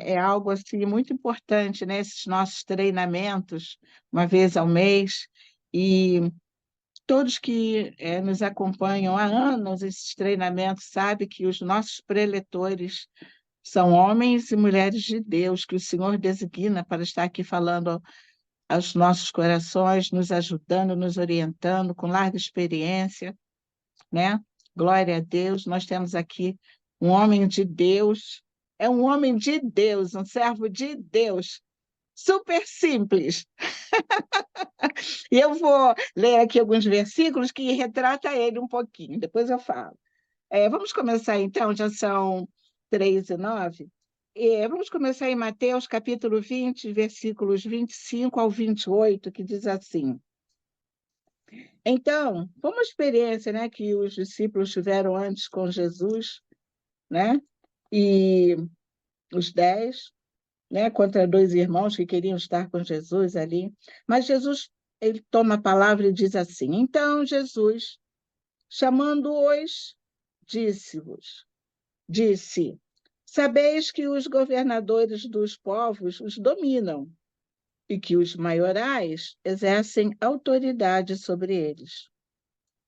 é algo assim muito importante, né? Esses nossos treinamentos, uma vez ao mês, e todos que nos acompanham há anos, esses treinamentos, sabem que os nossos preletores são homens e mulheres de Deus, que o Senhor designa para estar aqui falando aos nossos corações, nos ajudando, nos orientando, com larga experiência, né? Glória a Deus. Nós temos aqui um homem de Deus, é um homem de Deus, um servo de Deus, super simples. E eu vou ler aqui alguns versículos que retrata ele um pouquinho, depois eu falo. Vamos começar então, já são 3:09. Vamos começar em Mateus capítulo 20, versículos 25 ao 28, que diz assim: Então, foi uma experiência, né, que os discípulos tiveram antes com Jesus, né? E os 10, né, contra dois irmãos que queriam estar com Jesus ali. Mas Jesus, ele toma a palavra e diz assim: Então Jesus, chamando-os, disse: Sabeis que os governadores dos povos os dominam e que os maiorais exercem autoridade sobre eles.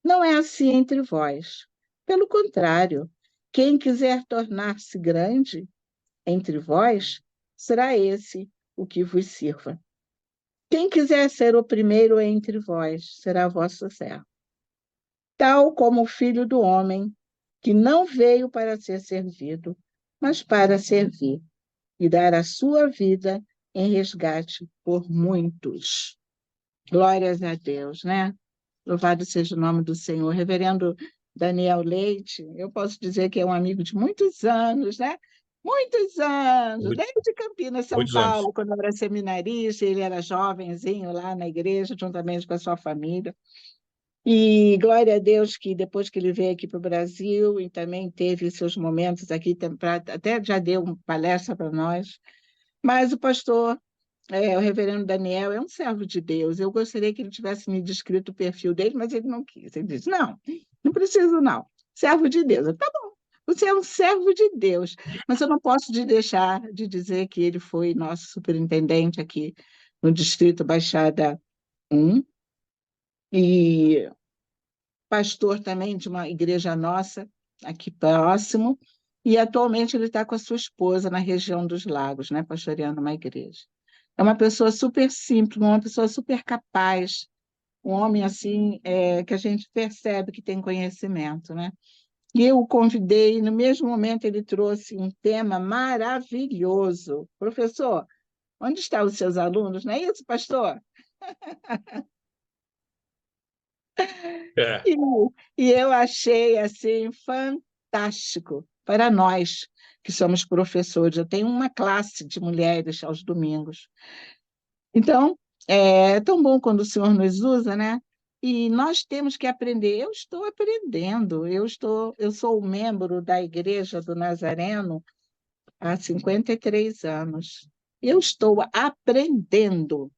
Não é assim entre vós. Pelo contrário, quem quiser tornar-se grande entre vós, será esse o que vos sirva. Quem quiser ser o primeiro entre vós, será vosso servo. Tal como o Filho do Homem, que não veio para ser servido, mas para servir e dar a sua vida em resgate por muitos. Glórias a Deus, né? Louvado seja o nome do Senhor. Reverendo Daniel Leite, eu posso dizer que é um amigo de muitos anos, né? Muitos anos, Muitos, desde Campinas, São muitos anos. Paulo, quando eu era seminarista, ele era jovenzinho lá na igreja, juntamente com a sua família. E glória a Deus que depois que ele veio aqui para o Brasil e também teve seus momentos aqui, até já deu uma palestra para nós. Mas o pastor, o reverendo Daniel, é um servo de Deus. Eu gostaria que ele tivesse me descrito o perfil dele, mas ele não quis. Ele disse: Não, não preciso, não. Servo de Deus. Eu, tá bom, você é um servo de Deus. Mas eu não posso deixar de dizer que ele foi nosso superintendente aqui no Distrito Baixada 1 e pastor também de uma igreja nossa, aqui próximo. E atualmente ele está com a sua esposa na região dos Lagos, né, pastoreando uma igreja. É uma pessoa super simples, uma pessoa super capaz, um homem assim que a gente percebe que tem conhecimento, né? E eu o convidei, e no mesmo momento ele trouxe um tema maravilhoso. Professor, onde estão os seus alunos? Não é isso, pastor? É. E, e eu achei assim fantástico para nós que somos professores. Eu tenho uma classe de mulheres aos domingos. Então, é tão bom quando o Senhor nos usa, né? E nós temos que aprender. Eu estou aprendendo. Eu sou membro da Igreja do Nazareno há 53 anos. Eu estou aprendendo,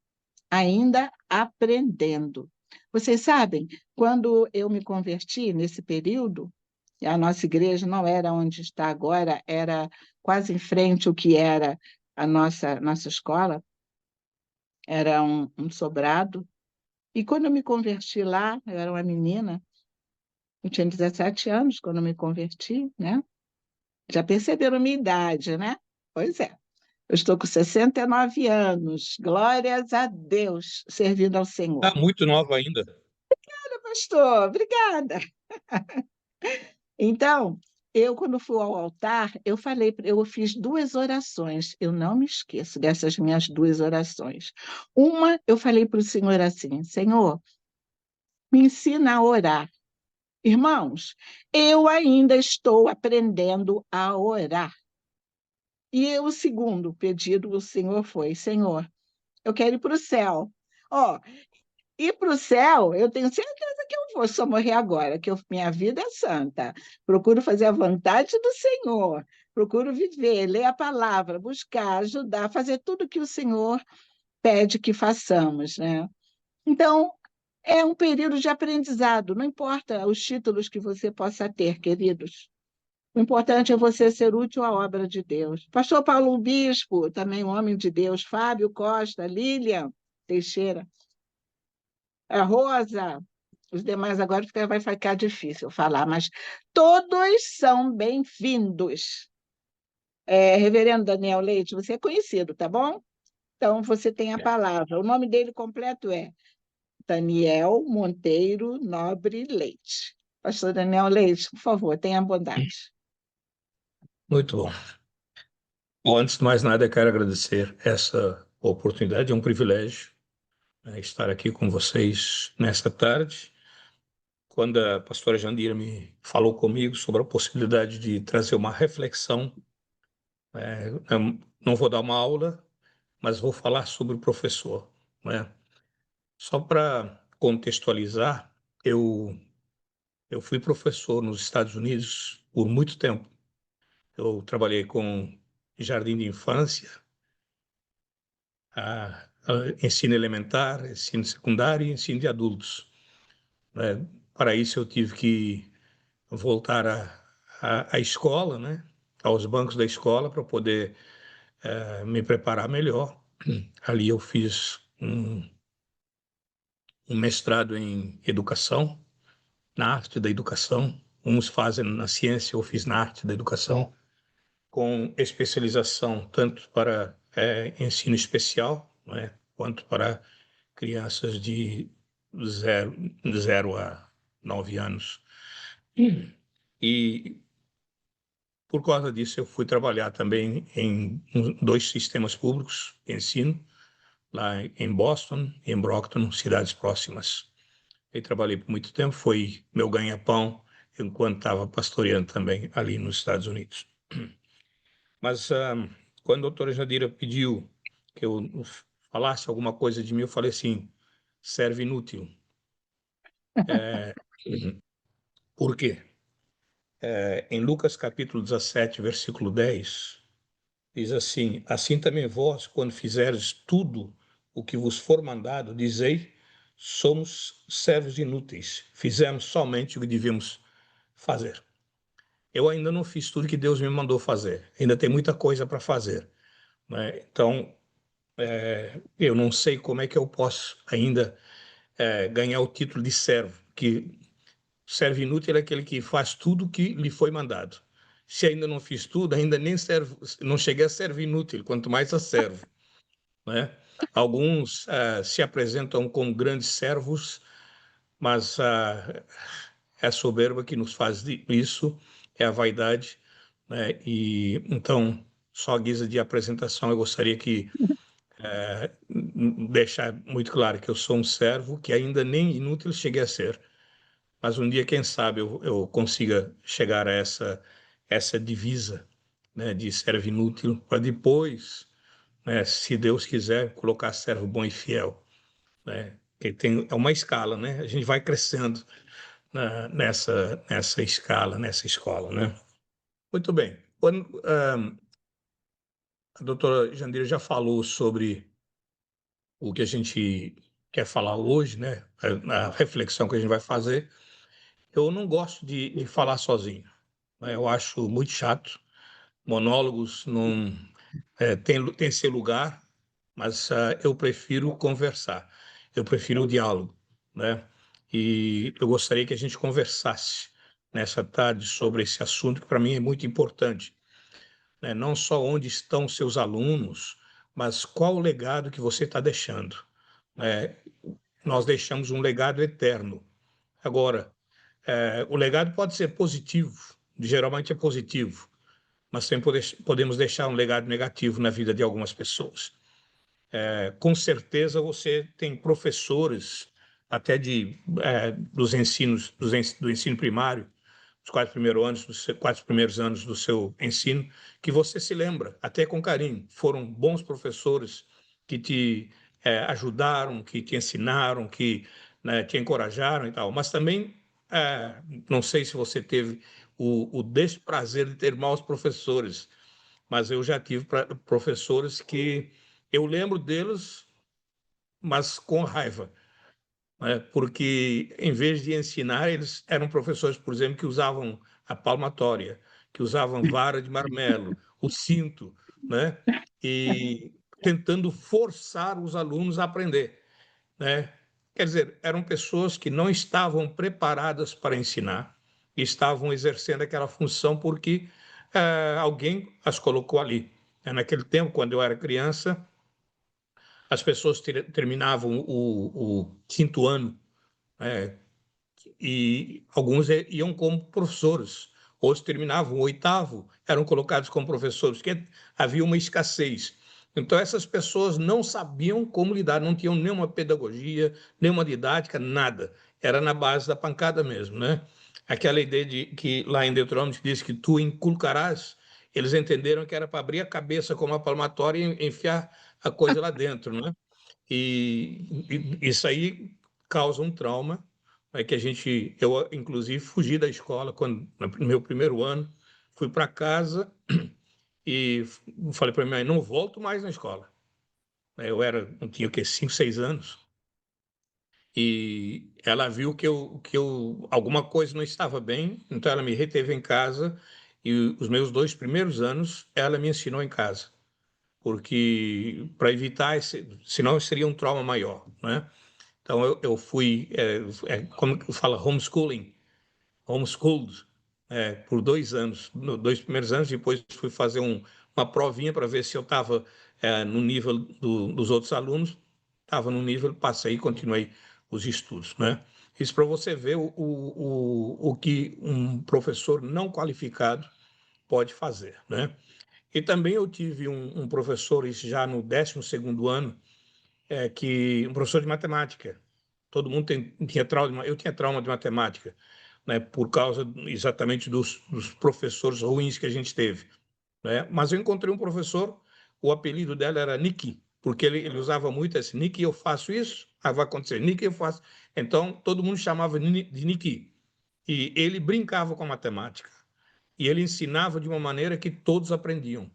ainda aprendendo. Vocês sabem, quando eu me converti nesse período, a nossa igreja não era onde está agora, era quase em frente ao que era a nossa escola, era um sobrado. E quando eu me converti lá, eu era uma menina, eu tinha 17 anos quando eu me converti, né? Já perceberam a minha idade, né? Pois é. Eu estou com 69 anos, glórias a Deus, servindo ao Está Senhor. muito nova ainda. Pastor, obrigada. Então, eu, quando fui ao altar, eu fiz duas orações. Eu não me esqueço dessas minhas duas orações. Uma, eu falei para o Senhor assim: Senhor, me ensina a orar. Irmãos, eu ainda estou aprendendo a orar. E o segundo pedido do Senhor foi: Senhor, eu quero ir para o céu. Ó, ir para o céu, eu tenho certeza que eu vou, só morrer agora, minha vida é santa. Procuro fazer a vontade do Senhor, procuro viver, ler a palavra, buscar, ajudar, fazer tudo que o Senhor pede que façamos, né? Então, é um período de aprendizado, não importa os títulos que você possa ter, queridos. O importante é você ser útil à obra de Deus. Pastor Paulo Bispo, também um homem de Deus. Fábio Costa, Lilian Teixeira, a Rosa, os demais agora vai ficar difícil falar, mas todos são bem-vindos. Reverendo Daniel Leite, você é conhecido, tá bom? Então, você tem a palavra. O nome dele completo é Daniel Monteiro Nobre Leite. Pastor Daniel Leite, por favor, tenha bondade. Muito bom. Bom, antes de mais nada, eu quero agradecer essa oportunidade, é um privilégio, né, estar aqui com vocês nesta tarde. Quando a pastora Jandira me falou comigo sobre a possibilidade de trazer uma reflexão, eu não vou dar uma aula, mas vou falar sobre o professor, né? Só para contextualizar, eu fui professor nos Estados Unidos por muito tempo. Eu trabalhei com jardim de infância, ensino elementar, ensino secundário e ensino de adultos, né? Para isso eu tive que voltar à escola, né? Aos bancos da escola para poder me preparar melhor. Ali eu fiz um mestrado em educação, na arte da educação. Uns fazem na ciência, eu fiz na arte da educação, com especialização tanto para ensino especial, né, quanto para crianças de zero a 9 anos. E por causa disso eu fui trabalhar também em dois sistemas públicos de ensino, lá em Boston e em Brockton, cidades próximas. Eu trabalhei por muito tempo, foi meu ganha-pão enquanto estava pastoreando também ali nos Estados Unidos. Mas quando a doutora Jandira pediu que eu falasse alguma coisa de mim, eu falei assim, serve inútil. Por quê? Em Lucas capítulo 17, versículo 10, diz assim, assim também vós, quando fizerdes tudo o que vos for mandado, dizei, somos servos inúteis, fizemos somente o que devíamos fazer. Eu ainda não fiz tudo que Deus me mandou fazer, ainda tem muita coisa para fazer, né? Então, eu não sei como é que eu posso ainda ganhar o título de servo, que servo inútil é aquele que faz tudo que lhe foi mandado. Se ainda não fiz tudo, ainda nem servo, não cheguei a servo inútil, quanto mais a servo, né? Alguns se apresentam como grandes servos, mas é a soberba que nos faz isso, é a vaidade, né? E então, só a guisa de apresentação, eu gostaria que deixar muito claro que eu sou um servo que ainda nem inútil cheguei a ser, mas um dia, quem sabe, eu consiga chegar a essa divisa, né, de servo inútil, para depois, né, se Deus quiser, colocar servo bom e fiel, né? Que é uma escala, né? A gente vai crescendo nessa escala, nessa escola, né? Muito bem. Quando, a doutora Jandira já falou sobre o que a gente quer falar hoje, né? A reflexão que a gente vai fazer. Eu não gosto de falar sozinho, né? Eu acho muito chato. Monólogos não tem seu lugar, mas eu prefiro conversar. Eu prefiro o diálogo, né? E eu gostaria que a gente conversasse nessa tarde sobre esse assunto que para mim é muito importante, né? Não só onde estão seus alunos, mas qual o legado que você está deixando. Nós deixamos um legado eterno. Agora, o legado pode ser positivo, geralmente é positivo, mas também podemos deixar um legado negativo na vida de algumas pessoas. Com certeza você tem professores, até dos ensinos, do ensino primário, os 4 primeiros anos do seu ensino, que você se lembra, até com carinho. Foram bons professores que te ajudaram, que te ensinaram, que, né, te encorajaram e tal. Mas também, não sei se você teve o desprazer de ter maus professores, mas eu já tive professores que eu lembro deles, mas com raiva, né? Porque em vez de ensinar, eles eram professores, por exemplo, que usavam a palmatória, que usavam vara de marmelo, o cinto, né? E tentando forçar os alunos a aprender, né? Quer dizer, eram pessoas que não estavam preparadas para ensinar, estavam exercendo aquela função porque alguém as colocou ali. Naquele tempo, quando eu era criança, as pessoas terminavam o quinto ano, né? E alguns iam como professores, outros terminavam o oitavo, eram colocados como professores, porque havia uma escassez. Então, essas pessoas não sabiam como lidar, não tinham nenhuma pedagogia, nenhuma didática, nada. Era na base da pancada mesmo, né? Aquela ideia de que lá em Deuteronômio diz que tu inculcarás, eles entenderam que era para abrir a cabeça com uma palmatória e enfiar a coisa lá dentro, né? E isso aí causa um trauma, é que eu inclusive fugi da escola quando no meu primeiro ano, fui para casa e falei para minha mãe, não volto mais na escola. Eu tinha o quê, 5, 6 anos, e ela viu que alguma coisa não estava bem, então ela me reteve em casa e os meus 2 primeiros anos ela me ensinou em casa, porque para evitar senão seria um trauma maior, né? Então eu fui, como que fala, homeschooled, por 2 anos, 2 primeiros anos, depois fui fazer uma provinha para ver se eu estava no nível dos outros alunos, estava no nível, passei e continuei os estudos, né? Isso para você ver o que um professor não qualificado pode fazer, né? E também eu tive um professor, isso já no 12º ano, um professor de matemática. Todo mundo tinha trauma, eu tinha trauma de matemática, né, por causa exatamente dos professores ruins que a gente teve, né? Mas eu encontrei um professor, o apelido dela era Niki, porque ele usava muito esse Niki, eu faço isso, aí vai acontecer, Niki, eu faço. Então, todo mundo chamava de Niki. E ele brincava com a matemática. E ele ensinava de uma maneira que todos aprendiam.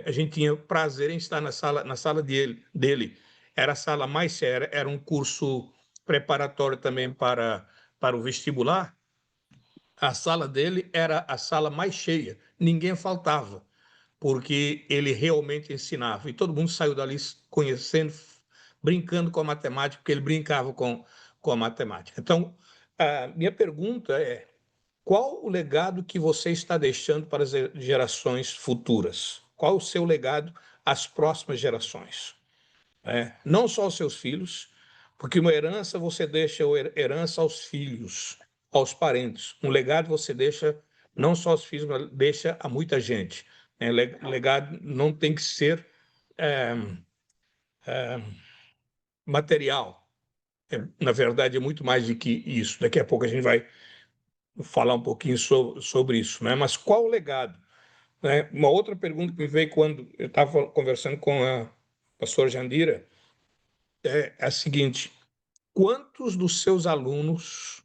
A gente tinha prazer em estar na sala dele. Era a sala mais séria, era um curso preparatório também para o vestibular. A sala dele era a sala mais cheia, ninguém faltava, porque ele realmente ensinava. E todo mundo saiu dali conhecendo, brincando com a matemática, porque ele brincava com a matemática. Então, a minha pergunta é: qual o legado que você está deixando para as gerações futuras? Qual o seu legado às próximas gerações? Não só aos seus filhos, porque uma herança você deixa herança aos filhos, aos parentes. Um legado você deixa não só aos filhos, mas deixa a muita gente. Legado não tem que ser é, material. Na verdade, é muito mais do que isso. Daqui a pouco a gente vai falar um pouquinho sobre isso, né? Mas qual o legado? Uma outra pergunta que me veio quando eu estava conversando com a pastora Jandira é a seguinte: quantos dos seus alunos,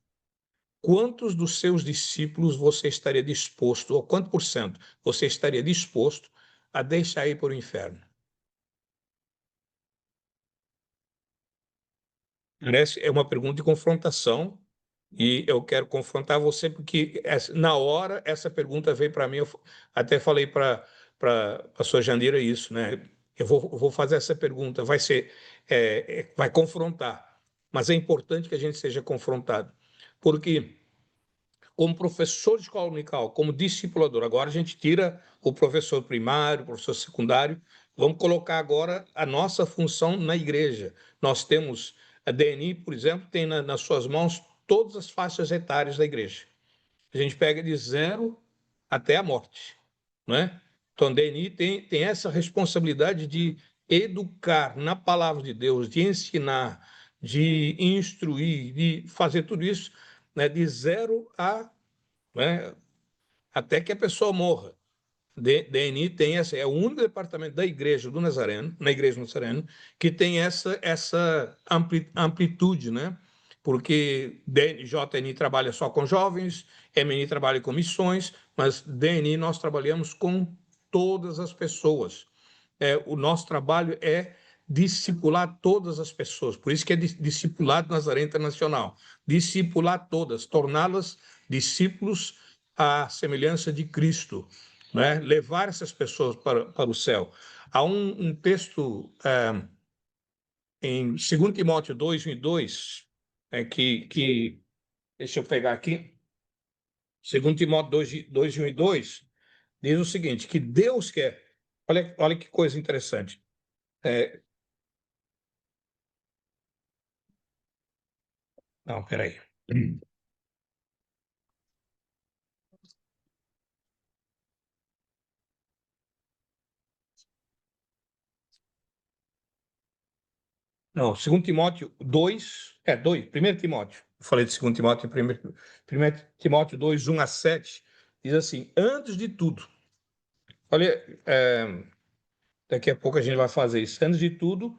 quantos dos seus discípulos você estaria disposto, ou quanto por cento você estaria disposto a deixar ir para o inferno? Essa é uma pergunta de confrontação e eu quero confrontar você porque na hora essa pergunta veio para mim, eu até falei para a sua Jandira isso, né? Eu vou fazer essa pergunta, vai confrontar, mas é importante que a gente seja confrontado, porque como professor de escola dominical, como discipulador, agora a gente tira o professor primário, o professor secundário, vamos colocar agora a nossa função na igreja. Nós temos a DNI, por exemplo, tem nas suas mãos todas as faixas etárias da igreja. A gente pega de 0 até a morte, não é? Então, a DNI tem essa responsabilidade de educar na palavra de Deus, de ensinar, de instruir, de fazer tudo isso, né, de 0 né, até que a pessoa morra. DNI tem é o único departamento da Igreja do Nazareno, na Igreja do Nazareno, que tem essa amplitude, né? Porque JNI trabalha só com jovens, MNI trabalha com missões, mas DNI nós trabalhamos com todas as pessoas. O nosso trabalho é discipular todas as pessoas, por isso que é discipulado Nazareno Internacional, discipular todas, torná-las discípulos à semelhança de Cristo, né? Levar essas pessoas para o céu. Há um texto em 2 Timóteo 2, 1 e 2, que deixa eu pegar aqui, 2 Timóteo 2, 1 e 2, diz o seguinte, que Deus quer, olha que coisa interessante, não, peraí. Não, 2 Timóteo 2, 1 Timóteo. Eu falei de 2 Timóteo, 1 Timóteo 2, 1 a 7, diz assim, antes de tudo, olha, daqui a pouco a gente vai fazer isso, antes de tudo,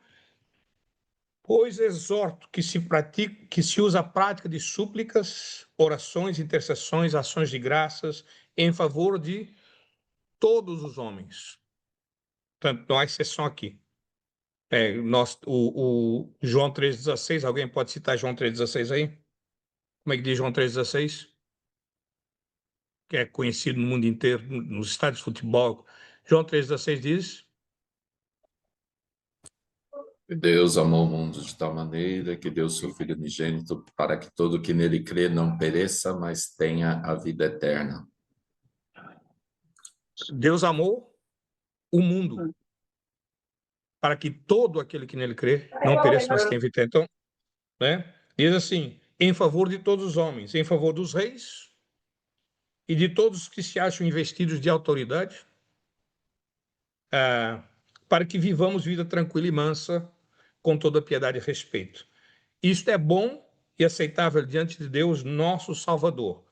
pois exorto que se pratique, que se use a prática de súplicas, orações, intercessões, ações de graças, em favor de todos os homens. Portanto, não há exceção aqui. O João 3,16, alguém pode citar João 3,16 aí? Como é que diz João 3,16? Que é conhecido no mundo inteiro, nos estádios de futebol. João 3,16 diz: Deus amou o mundo de tal maneira que deu seu Filho unigênito para que todo que nele crê não pereça, mas tenha a vida eterna. Deus amou o mundo para que todo aquele que nele crê não pereça, mas tenha vida eterna. Então, né? Diz assim, em favor de todos os homens, em favor dos reis e de todos que se acham investidos de autoridade, para que vivamos vida tranquila e mansa, com toda piedade e respeito. Isto é bom e aceitável diante de Deus, nosso Salvador,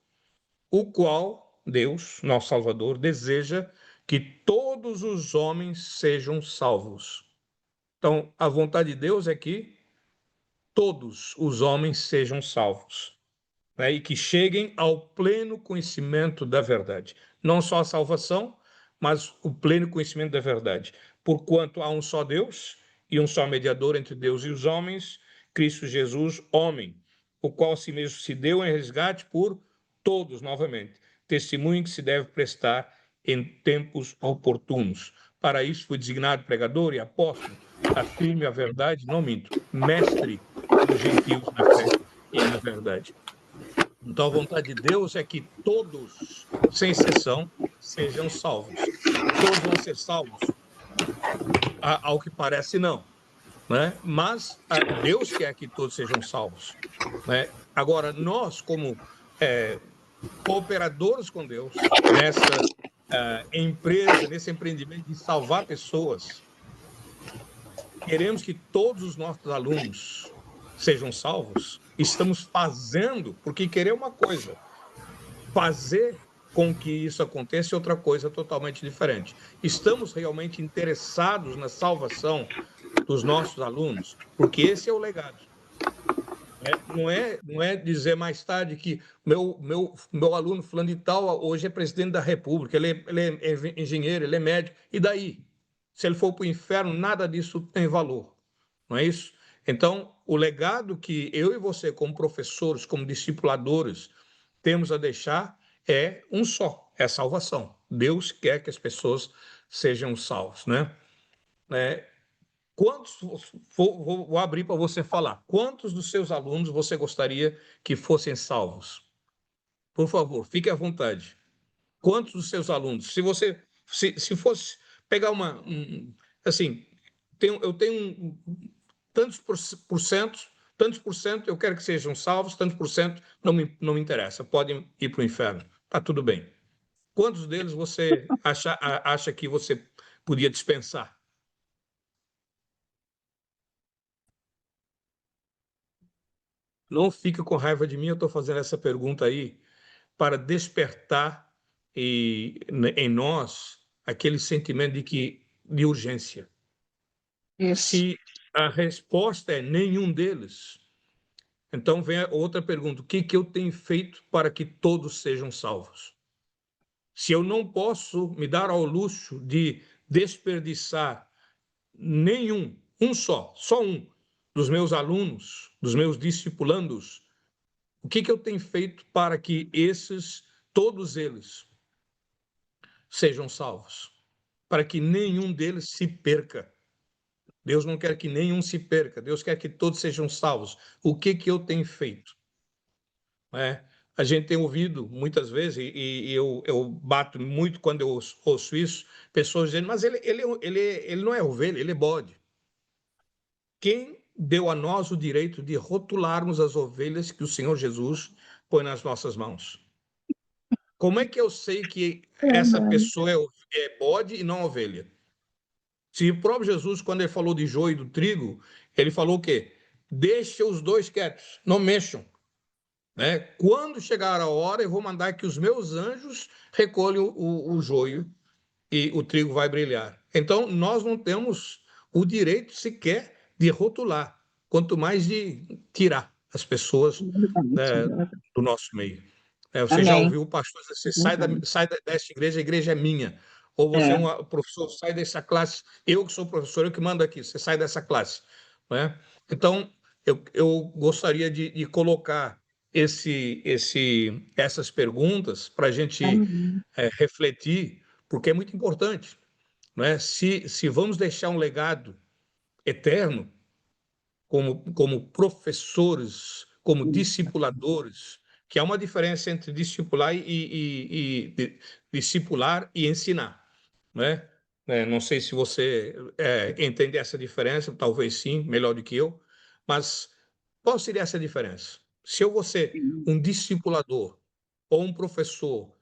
o qual Deus, nosso Salvador, deseja que todos os homens sejam salvos. Então, a vontade de Deus é que todos os homens sejam salvos, né? E que cheguem ao pleno conhecimento da verdade. Não só a salvação, mas o pleno conhecimento da verdade. Porquanto há um só Deus e um só mediador entre Deus e os homens, Cristo Jesus, homem, o qual a si mesmo se deu em resgate por todos, novamente. Testemunho que se deve prestar em tempos oportunos. Para isso foi designado pregador e apóstolo, a firme a verdade, não minto, mestre dos gentios na fé e na verdade. Então, a vontade de Deus é que todos, sem exceção, sejam salvos. Todos vão ser salvos? Ao que parece, não. Né? Mas Deus quer que todos sejam salvos. Né? Agora, nós, como cooperadores com Deus, nessa empresa, nesse empreendimento de salvar pessoas, queremos que todos os nossos alunos sejam salvos. Estamos fazendo, porque querer uma coisa, fazer com que isso aconteça é outra coisa totalmente diferente. Estamos realmente interessados na salvação dos nossos alunos, porque esse é o legado. Não é dizer mais tarde que meu aluno fulano de tal hoje é presidente da República, ele é engenheiro, ele é médico, e daí? Se ele for para o inferno, nada disso tem valor, não é isso? Então, o legado que eu e você, como professores, como discipuladores, temos a deixar é um só, é a salvação. Deus quer que as pessoas sejam salvas, né? Quantos, vou abrir para você falar, quantos dos seus alunos você gostaria que fossem salvos? Por favor, fique à vontade. Quantos dos seus alunos? Se fosse pegar assim, eu tenho tantos por cento eu quero que sejam salvos, tantos por cento não me interessa, podem ir para o inferno. Está tudo bem. Quantos deles você acha que você podia dispensar? Não fique com raiva de mim, eu estou fazendo essa pergunta aí para despertar em nós aquele sentimento de urgência. Isso. Se a resposta é nenhum deles, então vem a outra pergunta: o que eu tenho feito para que todos sejam salvos? Se eu não posso me dar ao luxo de desperdiçar só um dos meus alunos, dos meus discipulandos, o que eu tenho feito para que todos eles sejam salvos, para que nenhum deles se perca. Deus não quer que nenhum se perca, Deus quer que todos sejam salvos. O que eu tenho feito? A gente tem ouvido muitas vezes, e eu bato muito quando eu ouço isso, pessoas dizendo, mas ele não é ovelha, ele é bode. Quem deu a nós o direito de rotularmos as ovelhas que o Senhor Jesus põe nas nossas mãos? Como é que eu sei que essa pessoa é bode e não ovelha? Se o próprio Jesus, quando ele falou de joio e do trigo, ele falou o quê? Deixa os dois quietos, não mexam. Quando chegar a hora, eu vou mandar que os meus anjos recolham o joio e o trigo vai brilhar. Então, nós não temos o direito sequer de rotular, quanto mais de tirar as pessoas, né, do nosso meio. Você já Amém. ouviu o pastor dizer, você sai dessa igreja, a igreja é minha. Ou você é um professor, sai dessa classe, eu que sou professor, eu que mando aqui, você sai dessa classe. Então, eu gostaria de colocar essas perguntas para a gente refletir, porque é muito importante. Se vamos deixar um legado eterno, como professores, como discipuladores, que há uma diferença entre discipular e discipular e ensinar, né? Não sei se você entende essa diferença, talvez sim, melhor do que eu, mas qual seria essa diferença? Se eu vou ser um discipulador ou um professor, o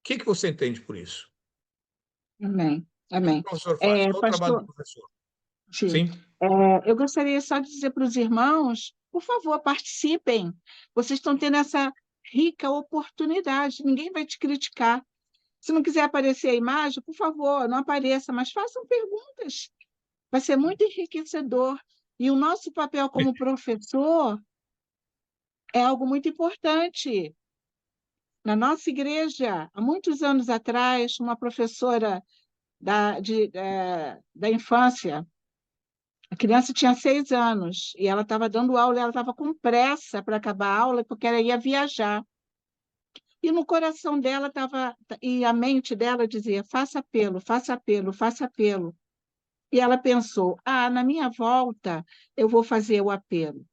que você entende por isso? Amém. O que o Amém. professor faz? Qual é o trabalho do Pastor, professor? sim. Sim? Eu gostaria só de dizer para os irmãos, por favor, participem. Vocês estão tendo essa rica oportunidade, ninguém vai te criticar. Se não quiser aparecer a imagem, por favor, não apareça, mas façam perguntas. Vai ser muito enriquecedor. E o nosso papel como professor é algo muito importante. Na nossa igreja, há muitos anos atrás, uma professora da infância, a criança tinha 6 anos e ela estava dando aula, e ela estava com pressa para acabar a aula porque ela ia viajar. E no coração dela estava, e a mente dela dizia: faça apelo, faça apelo, faça apelo. E ela pensou: na minha volta eu vou fazer o apelo.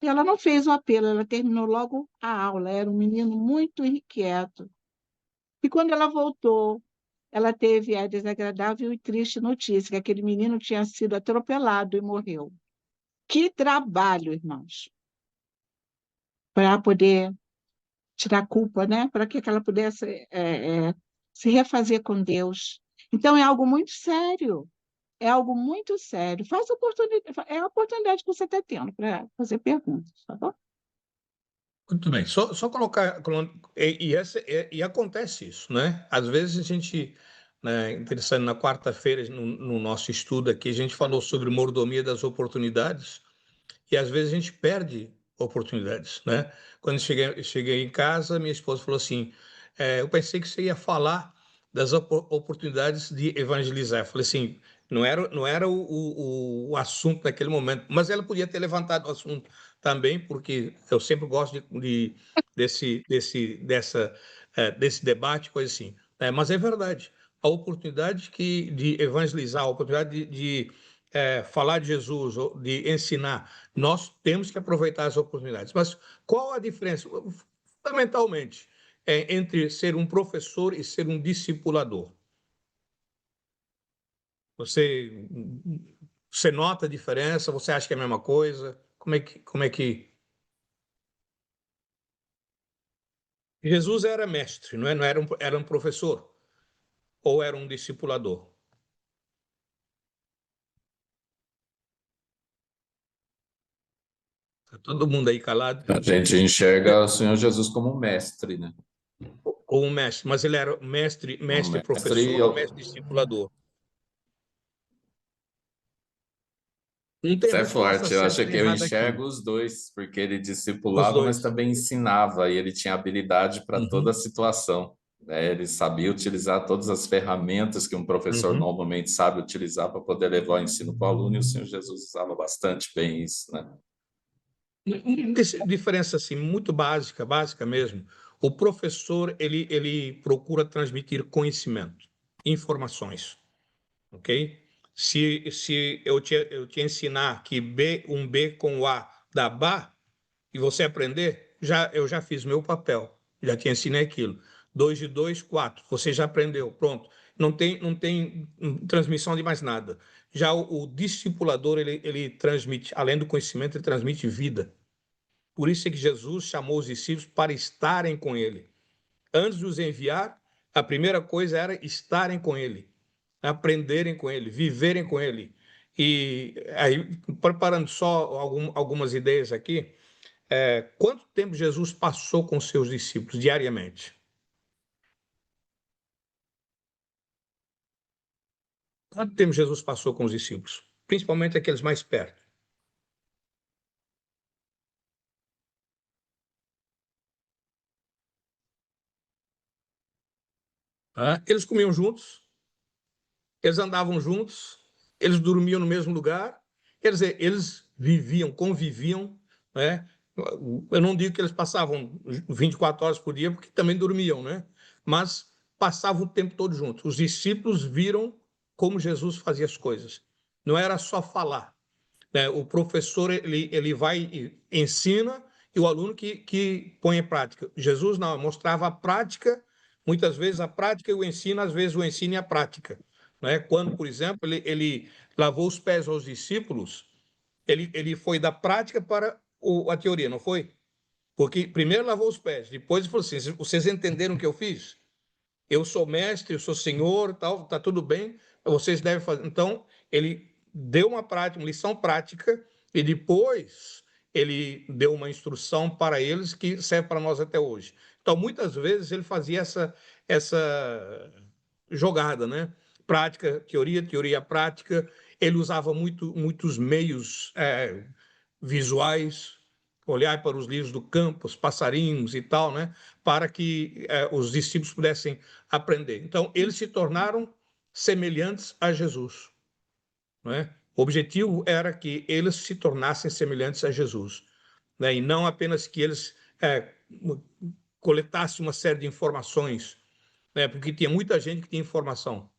E ela não fez o apelo, ela terminou logo a aula. Era um menino muito inquieto. E quando ela voltou, ela teve a desagradável e triste notícia que aquele menino tinha sido atropelado e morreu. Que trabalho, irmãos, para poder tirar a culpa, né? Para que ela pudesse se refazer com Deus. Então, é algo muito sério. É algo muito sério. Faz oportunidade, é a oportunidade que você está tendo para fazer perguntas, tá bom? Muito bem, só colocar. E acontece isso, né? Às vezes a gente, né, interessante, na quarta-feira, no nosso estudo aqui, a gente falou sobre mordomia das oportunidades, e às vezes a gente perde oportunidades, né? Quando cheguei em casa, minha esposa falou assim: eu pensei que você ia falar das oportunidades de evangelizar. Eu falei assim: não era o assunto naquele momento, mas ela podia ter levantado o assunto também, porque eu sempre gosto desse debate, coisa assim. Mas é verdade, a oportunidade de evangelizar, a oportunidade de falar de Jesus, de ensinar, nós temos que aproveitar as oportunidades. Mas qual a diferença, fundamentalmente, entre ser um professor e ser um discipulador? Você, você nota a diferença? Você acha que é a mesma coisa? Como é que... Jesus era mestre, não é? Não era um professor ou era um discipulador? Tá todo mundo aí calado. A gente enxerga o Senhor Jesus como mestre, né? Ou um mestre, mas ele era mestre Um mestre, professor ou mestre discipulador? Não tem isso é resposta forte. Eu certa acho nem que eu errada aqui. enxergo os dois, porque ele Os discipulava, mas dois. também ensinava, e ele tinha habilidade para Uhum, toda situação, né? Ele sabia utilizar todas as ferramentas que um professor uhum. normalmente sabe utilizar para poder levar o ensino para o aluno, e o Senhor Jesus usava bastante bem isso, né? Uma diferença assim muito básica mesmo. O professor, ele procura transmitir conhecimento, informações, ok? Se eu te ensinar que um B com A dá Bá, e você aprender, eu já fiz meu papel, já te ensinei aquilo. 2 de 2, 4. Você já aprendeu, pronto. Não tem transmissão de mais nada. Já o discipulador, ele transmite, além do conhecimento, ele transmite vida. Por isso é que Jesus chamou os discípulos para estarem com ele. Antes de os enviar, a primeira coisa era estarem com ele, aprenderem com ele, viverem com ele. E aí, preparando só algumas ideias aqui, quanto tempo Jesus passou com seus discípulos diariamente? Quanto tempo Jesus passou com os discípulos? Principalmente aqueles mais perto. Eles comiam juntos, eles andavam juntos, eles dormiam no mesmo lugar, quer dizer, eles viviam, conviviam, né? Eu não digo que eles passavam 24 horas por dia, porque também dormiam, né? Mas passavam o tempo todo juntos. Os discípulos viram como Jesus fazia as coisas. Não era só falar, né? O professor ele vai e ensina e o aluno que põe em prática. Jesus não, mostrava a prática, muitas vezes a prática e o ensino, às vezes o ensino e a prática. Né? Quando, por exemplo, ele lavou os pés aos discípulos, ele foi da prática para a teoria, não foi? Porque primeiro lavou os pés, depois ele falou assim: vocês entenderam o que eu fiz? Eu sou mestre, eu sou senhor, tal, tá tudo bem, vocês devem fazer. Então, ele deu uma prática, uma lição prática, e depois ele deu uma instrução para eles que serve para nós até hoje. Então, muitas vezes ele fazia essa jogada, né? Prática, teoria, teoria, prática. Ele usava muitos meios visuais, olhar para os livros do campo, os passarinhos e tal, né? Para que os discípulos pudessem aprender. Então, eles se tornaram semelhantes a Jesus, não é? O objetivo era que eles se tornassem semelhantes a Jesus, né? E não apenas que eles coletassem uma série de informações, né? Porque tinha muita gente que tinha informação,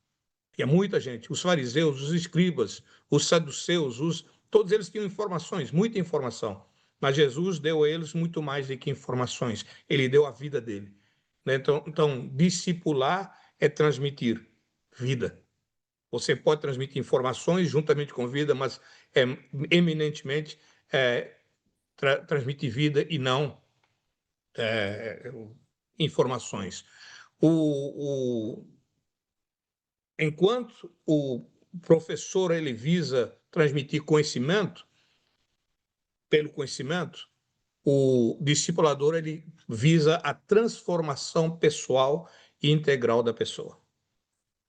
tinha muita gente, os fariseus, os escribas, os saduceus, todos eles tinham informações, muita informação. Mas Jesus deu a eles muito mais do que informações, ele deu a vida dele. Né? Então, discipular é transmitir vida. Você pode transmitir informações juntamente com vida, mas eminentemente transmitir vida e não informações. Enquanto o professor ele visa transmitir conhecimento, pelo conhecimento, o discipulador ele visa a transformação pessoal e integral da pessoa.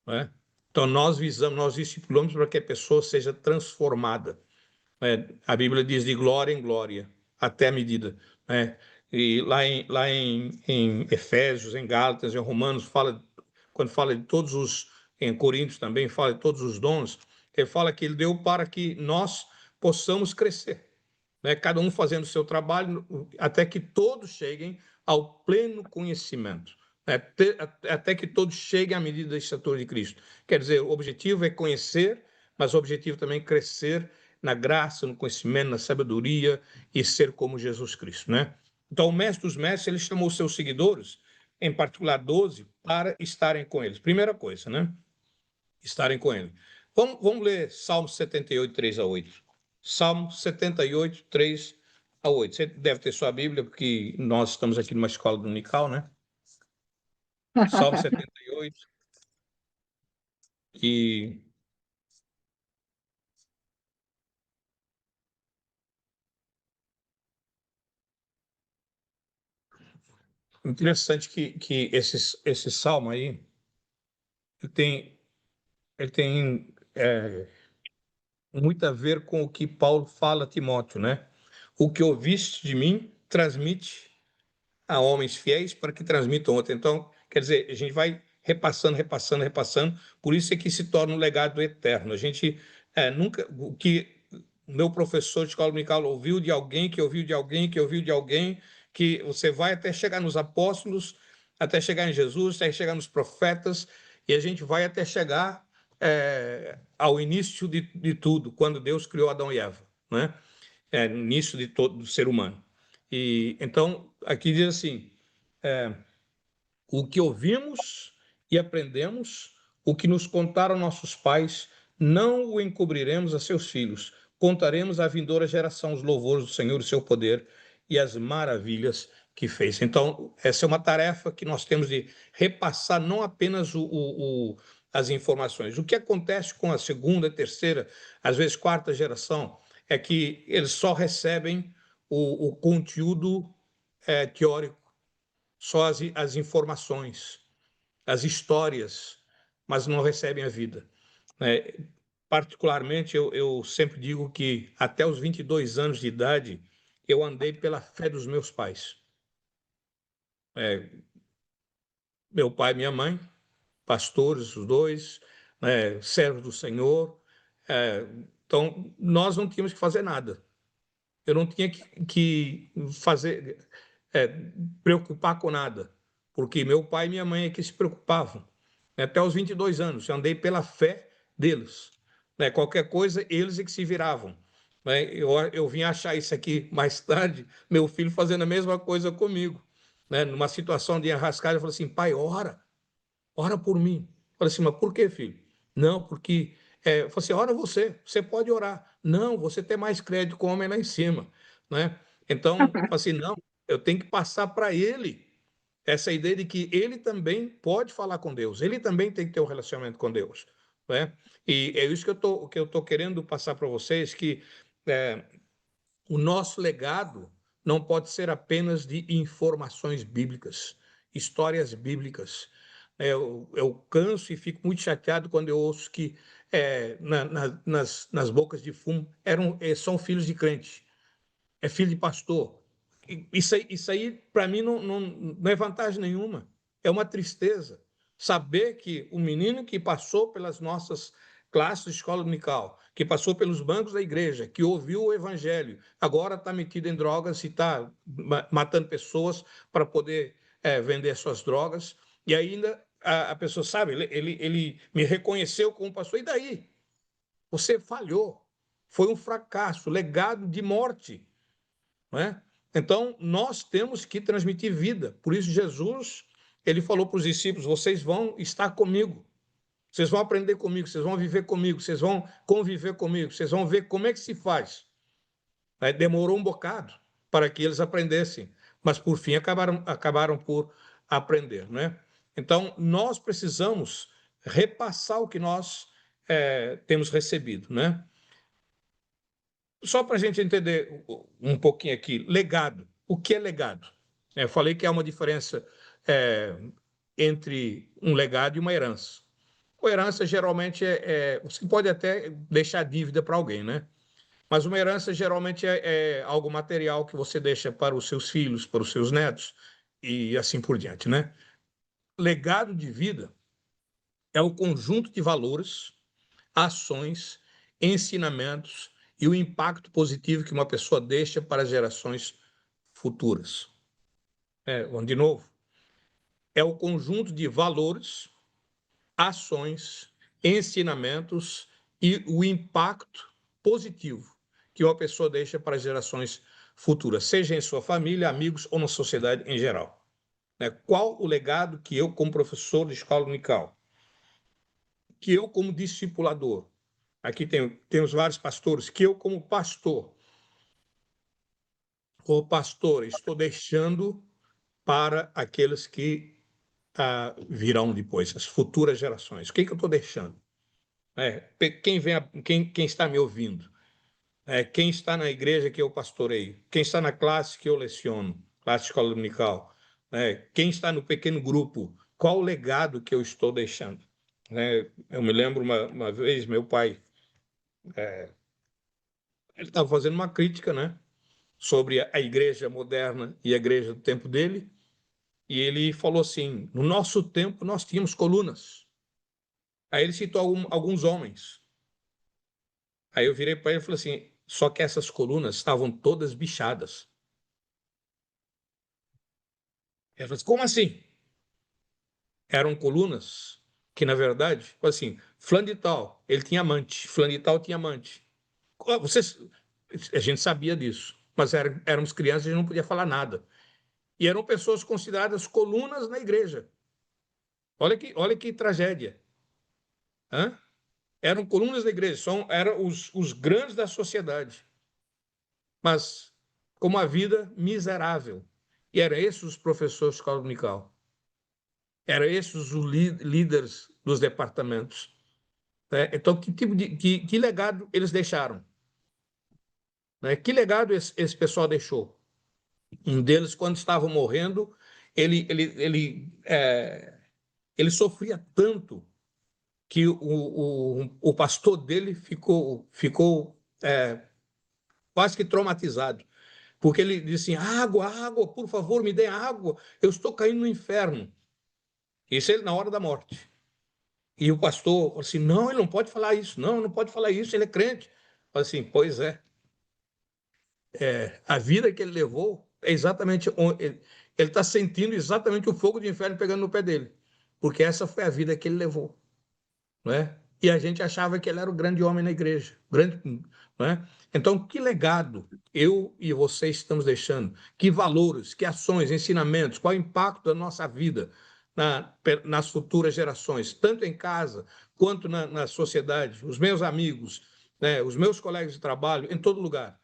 Né? Então, nós discipulamos para que a pessoa seja transformada. Né? A Bíblia diz de glória em glória, até a medida. Né? E lá em Efésios, em Gálatas, em Romanos, quando fala de todos os, em Coríntios também, fala de todos os dons, ele fala que ele deu para que nós possamos crescer. Né? Cada um fazendo o seu trabalho, até que todos cheguem ao pleno conhecimento, né? Até que todos cheguem à medida da estatura de Cristo. Quer dizer, o objetivo é conhecer, mas o objetivo também é crescer na graça, no conhecimento, na sabedoria e ser como Jesus Cristo. Né? Então, o mestre dos mestres, ele chamou seus seguidores, em particular 12, para estarem com eles. Primeira coisa, né? Estarem com ele. Vamos ler Salmo 78, 3 a 8. Salmo 78, 3 a 8. Você deve ter sua Bíblia, porque nós estamos aqui numa escola dominical, né? Salmo 78. E interessante que esse salmo aí ele tem muito a ver com o que Paulo fala a Timóteo, né? O que ouviste de mim, transmite a homens fiéis para que transmitam outro. Então, quer dizer, a gente vai repassando, por isso é que se torna um legado eterno. A gente nunca... O que o meu professor de escola dominical ouviu de alguém, que ouviu de alguém, que ouviu de alguém, que você vai até chegar nos apóstolos, até chegar em Jesus, até chegar nos profetas, e a gente vai até chegar ao início de tudo, quando Deus criou Adão e Eva, né? No início de todo do ser humano. E então aqui diz assim: o que ouvimos e aprendemos, o que nos contaram nossos pais, não o encobriremos a seus filhos. Contaremos à vindoura geração os louvores do Senhor, o seu poder e as maravilhas que fez. Então, essa é uma tarefa que nós temos de repassar não apenas as informações. O que acontece com a segunda, terceira, às vezes quarta geração, é que eles só recebem o conteúdo teórico, só as informações, as histórias, mas não recebem a vida. Particularmente, eu sempre digo que até os 22 anos de idade, eu andei pela fé dos meus pais. Meu pai e minha mãe, pastores, os dois, servos do Senhor. Então, nós não tínhamos que fazer nada. Eu não tinha que fazer, preocupar com nada, porque meu pai e minha mãe é que se preocupavam. Até os 22 anos, eu andei pela fé deles. Qualquer coisa, eles é que se viravam. Eu vim achar isso aqui mais tarde, meu filho fazendo a mesma coisa comigo. Numa situação de enrascada, eu falei assim: pai, ora por mim. Eu falei assim: mas por que, filho? Não, porque. Eu falei assim: ora você pode orar. Não, você tem mais crédito com o homem lá em cima. Né? Então, eu falei assim: não, eu tenho que passar para ele essa ideia de que ele também pode falar com Deus, ele também tem que ter um relacionamento com Deus. Né? E é isso que eu estou querendo passar para vocês, que o nosso legado não pode ser apenas de informações bíblicas, histórias bíblicas. Eu canso e fico muito chateado quando eu ouço que nas bocas de fumo são filhos de crente, é filho de pastor. Isso aí para mim, não é vantagem nenhuma. É uma tristeza saber que o menino que passou pelas nossas classes de escola dominical, que passou pelos bancos da igreja, que ouviu o evangelho, agora está metido em drogas e está matando pessoas para poder vender suas drogas. E ainda a pessoa sabe, ele me reconheceu como pastor. E daí? Você falhou. Foi um fracasso, legado de morte. Não é? Então, nós temos que transmitir vida. Por isso, Jesus, ele falou para os discípulos: vocês vão estar comigo, vocês vão aprender comigo, vocês vão viver comigo, vocês vão conviver comigo, vocês vão ver como é que se faz. Demorou um bocado para que eles aprendessem, mas, por fim, acabaram por aprender. Né? Então, nós precisamos repassar o que nós temos recebido. Né? Só para a gente entender um pouquinho aqui, legado. O que é legado? Eu falei que há uma diferença entre um legado e uma herança. Uma herança geralmente você pode até deixar dívida para alguém, né? Mas uma herança geralmente é algo material que você deixa para os seus filhos, para os seus netos e assim por diante, né? Legado de vida é o conjunto de valores, ações, ensinamentos e o impacto positivo que uma pessoa deixa para as gerações futuras. De novo, é o conjunto de valores, ações, ensinamentos e o impacto positivo que uma pessoa deixa para as gerações futuras, seja em sua família, amigos ou na sociedade em geral. Qual o legado que eu, como professor de escola dominical, que eu, como discipulador, aqui temos vários pastores, que eu, como pastor, ou pastora, estou deixando para aqueles que virão depois, as futuras gerações. O que eu estou deixando? Quem está me ouvindo? Quem está na igreja que eu pastoreio? Quem está na classe que eu leciono? Classe de escola dominical? Quem está no pequeno grupo? Qual o legado que eu estou deixando? Eu me lembro uma vez, meu pai, ele estava fazendo uma crítica, né, sobre a igreja moderna e a igreja do tempo dele, e ele falou assim: no nosso tempo nós tínhamos colunas. Aí ele citou alguns homens. Aí eu virei para ele e falei assim: só que essas colunas estavam todas bichadas. Ela falou assim, como assim? Eram colunas que, na verdade, assim, fulano de tal, ele tinha amante, fulano de tal tinha amante. Vocês, a gente sabia disso, mas éramos crianças e não podia falar nada. E eram pessoas consideradas colunas na igreja. Olha que tragédia. Hã? Eram colunas da igreja, eram os grandes da sociedade. Mas com uma vida miserável. E eram esses os professores de escola dominical. Eram esses os líderes dos departamentos. Né? Então, que tipo que legado eles deixaram? Né? Que legado esse pessoal deixou? Um deles, quando estava morrendo, ele sofria tanto que o pastor dele ficou quase que traumatizado, porque ele disse assim, água, água, por favor, me dê água, eu estou caindo no inferno. Isso ele na hora da morte. E o pastor falou assim, não, ele não pode falar isso, não pode falar isso, ele é crente. Falei assim, pois é, a vida que ele levou é exatamente ele está sentindo exatamente o fogo do inferno pegando no pé dele, porque essa foi a vida que ele levou, não é? E a gente achava que ele era o grande homem na igreja, grande, não é? Então, que legado eu e você estamos deixando? Que valores, que ações, ensinamentos, qual é o impacto da nossa vida nas futuras gerações, tanto em casa quanto na sociedade, os meus amigos, né, os meus colegas de trabalho, em todo lugar.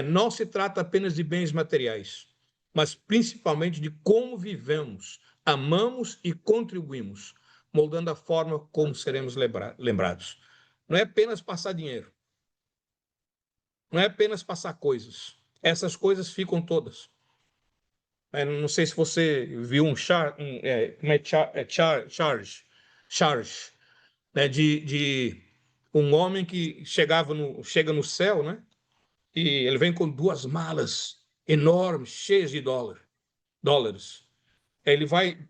Não se trata apenas de bens materiais, mas principalmente de como vivemos, amamos e contribuímos, moldando a forma como seremos lembrados. Não é apenas passar dinheiro, não é apenas passar coisas. Essas coisas ficam todas. Não sei se você viu charge, né, de um homem que chega no céu, né? E ele vem com duas malas enormes, cheias de dólares.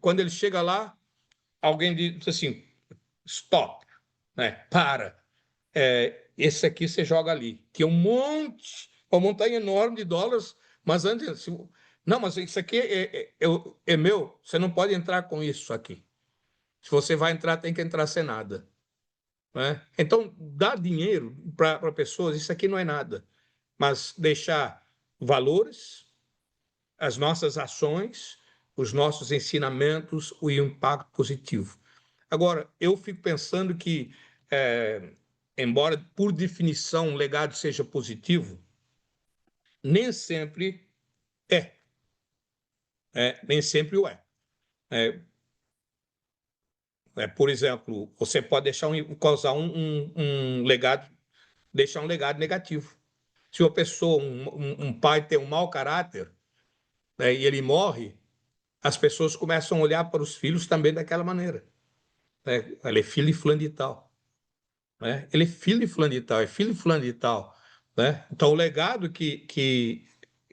Quando ele chega lá, alguém diz assim, stop, né? Para. Esse aqui você joga ali. Tinha uma montanha enorme de dólares, mas antes, assim, não, mas isso aqui é meu, você não pode entrar com isso aqui. Se você vai entrar, tem que entrar sem nada. Né? Então, dar dinheiro para pessoas, isso aqui não é nada, mas deixar valores, as nossas ações, os nossos ensinamentos, o impacto positivo. Agora, eu fico pensando que, embora por definição um legado seja positivo, nem sempre é. Nem sempre o é. Por exemplo, você pode causar um legado, deixar um legado negativo. Se uma pessoa, um pai tem um mau caráter, né, e ele morre, as pessoas começam a olhar para os filhos também daquela maneira. Né? Ele é filho de fulano de tal. Né? Ele é filho de fulano de tal, é filho de fulano de tal. Né? Então, o legado que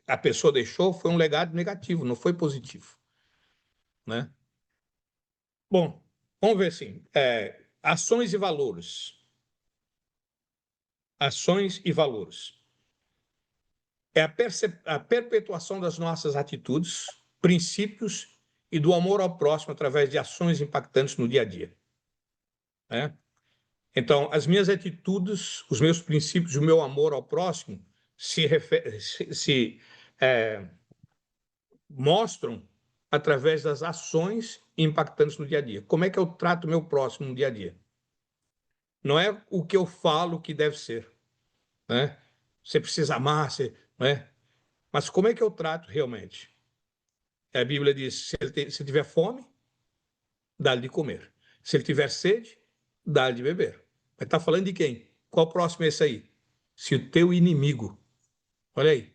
a pessoa deixou foi um legado negativo, não foi positivo. Né? Bom, vamos ver assim. Ações e valores. Ações e valores. É a perpetuação das nossas atitudes, princípios e do amor ao próximo através de ações impactantes no dia a dia. Né? Então, as minhas atitudes, os meus princípios, o meu amor ao próximo se mostram através das ações impactantes no dia a dia. Como é que eu trato o meu próximo no dia a dia? Não é o que eu falo que deve ser. Né? Você precisa amar, né? Mas como é que eu trato realmente? A Bíblia diz, se tiver fome, dá-lhe de comer. Se ele tiver sede, dá-lhe de beber. Mas está falando de quem? Qual próximo é esse aí? Se o teu inimigo. Olha aí.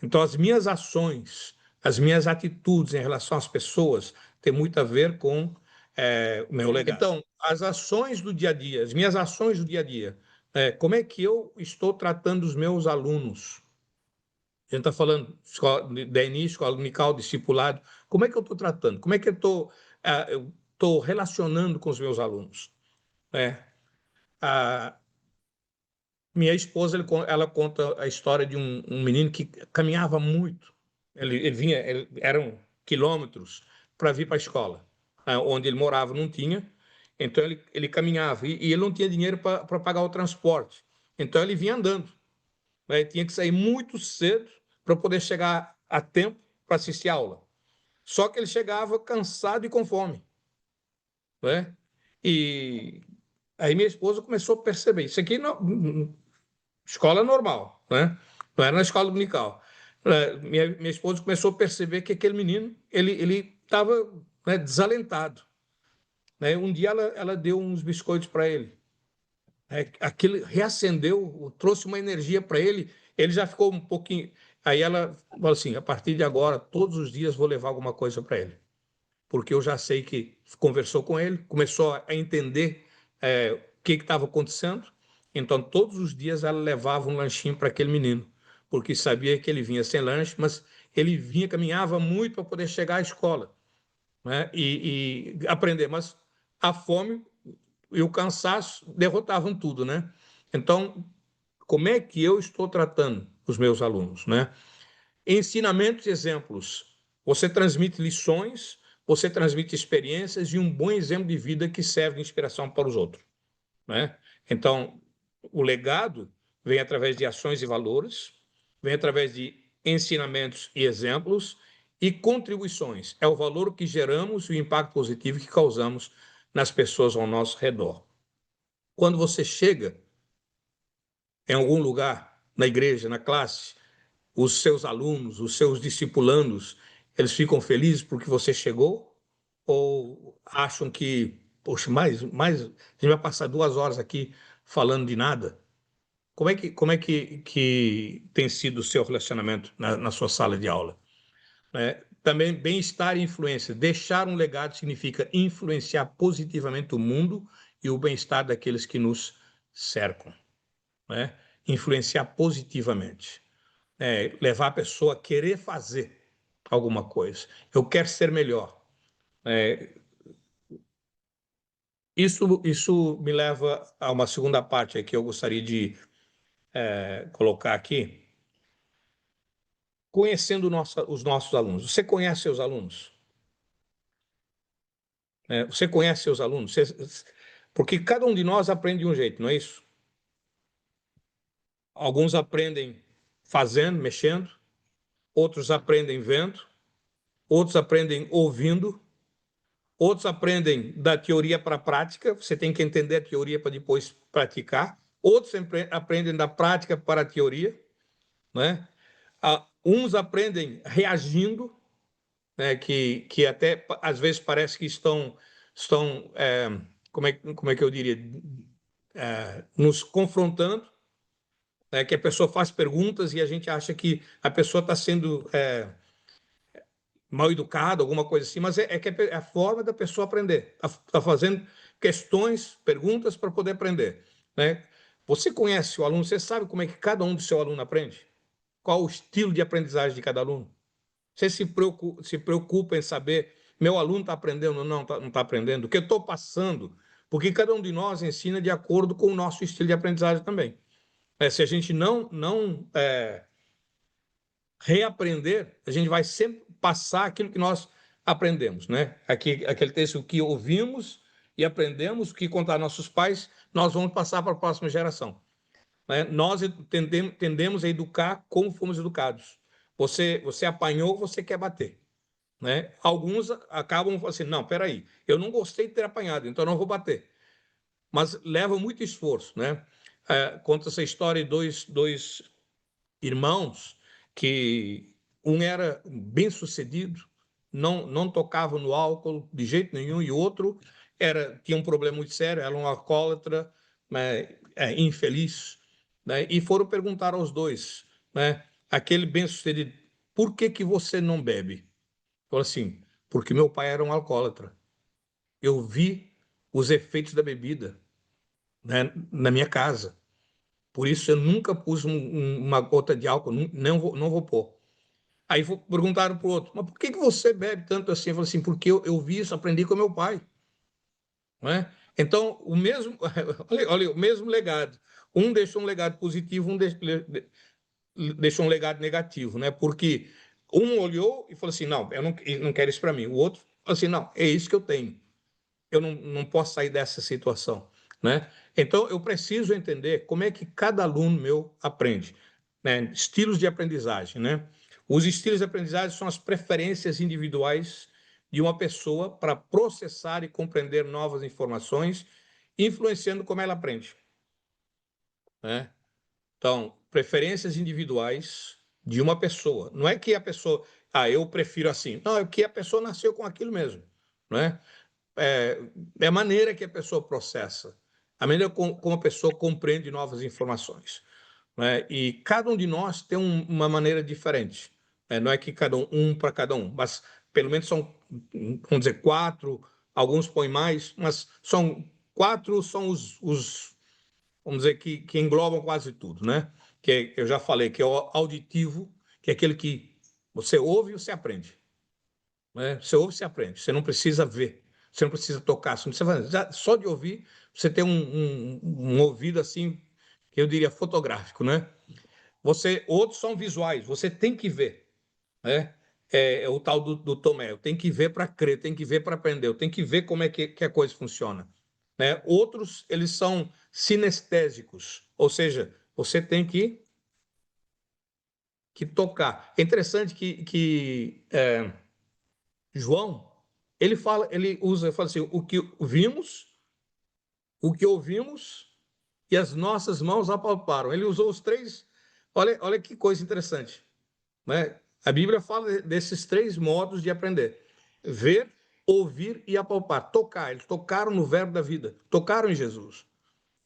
Então, as minhas ações, as minhas atitudes em relação às pessoas têm muito a ver com o meu legado. Então, as ações do dia a dia, as minhas ações do dia a dia, como é que eu estou tratando os meus alunos? A gente está falando da início, escola dominical, discipulado. Como é que eu estou tratando? Como é que eu estou relacionando com os meus alunos? A minha esposa, ela conta a história de um menino que caminhava muito. Ele quilômetros para vir para a escola. Onde ele morava não tinha, então ele caminhava, e ele não tinha dinheiro para pagar o transporte, então ele vinha andando, né? Tinha que sair muito cedo para poder chegar a tempo para assistir a aula. Só que ele chegava cansado e com fome, né? E aí minha esposa começou a perceber, isso aqui não, escola normal, né? Não era na escola dominical. Minha esposa começou a perceber que aquele menino ele estava, né, desalentado, né? Um dia ela deu uns biscoitos para ele. Aquilo reacendeu, trouxe uma energia para ele. Ele já ficou um pouquinho. Aí ela falou assim: a partir de agora, todos os dias vou levar alguma coisa para ele, porque eu já sei que conversou com ele, começou a entender o que estava acontecendo. Então, todos os dias ela levava um lanchinho para aquele menino, porque sabia que ele vinha sem lanche, mas ele vinha, caminhava muito para poder chegar à escola, né? E aprender. Mas a fome e o cansaço derrotavam tudo, né? Então, como é que eu estou tratando os meus alunos, né? Ensinamentos e exemplos. Você transmite lições, você transmite experiências e um bom exemplo de vida que serve de inspiração para os outros, né? Então, o legado vem através de ações e valores, vem através de ensinamentos e exemplos e contribuições. É o valor que geramos e o impacto positivo que causamos nas pessoas ao nosso redor. Quando você chega em algum lugar, na igreja, na classe, os seus alunos, os seus discipulandos, eles ficam felizes porque você chegou? Ou acham que, poxa, a gente vai passar 2 horas aqui falando de nada? Como é que tem sido o seu relacionamento na sua sala de aula? Também bem-estar e influência. Deixar um legado significa influenciar positivamente o mundo e o bem-estar daqueles que nos cercam, né? Influenciar positivamente, levar a pessoa a querer fazer alguma coisa. Eu quero ser melhor. Isso me leva a uma segunda parte que eu gostaria de colocar aqui. Conhecendo os nossos alunos. Você conhece seus alunos? Você conhece seus alunos? Porque cada um de nós aprende de um jeito, não é isso? Alguns aprendem fazendo, mexendo, outros aprendem vendo, outros aprendem ouvindo, outros aprendem da teoria para a prática, você tem que entender a teoria para depois praticar, outros aprendem da prática para a teoria, né? Uns aprendem reagindo, né? Que até às vezes parece que estão como é que eu diria, nos confrontando, né? Que a pessoa faz perguntas e a gente acha que a pessoa está sendo mal educada, alguma coisa assim, mas que é a forma da pessoa aprender, está fazendo questões, perguntas para poder aprender, né? Você conhece o aluno, você sabe como é que cada um do seu aluno aprende? Qual o estilo de aprendizagem de cada aluno? Você se preocupa em saber, meu aluno está aprendendo ou não está aprendendo? O que eu estou passando? Porque cada um de nós ensina de acordo com o nosso estilo de aprendizagem também. Se a gente não reaprender, a gente vai sempre passar aquilo que nós aprendemos, né? Aquele texto que ouvimos e aprendemos, que contar nossos pais, nós vamos passar para a próxima geração, né? Nós tendemos a educar como fomos educados. Você apanhou, você quer bater, né? Alguns acabam assim, não, peraí, eu não gostei de ter apanhado, então não vou bater. Mas leva muito esforço, né? Conta essa história de dois irmãos que um era bem-sucedido, não tocava no álcool de jeito nenhum, e o outro tinha um problema muito sério, era um alcoólatra, né, infeliz, né? E foram perguntar aos dois, né, aquele bem-sucedido, por que você não bebe? Falou assim, porque meu pai era um alcoólatra. Eu vi os efeitos da bebida, né, na minha casa. Por isso eu nunca pus uma gota de álcool, não vou pôr. Aí perguntaram para o outro, mas por que você bebe tanto assim? Eu falei assim, porque eu vi isso, aprendi com meu pai. Não é? Então, o mesmo, olha, o mesmo legado. Um deixou um legado positivo, deixou um legado negativo, né? Porque Um olhou e falou assim, não, eu não quero isso para mim. O outro falou assim, não, é isso que eu tenho. Eu não posso sair dessa situação, né? Então, eu preciso entender como é que cada aluno meu aprende, né? Estilos de aprendizagem, né? Os estilos de aprendizagem são as preferências individuais de uma pessoa para processar e compreender novas informações, influenciando como ela aprende, né? Então, preferências individuais de uma pessoa. Não é que a pessoa, eu prefiro assim. Não, é que a pessoa nasceu com aquilo mesmo, não é? É a maneira que a pessoa processa, a maneira como a pessoa compreende novas informações, né? E cada um de nós tem uma maneira diferente, né? Não é que um para cada um, mas pelo menos são, vamos dizer, quatro, alguns põem mais, mas são quatro, são vamos dizer, que englobam quase tudo, né? Eu já falei, que é o auditivo, que é aquele que você ouve e você aprende, né? Você ouve e você aprende, você não precisa ver, você não precisa tocar, você não precisa fazer, só de ouvir, você tem um ouvido assim, que eu diria fotográfico, né? Outros são visuais, você tem que ver, né? É o tal do Tomé, eu tenho que ver para crer, tem que ver para aprender, eu tenho que ver como é que a coisa funciona, né? Outros, eles são sinestésicos, ou seja, você tem que tocar. É interessante que João, ele fala assim, o que vimos, o que ouvimos e as nossas mãos apalparam. Ele usou os três, olha que coisa interessante, né? A Bíblia fala desses três modos de aprender: ver, ouvir e apalpar. Tocar. Eles tocaram no verbo da vida, tocaram em Jesus.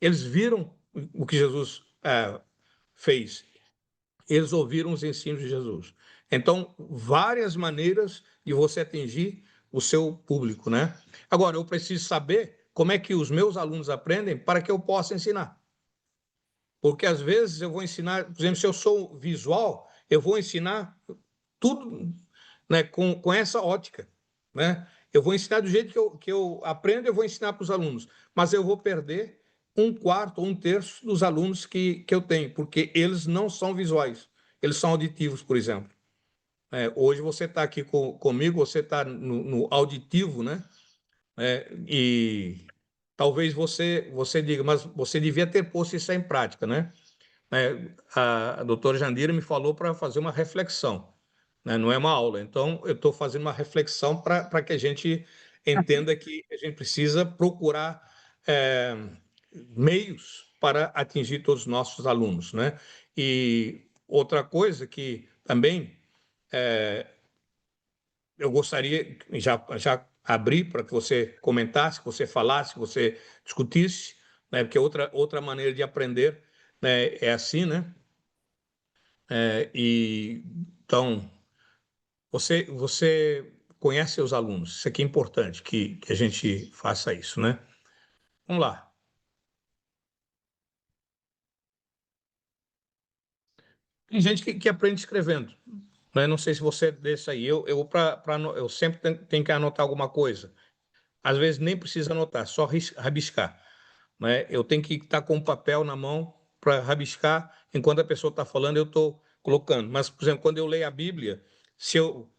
Eles viram o que Jesus fez. Eles ouviram os ensinos de Jesus. Então, várias maneiras de você atingir o seu público, né? Agora, eu preciso saber como é que os meus alunos aprendem para que eu possa ensinar. Porque às vezes eu vou ensinar, por exemplo, se eu sou visual, eu vou ensinar tudo, né, com essa ótica, né? Eu vou ensinar do jeito que eu aprendo, eu vou ensinar para os alunos, mas eu vou perder um quarto ou um terço dos alunos que eu tenho, porque eles não são visuais, eles são auditivos, por exemplo. Hoje você está aqui comigo, você está no auditivo, né? E talvez você diga, mas você devia ter posto isso em prática, né? A doutora Jandira me falou para fazer uma reflexão, né? Não é uma aula. Então, eu estou fazendo uma reflexão para que a gente entenda que a gente precisa procurar é, meios para atingir todos os nossos alunos, né? E outra coisa que também eu gostaria já abrir para que você comentasse, que você falasse, que você discutisse, né? Porque outra maneira de aprender, né, é assim, né? Então, você conhece seus alunos, isso aqui é importante, que a gente faça isso, né? Vamos lá. Tem gente que aprende escrevendo, né? Não sei se você é desse aí. Eu sempre tenho que anotar alguma coisa. Às vezes nem precisa anotar, só rabiscar, né? Eu tenho que estar com o papel na mão para rabiscar, enquanto a pessoa está falando, eu estou colocando. Mas, por exemplo, quando eu leio a Bíblia, se eu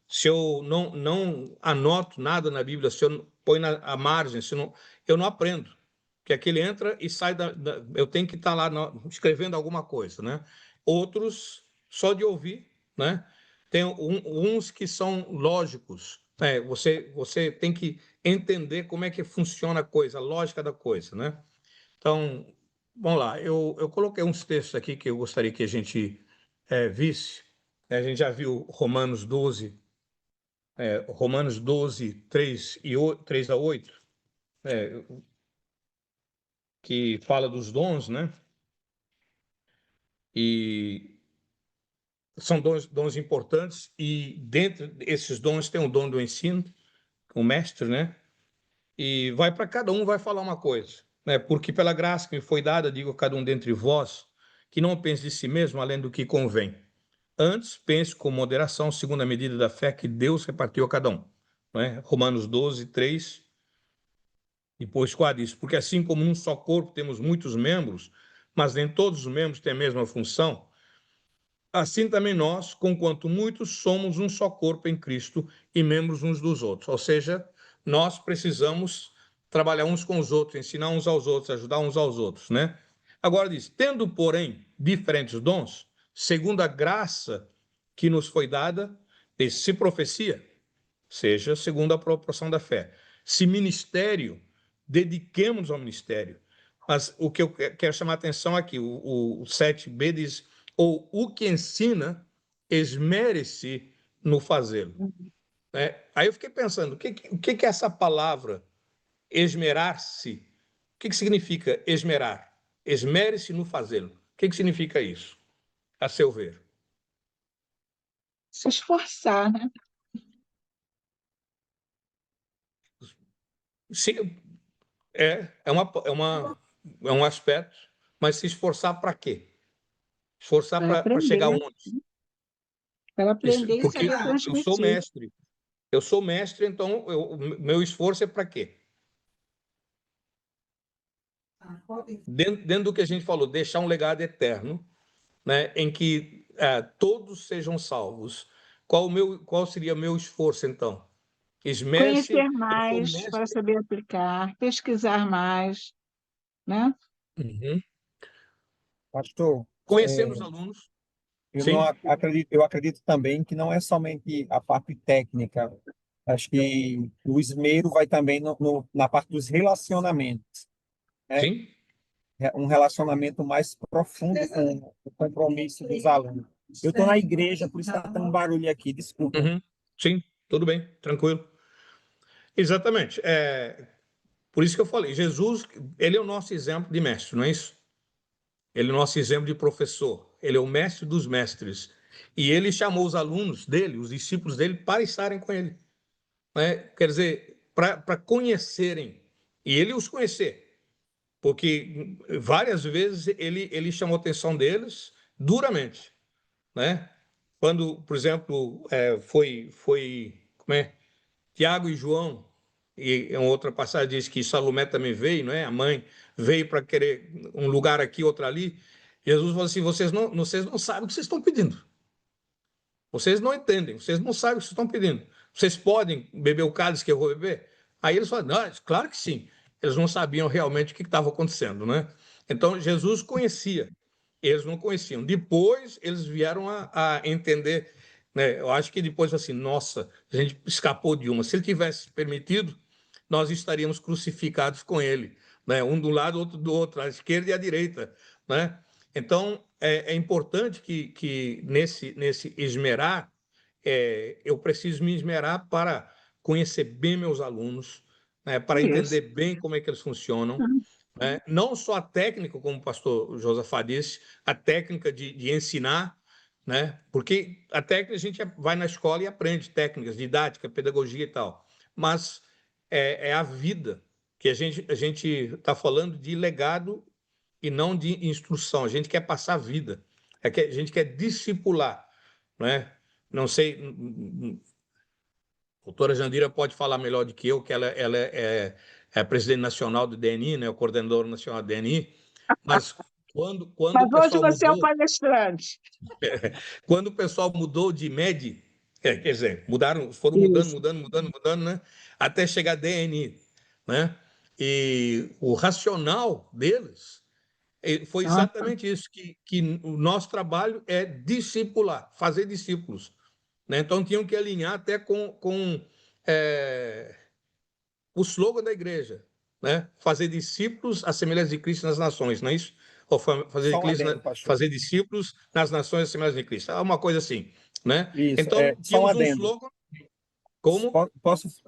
não anoto nada na Bíblia, se eu põe à margem, eu não aprendo. Porque aquele entra e sai eu tenho que estar lá escrevendo alguma coisa, né? Outros, só de ouvir, né? Tem uns que são lógicos, né? Você tem que entender como é que funciona a coisa, a lógica da coisa, né? Então, vamos lá. Eu coloquei uns textos aqui que eu gostaria que a gente visse. A gente já viu Romanos 12, 3 a 8, é, que fala dos dons, né? E são dons importantes, e dentro desses dons tem o dom do ensino, o mestre, né? E vai para cada um, vai falar uma coisa, né? Porque pela graça que me foi dada, digo a cada um dentre vós, que não pense de si mesmo além do que convém. Antes, pense com moderação, segundo a medida da fé que Deus repartiu a cada um. Né? Romanos 12, 3, depois 4 diz, porque assim como num só corpo temos muitos membros, mas nem todos os membros têm a mesma função, assim também nós, conquanto muitos, somos um só corpo em Cristo e membros uns dos outros. Ou seja, nós precisamos trabalhar uns com os outros, ensinar uns aos outros, ajudar uns aos outros, né? Agora diz, tendo, porém, diferentes dons, segundo a graça que nos foi dada, se profecia, seja segundo a proporção da fé. Se ministério, dediquemos ao ministério. Mas o que eu quero chamar a atenção aqui, o 7b diz, ou o que ensina, esmere-se no fazê-lo. Né? Aí eu fiquei pensando, o que é essa palavra, esmerar-se? O que significa esmerar? Esmere-se no fazê-lo. O que significa isso, a seu ver? Se esforçar, né? Sim, é um aspecto, mas se esforçar para quê? Esforçar Para para chegar aprender, onde? para aprender e Porque saber eu sou transmitir. mestre. Eu sou mestre, então meu esforço é para quê? Dentro do que a gente falou, deixar um legado eterno, né, em que todos sejam salvos. Qual seria o meu esforço, então? Esmere-se, Conhecer eu sou mais para mestre. saber aplicar, pesquisar mais, né? Uhum. Pastor, Conhecendo os é, alunos, eu não sim, acredito, eu acredito também que não é somente a parte técnica. Acho que o esmero vai também na parte dos relacionamentos, né? sim, Um relacionamento mais profundo com o compromisso dos alunos. Eu estou na igreja, por isso está tendo barulho aqui, desculpa. uhum, sim, tudo bem, tranquilo. Exatamente. Por isso que eu falei, Jesus, ele é o nosso exemplo de mestre, não é isso? Ele é o nosso exemplo de professor. Ele é o mestre dos mestres. E ele chamou os alunos dele, os discípulos dele, para estarem com ele. Né? Quer dizer, para conhecerem. E ele os conhecer. Porque várias vezes ele chamou a atenção deles duramente. Né? Quando, por exemplo, como é? Tiago e João, e em outra passagem diz que Salomé também veio, não é? A mãe veio para querer um lugar aqui, outro ali. Jesus falou assim: vocês não sabem o que vocês estão pedindo. Vocês não entendem, vocês não sabem o que vocês estão pedindo. Vocês podem beber o cálice que eu vou beber? Aí eles falaram: não, claro que sim. Eles não sabiam realmente o que estava acontecendo, né? Então Jesus conhecia, eles não conheciam. Depois eles vieram a entender, né? Eu acho que depois assim, nossa, a gente escapou de uma. Se ele tivesse permitido, nós estaríamos crucificados com ele, né? Um do lado, outro do outro, à esquerda e à direita, né? Então é importante que nesse esmerar, eu preciso me esmerar para conhecer bem meus alunos, né? Para Isso. entender bem como é que eles funcionam, né? Não só a técnica, como o pastor Josafá disse, a técnica de ensinar, né? Porque a técnica a gente vai na escola e aprende técnicas, didática, pedagogia e tal, mas é a vida que a gente está falando de legado e não de instrução. A gente quer passar a vida, que a gente quer discipular, né? Não sei, a doutora Jandira pode falar melhor do que eu, que ela é a presidente nacional do DNI, né? O coordenador nacional do DNI, mas quando o Mas hoje pessoal você é o mudou, palestrante. quando o pessoal mudou de MED, quer dizer, foram Isso. mudando, né? Até chegar a DNI, né? E o racional deles foi Nossa, exatamente isso, que o nosso trabalho é discipular, fazer discípulos. Né? Então, tinham que alinhar até com o slogan da igreja, né? Fazer discípulos à semelhança de Cristo nas nações, não é isso? Ou Só um adendo, pastor. fazer discípulos nas nações à semelhança de Cristo. É uma coisa assim, né? Isso, Então, só um tínhamos um adendo. slogan, como?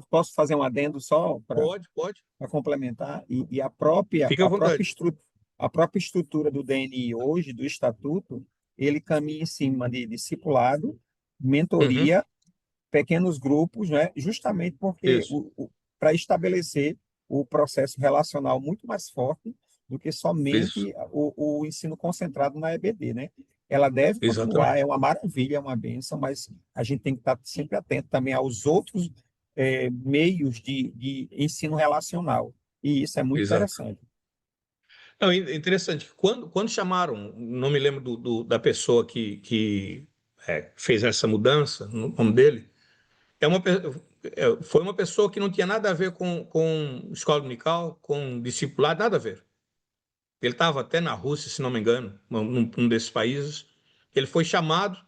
Posso fazer um adendo só para Pode, complementar? E fica à vontade. a própria estrutura do DNI hoje, do Estatuto, ele caminha em cima de discipulado, Uhum, mentoria, pequenos grupos, né? Justamente porque isso, para estabelecer o processo relacional muito mais forte do que isso, somente o ensino concentrado na EBD, né? Ela deve continuar, exatamente, é uma maravilha, é uma bênção, mas a gente tem que estar sempre atento também aos outros meios de ensino relacional. E isso é muito exato. interessante. Não, interessante. Quando chamaram, não me lembro da pessoa que fez essa mudança, no nome dele, foi uma pessoa que não tinha nada a ver com escola dominical, com discipulado, nada a ver. Ele estava até na Rússia, se não me engano, num desses países. Ele foi chamado,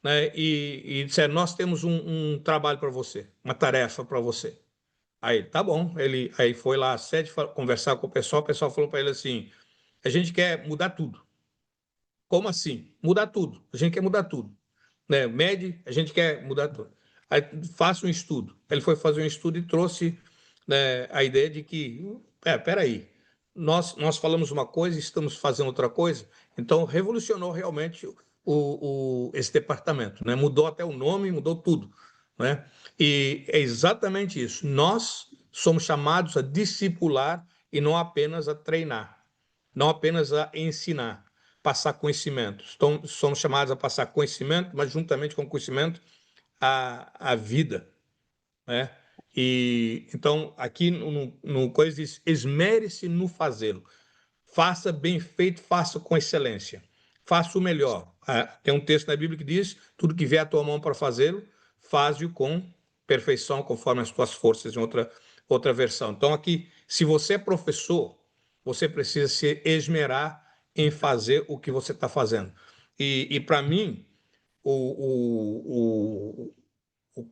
né, e disseram: nós temos um trabalho para você, uma tarefa para você. Aí, tá bom. Ele aí foi lá à sede conversar com o pessoal falou para ele assim: a gente quer mudar tudo. Como assim? Mudar tudo. A gente quer mudar tudo. Né? Mede, a gente quer mudar tudo. Aí, faça um estudo. Ele foi fazer um estudo e trouxe, né, a ideia de que, peraí, nós falamos uma coisa e estamos fazendo outra coisa. Então, revolucionou realmente esse departamento. Né? Mudou até o nome, mudou tudo. Né? E é exatamente isso. Nós somos chamados a discipular e não apenas a treinar, não apenas a ensinar, passar conhecimento. Então, somos chamados a passar conhecimento, mas juntamente com o conhecimento, a vida. Né? E então, aqui no coisa diz: esmere-se no fazê-lo. Faça bem feito, faça com excelência. Faça o melhor. Tem um texto na Bíblia que diz: tudo que vier à tua mão para fazê-lo, faze-o com perfeição, conforme as tuas forças, em outra versão. Então, aqui, se você é professor, você precisa se esmerar em fazer o que você está fazendo. E para mim, o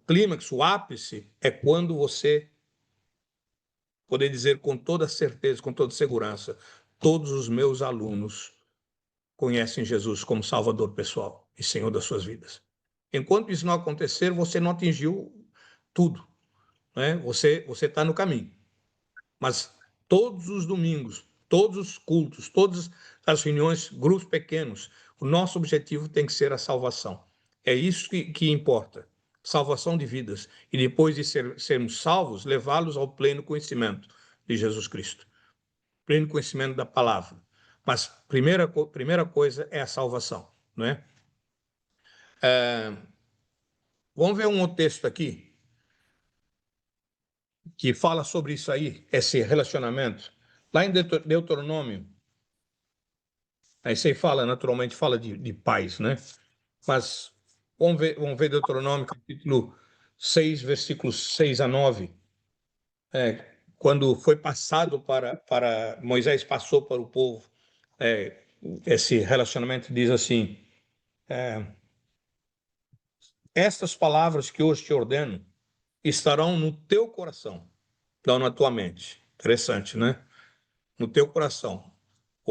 clímax, o ápice, é quando você poder dizer com toda certeza, com toda segurança: todos os meus alunos conhecem Jesus como Salvador pessoal e Senhor das suas vidas. Enquanto isso não acontecer, você não atingiu tudo, né? Você está no caminho. Mas todos os domingos, todos os cultos, todas as reuniões, grupos pequenos, o nosso objetivo tem que ser a salvação. É isso que importa. Salvação de vidas. E depois de sermos salvos, levá-los ao pleno conhecimento de Jesus Cristo. Pleno conhecimento da palavra. Mas primeira coisa é a salvação, não é? Vamos ver um outro texto aqui que fala sobre isso aí, esse relacionamento. Lá em Deuteronômio, aí você fala, naturalmente, fala de pais, né? Mas vamos ver Deuteronômio, capítulo 6, versículos 6 a 9. Quando foi passado para Moisés passou para o povo, esse relacionamento diz assim: estas palavras que hoje te ordeno estarão no teu coração, não na tua mente. Interessante, né? No teu coração.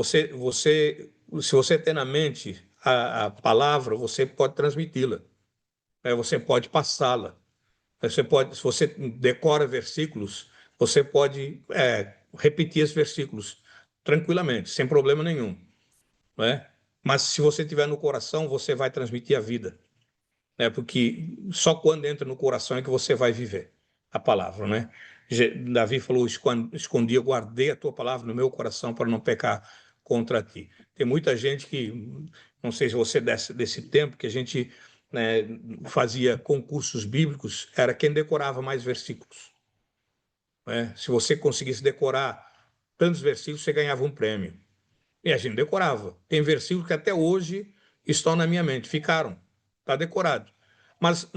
Se você tem na mente a palavra, você pode transmiti-la, você pode passá-la. Se você decora versículos, você pode repetir esses versículos tranquilamente, sem problema nenhum. Né? Mas se você tiver no coração, você vai transmitir a vida. Porque só quando entra no coração é que você vai viver a palavra. Né? Davi falou: escondi, eu guardei a tua palavra no meu coração para não pecar contra ti. Tem muita gente que, não sei se você é desse tempo, que a gente, né, fazia concursos bíblicos, era quem decorava mais versículos. Né? Se você conseguisse decorar tantos versículos, você ganhava um prêmio. E a gente decorava. Tem versículos que até hoje estão na minha mente, ficaram, está decorado. Mas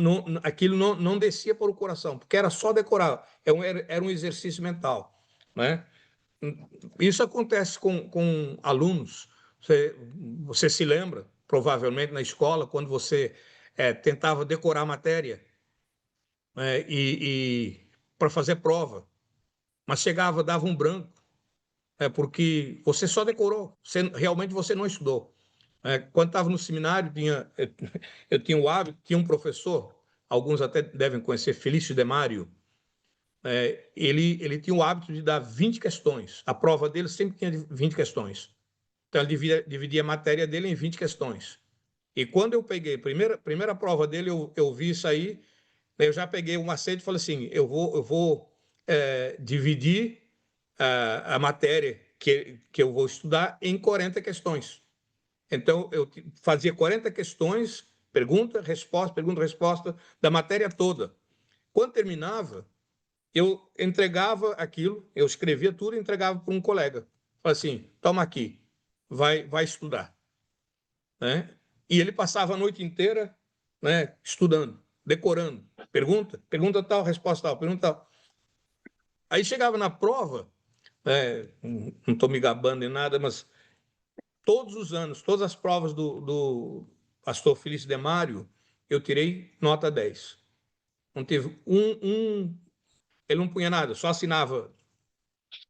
aquilo não descia para o coração, porque era só decorar, era um exercício mental. Né? Isso acontece com alunos. Você se lembra, provavelmente, na escola, quando você tentava decorar a matéria, né, e para fazer prova, mas chegava, dava um branco, porque você só decorou, realmente você não estudou. Quando estava no seminário, eu tinha o hábito, tinha um professor, alguns até devem conhecer, Felício Demário. Ele tinha o hábito de dar 20 questões. A prova dele sempre tinha 20 questões. Então, ele dividia a matéria dele em 20 questões. E quando eu peguei a primeira prova dele, eu vi isso aí, eu já peguei o macete e falei assim: eu vou dividir a matéria que eu vou estudar em 40 questões. Então, eu fazia 40 questões, pergunta, resposta, da matéria toda. Quando terminava, eu entregava aquilo, eu escrevia tudo e entregava para um colega. Falei assim, toma aqui, vai estudar. Né? E ele passava a noite inteira, né, estudando, decorando. Pergunta tal, resposta tal, pergunta tal. Aí chegava na prova, não estou me gabando nem nada, mas todos os anos, todas as provas do pastor Felício Demário, eu tirei nota 10. Não teve ele não punha nada, só assinava,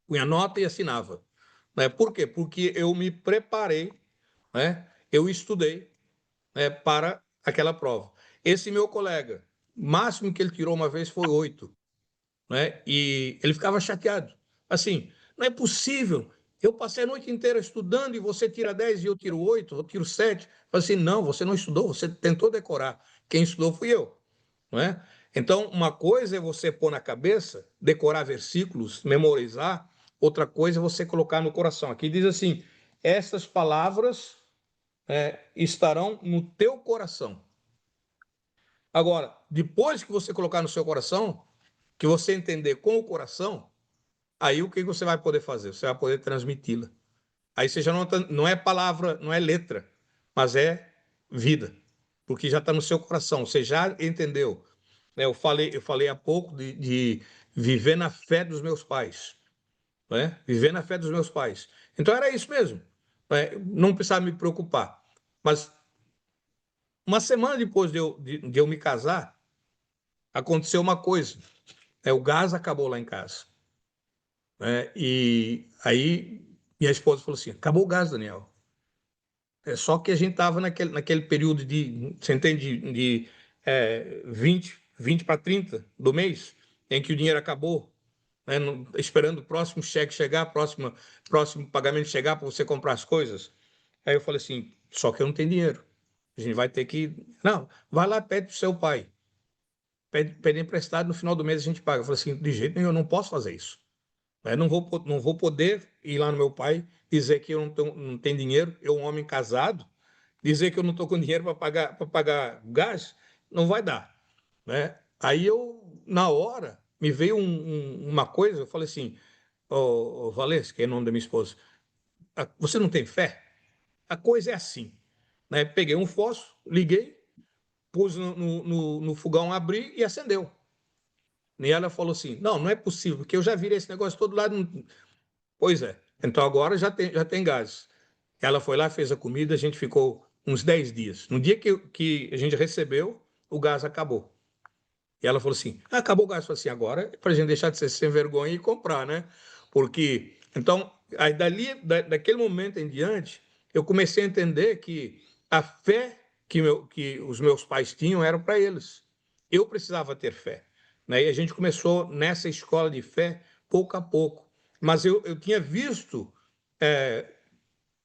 punha nota e assinava. Né? Por quê? Porque eu me preparei, né? Eu estudei, né, para aquela prova. Esse meu colega, o máximo que ele tirou uma vez foi 8. Né? E ele ficava chateado. Assim, não é possível. Eu passei a noite inteira estudando e você tira 10 e eu tiro 8, eu tiro 7. Falei assim, não, você não estudou, você tentou decorar. Quem estudou fui eu. Não é? Então, uma coisa é você pôr na cabeça, decorar versículos, memorizar. Outra coisa é você colocar no coração. Aqui diz assim, essas palavras estarão no teu coração. Agora, depois que você colocar no seu coração, que você entender com o coração, aí o que você vai poder fazer? Você vai poder transmiti-la. Aí você já não é palavra, não é letra, mas é vida, porque já está no seu coração, você já entendeu. Eu falei há pouco de viver na fé dos meus pais, né? Viver na fé dos meus pais. Então era isso mesmo, né? Não precisava me preocupar. Mas uma semana depois de eu me casar, aconteceu uma coisa. O gás acabou lá em casa. E aí minha esposa falou assim: acabou o gás, Daniel. Só que a gente estava naquele período você entende, de 20 para 30 do mês, em que o dinheiro acabou, né, esperando o próximo cheque chegar, próximo pagamento chegar para você comprar as coisas. Aí eu falei assim: só que eu não tenho dinheiro. A gente vai ter que. Não, vai lá, pede para o seu pai. Pede emprestado, no final do mês a gente paga. Eu falei assim: de jeito nenhum, eu não posso fazer isso. Não vou poder ir lá no meu pai dizer que eu não tenho dinheiro, eu, um homem casado, dizer que eu não estou com dinheiro para pagar gás, não vai dar. Né? Aí eu, na hora, me veio uma coisa, eu falei assim, Valesca, que é o nome da minha esposa, você não tem fé? A coisa é assim. Né? Peguei um fósforo, liguei, pus no fogão, abri e acendeu. E ela falou assim, não é possível, porque eu já virei esse negócio todo lado. Pois é. Então agora já tem gás. Ela foi lá, fez a comida, a gente ficou uns 10 dias. No dia que a gente recebeu, o gás acabou. E ela falou assim: acabou o gás. Eu falei assim: agora é para a gente deixar de ser sem vergonha e comprar, né? Porque, então, aí daquele momento em diante, eu comecei a entender que a fé que os meus pais tinham era para eles. Eu precisava ter fé. Né? E a gente começou nessa escola de fé pouco a pouco. Mas eu tinha visto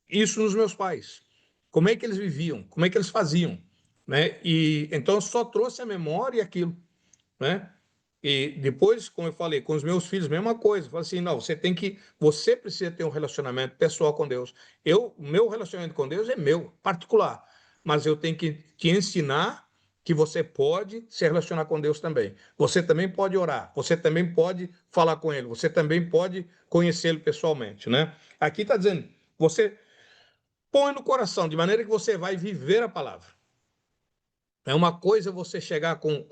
isso nos meus pais. Como é que eles viviam? Como é que eles faziam? Né? E então eu só trouxe a memória aquilo, né? E depois, como eu falei, com os meus filhos, mesma coisa. Eu falei assim, não, você precisa ter um relacionamento pessoal com Deus. O meu relacionamento com Deus é meu, particular, mas eu tenho que te ensinar que você pode se relacionar com Deus também. Você também pode orar, você também pode falar com Ele, você também pode conhecê-lo pessoalmente, né? Aqui está dizendo, você põe no coração, de maneira que você vai viver a palavra. É uma coisa você chegar com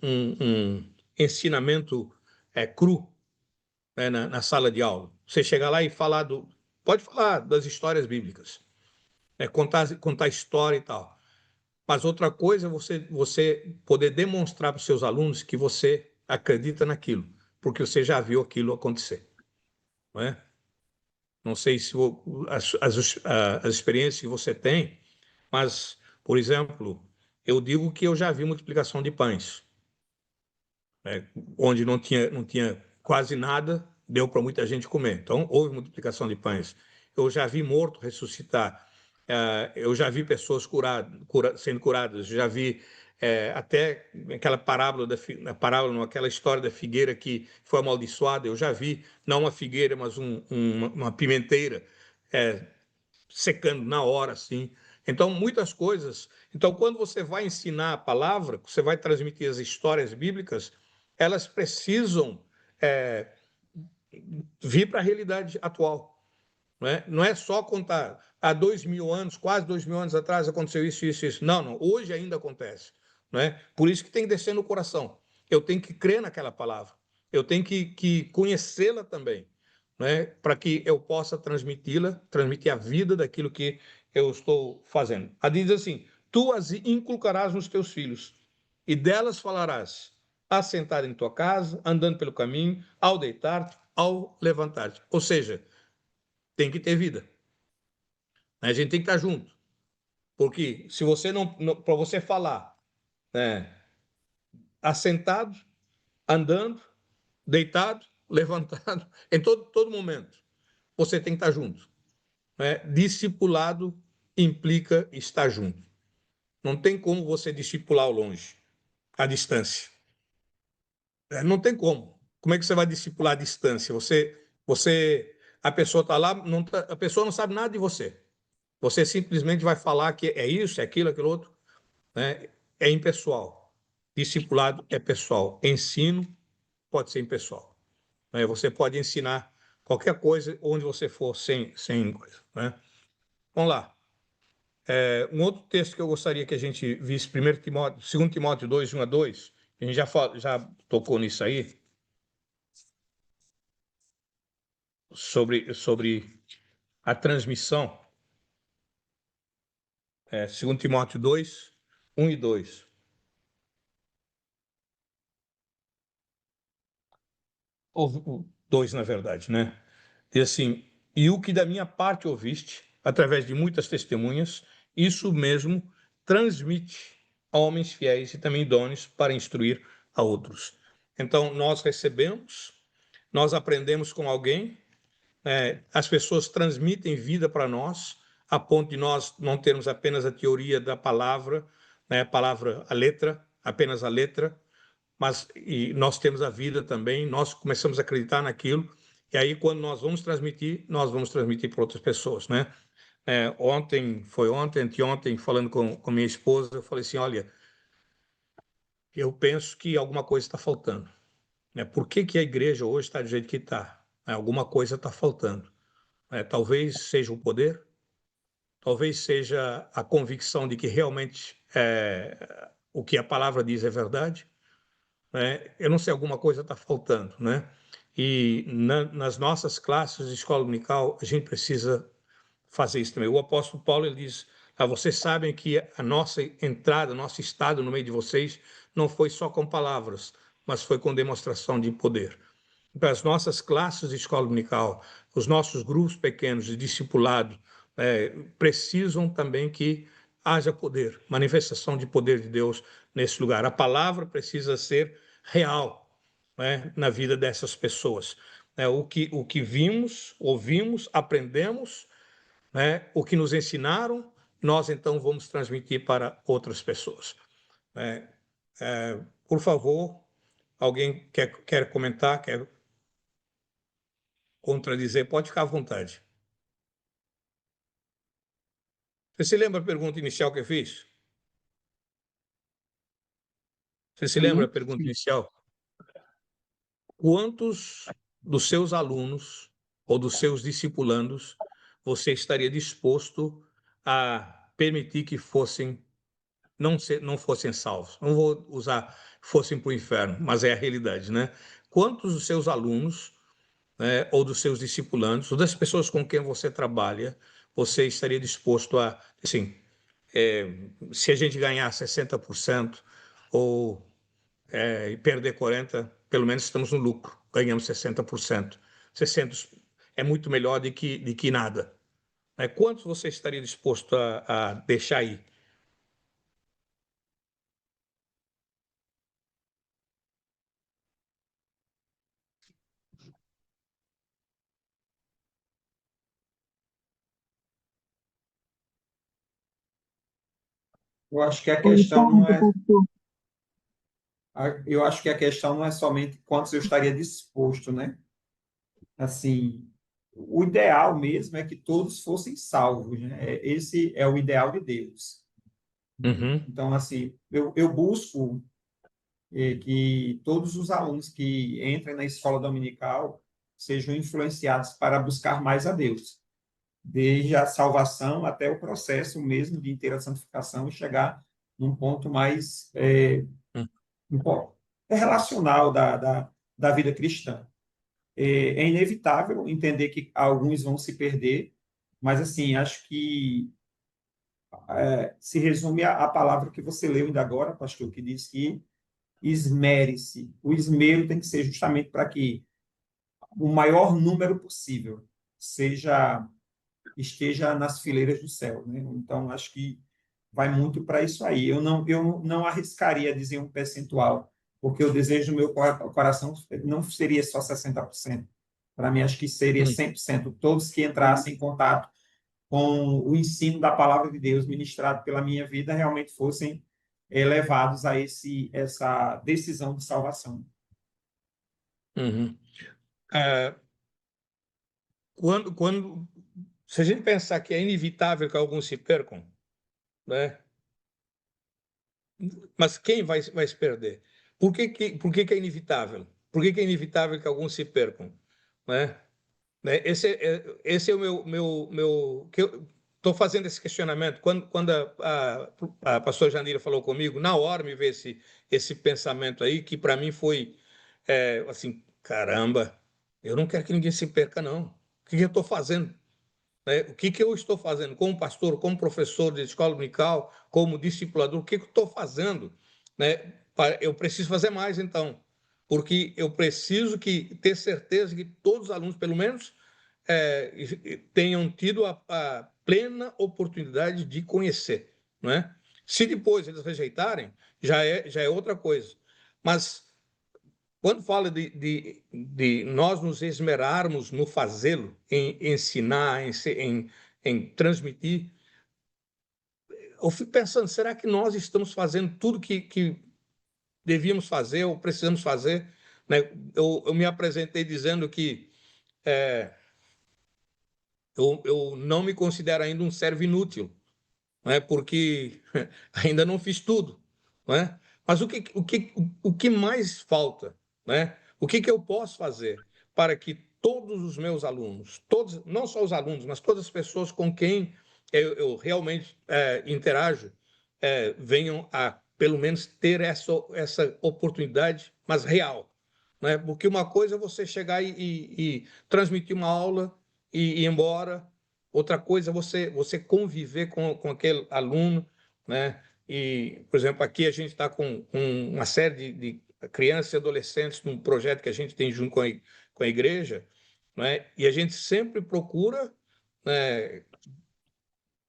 um ensinamento cru, né, na sala de aula. Você chegar lá e falar pode falar das histórias bíblicas, contar história e tal. Mas outra coisa é você poder demonstrar para os seus alunos que você acredita naquilo, porque você já viu aquilo acontecer. Não é? Não sei se as experiências que você tem, mas, por exemplo, eu digo que eu já vi multiplicação de pães, né, onde não tinha quase nada, deu para muita gente comer. Então, houve multiplicação de pães. Eu já vi morto ressuscitar. Eu já vi pessoas sendo curadas. Eu já vi até aquela parábola, aquela história da figueira que foi amaldiçoada. Eu já vi, não uma figueira, mas uma pimenteira secando na hora, assim. Então, muitas coisas. Então, quando você vai ensinar a palavra, você vai transmitir as histórias bíblicas, elas precisam vir para a realidade atual. Não é só contar, há 2000 anos, quase 2000 anos atrás aconteceu isso, isso, isso. Não, não, hoje ainda acontece. Não é? Por isso que tem que descer no coração. Eu tenho que crer naquela palavra. Eu tenho que conhecê-la também, não é? Para que eu possa transmiti-la, transmitir a vida daquilo que eu estou fazendo. A diz assim, tu as inculcarás nos teus filhos, e delas falarás, assentado em tua casa, andando pelo caminho, ao deitar-te, ao levantar-te. Ou seja, tem que ter vida. A gente tem que estar junto. Porque se você não para você falar, né, assentado, andando, deitado, levantado, em todo momento, você tem que estar junto. Né? Discipulado implica estar junto. Não tem como você discipular ao longe, à distância. Não tem como. Como é que você vai discipular à distância? A pessoa está lá, a pessoa não sabe nada de você. Você simplesmente vai falar que é isso, é aquilo, aquilo outro. Né? É impessoal. Discipulado é pessoal. Ensino pode ser impessoal. Né? Você pode ensinar qualquer coisa onde você for sem coisa. Né? Vamos lá. Um outro texto que eu gostaria que a gente visse, 2 Timóteo 2, 1 a 2, a gente já tocou nisso aí, sobre a transmissão. 2 Timóteo 2, 1 e 2. Ou 2, na verdade, né? E assim, e o que da minha parte ouviste, através de muitas testemunhas, isso mesmo transmite a homens fiéis e também idôneos para instruir a outros. Então, nós recebemos, nós aprendemos com alguém, as pessoas transmitem vida para nós, a ponto de nós não termos apenas a teoria da palavra, né, a letra, apenas a letra, mas e nós temos a vida também, nós começamos a acreditar naquilo, e aí quando nós vamos transmitir para outras pessoas, né? Anteontem, falando com minha esposa, eu falei assim, olha, eu penso que alguma coisa está faltando. Né? Por que a igreja hoje está do jeito que está? Alguma coisa está faltando. Talvez seja o poder, talvez seja a convicção de que realmente o que a palavra diz é verdade, né? Eu não sei, alguma coisa está faltando, né? E nas nossas classes de escola dominical, a gente precisa fazer isso também. O apóstolo Paulo ele diz, vocês sabem que a nossa entrada, nosso estado no meio de vocês não foi só com palavras, mas foi com demonstração de poder. Então, as nossas classes de escola dominical, os nossos grupos pequenos de discipulado, precisam também que haja poder, manifestação de poder de Deus nesse lugar. A palavra precisa ser real, né, na vida dessas pessoas. O que vimos, ouvimos, aprendemos, né, o que nos ensinaram, nós então vamos transmitir para outras pessoas. Por favor, alguém quer comentar, quer contradizer, pode ficar à vontade. Você se lembra a pergunta inicial que eu fiz? Você se lembra a pergunta inicial? Quantos dos seus alunos ou dos seus discipulandos você estaria disposto a permitir que não fossem salvos? Não vou usar fossem para o inferno, mas é a realidade, né? Quantos dos seus alunos, né, ou dos seus discipulandos, ou das pessoas com quem você trabalha, você estaria disposto a, assim, se a gente ganhar 60% ou e perder 40%, pelo menos estamos no lucro, ganhamos 60%. 60% é muito melhor do que nada. Quantos você estaria disposto a deixar aí? Eu acho que a questão não é, eu acho que a questão não é somente quantos eu estaria disposto, né? Assim, o ideal mesmo é que todos fossem salvos, né? Esse é o ideal de Deus. Uhum. Então, assim, eu busco que todos os alunos que entrem na escola dominical sejam influenciados para buscar mais a Deus. desde a salvação até o processo mesmo de inteira santificação e chegar num ponto mais relacional da vida cristã. É inevitável entender que alguns vão se perder, mas, assim, acho que se resume à palavra que você leu ainda agora, pastor, que diz que esmere-se. O esmero tem que ser justamente para que o maior número possível esteja nas fileiras do céu, né? Então, acho que vai muito para isso aí. Eu não arriscaria dizer um percentual, porque o desejo do meu coração não seria só 60%. Para mim, acho que seria 100%. Todos que entrassem em contato com o ensino da palavra de Deus ministrado pela minha vida realmente fossem levados a essa decisão de salvação. Uhum. É, se a gente pensar que é inevitável que alguns se percam, né? Mas quem vai se perder? Por que é inevitável? Por que é inevitável que alguns se percam, né? Esse é o meu que eu estou fazendo esse questionamento. Quando a pastora Janira falou comigo, na hora me veio esse pensamento aí, que para mim foi assim: caramba, eu não quero que ninguém se perca, não. O que eu estou fazendo? Né? O que eu estou fazendo como pastor, como professor de escola dominical, como discipulador? O que eu estou fazendo? Né? Eu preciso fazer mais, então, porque eu preciso ter certeza que todos os alunos, pelo menos, tenham tido a plena oportunidade de conhecer, não é? Se depois eles rejeitarem, já é outra coisa. Mas quando fala de nós nos esmerarmos no fazê-lo, em ensinar, em transmitir, eu fico pensando, será que nós estamos fazendo tudo que devíamos fazer ou precisamos fazer? Né? Eu me apresentei dizendo que eu não me considero ainda um servo inútil, né? Porque ainda não fiz tudo, né? Mas o que mais falta, né? O que eu posso fazer para que todos os meus alunos, todos, não só os alunos, mas todas as pessoas com quem eu realmente interajo, venham a, pelo menos, ter essa oportunidade, mas real, né? Porque uma coisa é você chegar e transmitir uma aula e ir embora. Outra coisa é você conviver com aquele aluno, né? E, por exemplo, aqui a gente está com uma série de crianças e adolescentes num projeto que a gente tem junto com a igreja, né? E a gente sempre procura, né,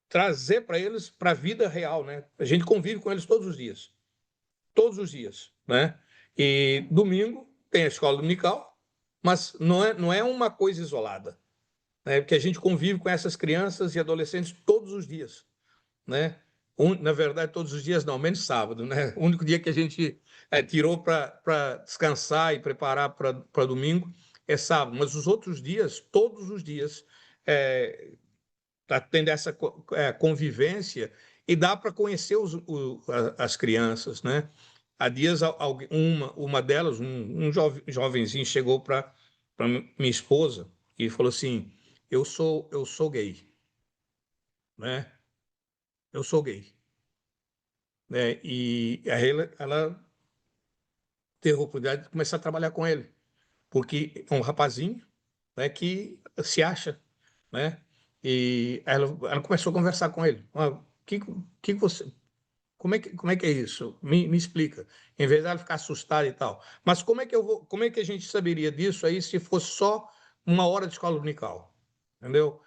trazer para eles para a vida real, né? A gente convive com eles todos os dias, né? E domingo tem a escola dominical, mas não é uma coisa isolada, né? Porque a gente convive com essas crianças e adolescentes todos os dias, né? Na verdade, todos os dias não, menos sábado, né? O único dia que a gente tirou para descansar e preparar para domingo é sábado, mas os outros dias, todos os dias, está tendo essa convivência e dá para conhecer as crianças, né? Há dias, uma delas, um jovenzinho, chegou para minha esposa e falou assim: eu sou gay, né? Eu sou gay, né? E aí ela teve a oportunidade de começar a trabalhar com ele, porque é um rapazinho, né, que se acha, né? E ela começou a conversar com ele. Que você, como é que é isso? Me explica. Em vez dela ficar assustada e tal. Mas como é que a gente saberia disso aí se fosse só uma hora de escola dominical? Entendeu?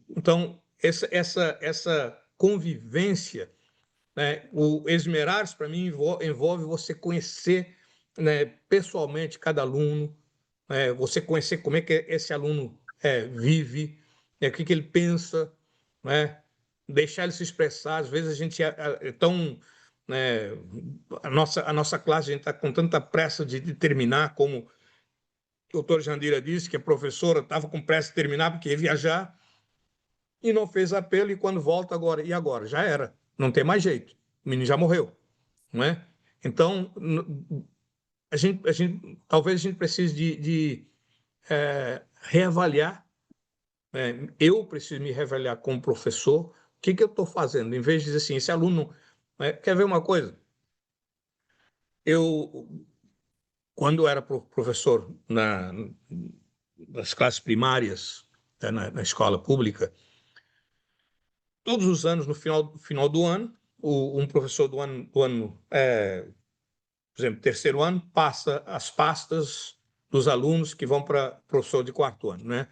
Então, essa convivência, né? O esmerar-se, para mim, envolve você conhecer, né, pessoalmente cada aluno, né? Você conhecer como é que esse aluno vive, né? O que ele pensa, né? Deixar ele se expressar. Às vezes a gente é tão, né, a nossa classe, a gente está com tanta pressa de terminar, como o doutor Jandira disse, que a professora estava com pressa de terminar porque ia viajar e não fez apelo, e quando volta agora, e agora? Já era, não tem mais jeito, o menino já morreu, não é? Então, talvez a gente precise de reavaliar, eu preciso me revelar como professor. O que eu estou fazendo? Em vez de dizer assim, esse aluno... quer ver uma coisa? Quando eu era professor nas classes primárias, na escola pública, todos os anos, no final do ano, um professor do ano, por exemplo, terceiro ano, passa as pastas dos alunos que vão para professor de quarto ano, né?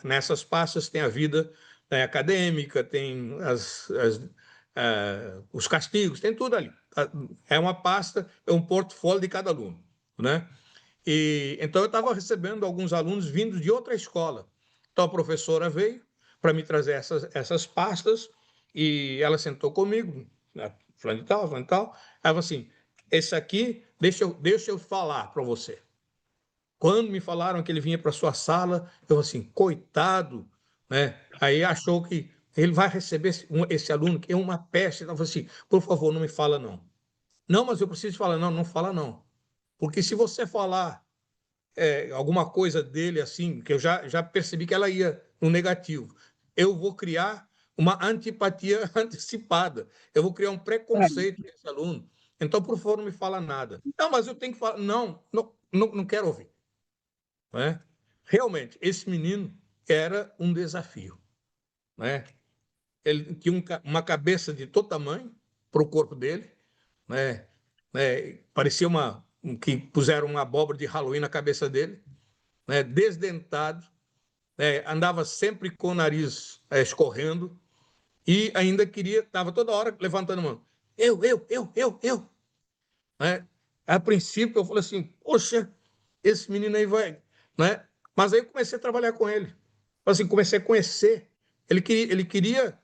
Nessas pastas tem a vida acadêmica, tem os castigos, tem tudo ali. É uma pasta, é um portfólio de cada aluno, né? E então eu estava recebendo alguns alunos vindos de outra escola. Então a professora veio para me trazer essas pastas e ela sentou comigo, né, falando de tal, falando de tal. Ela falou assim: esse aqui, deixa eu falar para você. Quando me falaram que ele vinha para sua sala, eu falei assim, coitado, né? Aí achou que ele vai receber esse aluno que é uma peste. Então, eu falei assim, por favor, não me fala não. Não, mas eu preciso falar. Não, não fala não. Porque se você falar alguma coisa dele assim, que eu já percebi que ela ia no negativo, eu vou criar uma antipatia antecipada, eu vou criar um preconceito com esse aluno. Então, por favor, não me fala nada. Não, mas eu tenho que falar. Não, não, não quero ouvir. Né? Realmente, esse menino era um desafio. Né? Ele tinha uma cabeça de todo tamanho para o corpo dele, né? Parecia que puseram uma abóbora de Halloween na cabeça dele, né? Desdentado, né? Andava sempre com o nariz escorrendo e ainda estava toda hora levantando a mão. Eu. Né? A princípio eu falei assim, poxa, esse menino aí vai... Né? Mas aí eu comecei a trabalhar com ele. Assim, comecei a conhecer. Ele queria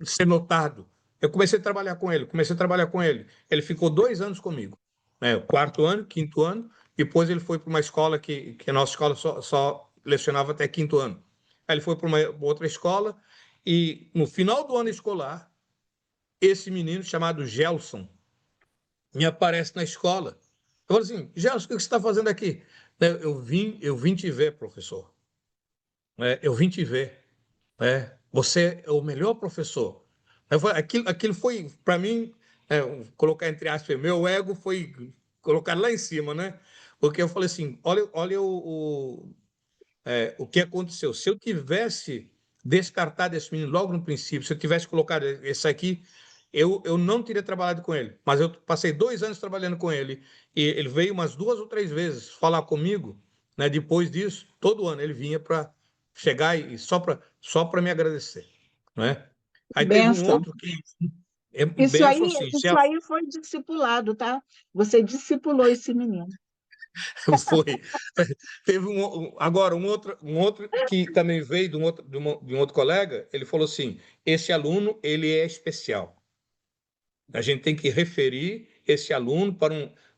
ser notado. Eu comecei a trabalhar com ele. Ele ficou 2 anos comigo, né? Quarto ano, quinto ano. Depois ele foi para uma escola que a nossa escola só lecionava até quinto ano. Aí ele foi para uma outra escola e no final do ano escolar, esse menino chamado Gelson me aparece na escola. Eu falo assim, Gelson, o que você está fazendo aqui? Eu vim te ver, professor. Eu vim te ver. Você é o melhor professor. Aquilo foi, para mim, colocar entre aspas, meu ego foi colocado lá em cima, né? Porque eu falei assim, olha o que aconteceu. Se eu tivesse descartado esse menino logo no princípio, se eu tivesse colocado esse aqui, eu não teria trabalhado com ele. Mas eu passei 2 anos trabalhando com ele e ele veio umas 2 ou 3 vezes falar comigo, né? Depois disso, todo ano ele vinha para chegar e só para me agradecer, né? Aí teve um Benção. outro que é Isso aí, benção, sim. isso aí foi discipulado, tá? Você discipulou esse menino. Foi. Teve agora um outro que também veio de um outro colega, ele falou assim: esse aluno ele é especial. A gente tem que referir esse aluno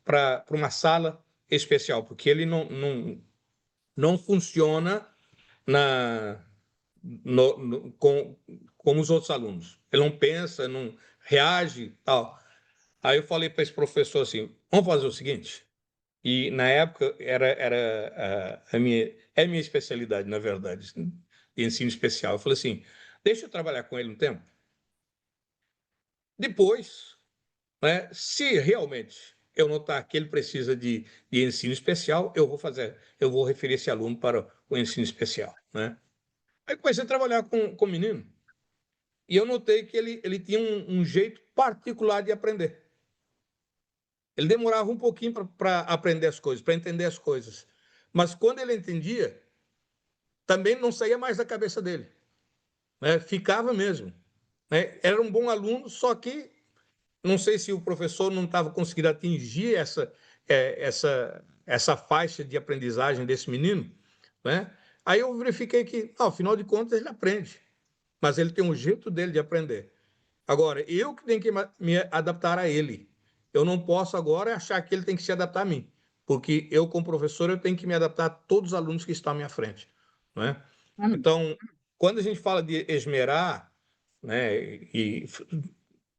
para uma sala especial, porque ele não funciona na, como os outros alunos. Ele não pensa, não reage, tal. Aí eu falei para esse professor assim: vamos fazer o seguinte. E na época era a minha especialidade, na verdade, de ensino especial. Eu falei assim: deixa eu trabalhar com ele um tempo. Depois, né, se realmente eu notar que ele precisa de ensino especial, eu vou referir esse aluno para o ensino especial. Né? Aí comecei a trabalhar com o menino e eu notei que ele tinha um jeito particular de aprender. Ele demorava um pouquinho para aprender as coisas, para entender as coisas. Mas quando ele entendia, também não saía mais da cabeça dele. Né? Ficava mesmo. Né? Era um bom aluno, só que não sei se o professor não estava conseguindo atingir essa faixa de aprendizagem desse menino. Né? Aí eu verifiquei que, afinal de contas, ele aprende, mas ele tem um jeito dele de aprender. Agora, eu que tenho que me adaptar a ele. Eu não posso agora achar que ele tem que se adaptar a mim, porque eu, como professor, eu tenho que me adaptar a todos os alunos que estão à minha frente. Né? Então, quando a gente fala de esmerar, né, e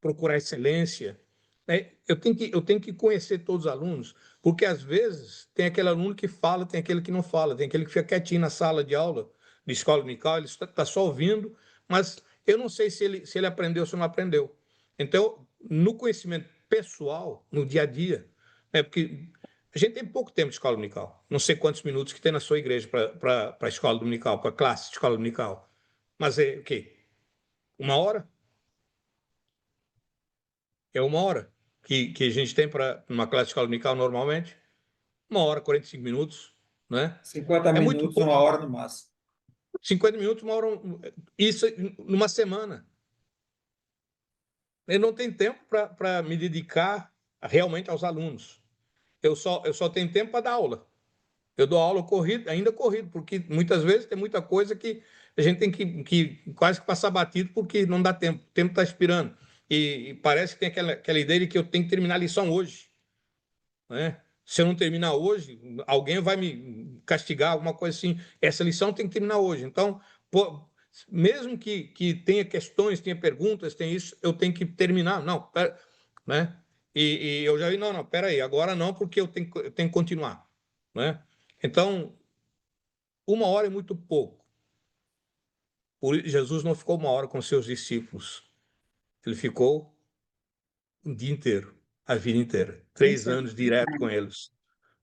procurar excelência, né? Eu tenho que conhecer todos os alunos, porque às vezes tem aquele aluno que fala, tem aquele que não fala, tem aquele que fica quietinho na sala de aula de escola dominical, ele está só ouvindo, mas eu não sei se ele aprendeu ou se não aprendeu. Então, no conhecimento pessoal, no dia a dia, né, porque a gente tem pouco tempo de escola dominical, não sei quantos minutos que tem na sua igreja para a escola dominical, para a classe de escola dominical, mas é o quê? 1 hora? É 1 hora que a gente tem para uma classe de escola dominical normalmente? 1 hora, 45 minutos, né? 50 É muito minutos, pouco. 1 hora no máximo. 50 minutos, 1 hora, isso numa semana. Eu não tenho tempo para me dedicar realmente aos alunos. Eu só tenho tempo para dar aula. Eu dou aula corrido, ainda corrido, porque muitas vezes tem muita coisa que a gente tem que quase que passar batido porque não dá tempo. O tempo está expirando. E parece que tem aquela ideia de que eu tenho que terminar a lição hoje, né? Se eu não terminar hoje, alguém vai me castigar, alguma coisa assim. Essa lição tem que terminar hoje. Então, pô, mesmo que tenha questões, tenha perguntas, tenha isso, eu tenho que terminar. Não, pera, né? E eu já vi, não, pera aí, agora não, porque eu tenho que continuar, né? Então, 1 hora é muito pouco. Jesus não ficou 1 hora com seus discípulos. Ele ficou o dia inteiro, a vida inteira. 3 anos direto com eles,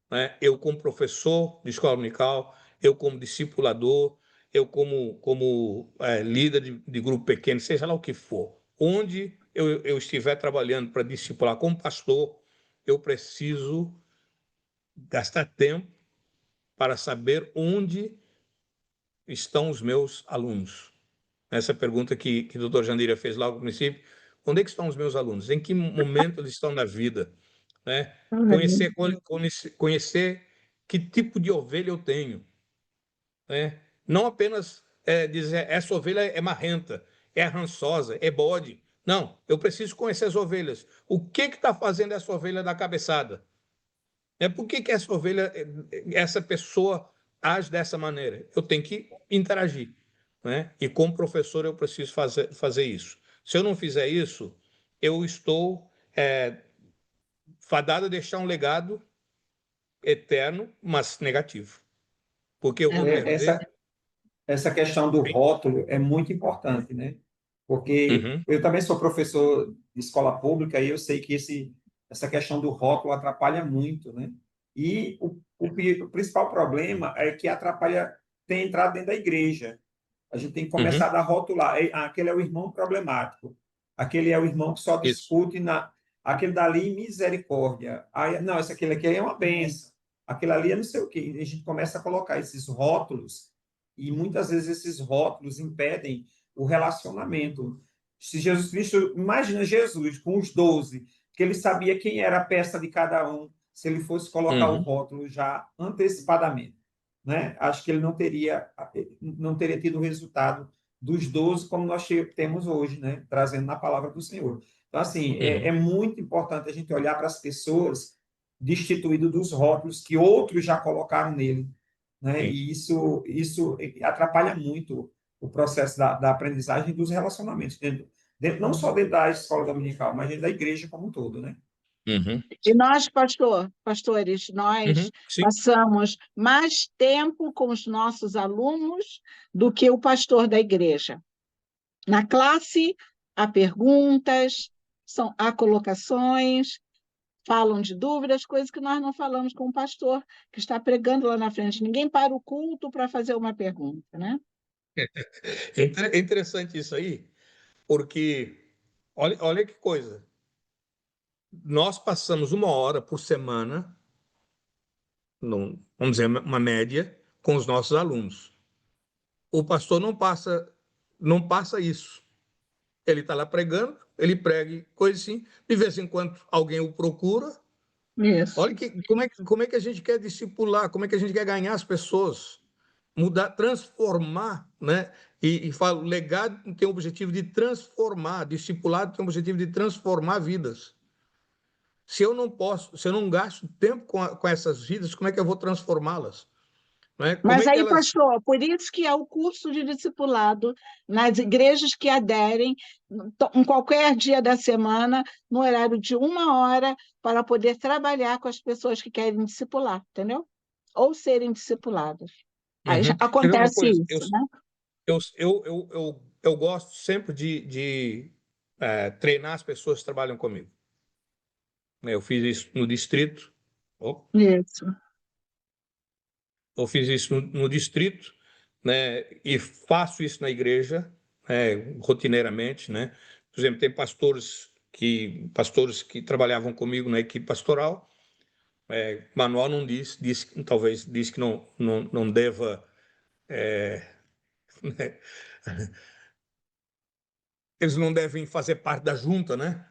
né? Eu como professor de escola dominical, eu como discipulador, eu como líder de grupo pequeno, seja lá o que for, onde eu estiver trabalhando para discipular como pastor, eu preciso gastar tempo para saber onde estão os meus alunos. Essa pergunta que o doutor Jandira fez lá no princípio, onde é que estão os meus alunos? Em que momento eles estão na vida? Né? Conhecer que tipo de ovelha eu tenho, né? Não apenas dizer essa ovelha é marrenta, é rançosa, é bode. Não, eu preciso conhecer as ovelhas. O que está fazendo essa ovelha dar cabeçada? Por que essa ovelha, essa pessoa age dessa maneira? Eu tenho que interagir, né? E como professor eu preciso fazer isso. Se eu não fizer isso, eu estou fadado a deixar um legado eterno, mas negativo. Porque eu vou É, perder. Essa questão do rótulo é muito importante, né? Porque Uhum, eu também sou professor de escola pública e eu sei que essa questão do rótulo atrapalha muito, né? E o principal problema é que atrapalha ter entrado dentro da igreja. A gente tem que uhum, começar a rotular. Aquele é o irmão problemático. Aquele é o irmão que só isso. discute aquele dali, misericórdia. Aí, não, aquele aqui é uma benção. Aquele ali é não sei o quê. E a gente começa a colocar esses rótulos e muitas vezes esses rótulos impedem o relacionamento. Se Jesus Cristo, imagina Jesus com os 12, que ele sabia quem era a peça de cada um, se ele fosse colocar o Uhum, rótulo já antecipadamente, né? Acho que ele não teria tido o resultado dos 12 como nós temos hoje, né? Trazendo na palavra do Senhor. Então, assim, é uhum, muito importante a gente olhar para as pessoas destituído dos rótulos que outros já colocaram nele, né? sim. E isso atrapalha muito o processo da aprendizagem e dos relacionamentos, não só dentro da escola dominical, mas dentro da igreja como um todo, né? Uhum, E nós, pastores, nós uhum, sim. passamos mais tempo com os nossos alunos do que o pastor da igreja. Na classe, há perguntas, há colocações, falam de dúvidas, coisas que nós não falamos com o pastor que está pregando lá na frente. Ninguém para o culto para fazer uma pergunta, né? É interessante isso aí, porque olha que coisa. Nós passamos 1 hora por semana, vamos dizer, uma média, com os nossos alunos. O pastor não passa isso. Ele está lá pregando, ele prega coisa assim, de vez em quando alguém o procura. Isso. Olha como é que a gente quer discipular, como é que a gente quer ganhar as pessoas, mudar, transformar, né? E falo, o legado tem o objetivo de transformar, discipulado tem o objetivo de transformar vidas. Se eu não gasto tempo com essas vidas, como é que eu vou transformá-las? né? Como Mas é que aí, elas... pastor, por isso que é o curso de discipulado nas igrejas que aderem, em qualquer dia da semana, no horário de 1 hora, para poder trabalhar com as pessoas que querem discipular, entendeu? Ou serem discipuladas. Aí Uhum. Quer ver uma acontece coisa? isso, né? Eu gosto sempre de treinar as pessoas que trabalham comigo. Eu fiz isso no distrito. Oh, Isso. eu fiz isso no distrito, né? E faço isso na igreja, rotineiramente, né? Por exemplo, tem pastores que trabalhavam comigo na equipe pastoral. Manuel não talvez diz que não deva, né? Eles não devem fazer parte da junta, né?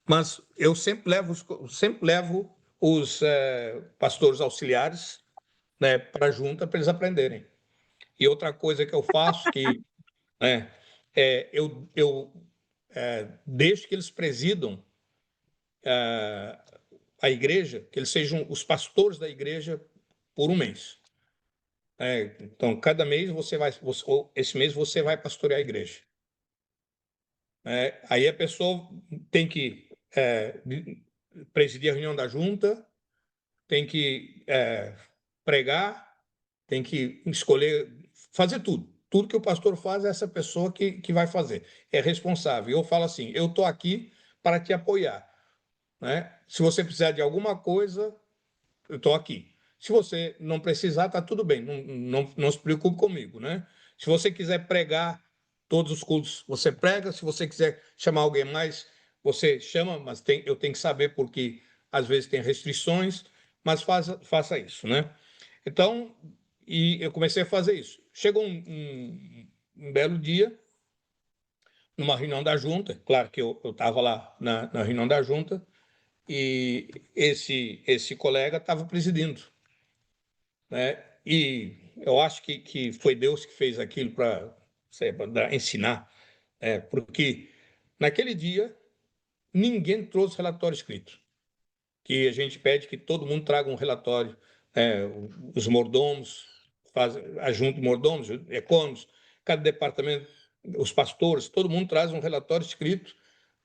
Mas eu sempre levo os pastores auxiliares, né, para a junta para eles aprenderem. E outra coisa que eu faço né, eu deixo que eles presidam a igreja, que eles sejam os pastores da igreja por um mês. Então, cada mês esse mês você vai pastorear a igreja. Aí a pessoa tem que presidir a reunião da junta, tem que pregar, tem que escolher, fazer tudo. Tudo que o pastor faz, é essa pessoa que vai fazer. É responsável. Eu falo assim, eu estou aqui para te apoiar, né? Se você precisar de alguma coisa, eu estou aqui. Se você não precisar, está tudo bem, não se preocupe comigo, né? Se você quiser pregar todos os cultos, você prega. Se você quiser chamar alguém mais, você chama, mas eu tenho que saber porque às vezes tem restrições, mas faça isso, né? Então, e eu comecei a fazer isso. Chegou um belo dia, numa reunião da junta, claro que eu estava lá na reunião da junta, e esse colega estava presidindo, né? E eu acho que foi Deus que fez aquilo para ensinar, porque naquele dia ninguém trouxe relatório escrito, que a gente pede que todo mundo traga um relatório, os mordomos, ajuntam mordomos, ecônomos, cada departamento, os pastores, todo mundo traz um relatório escrito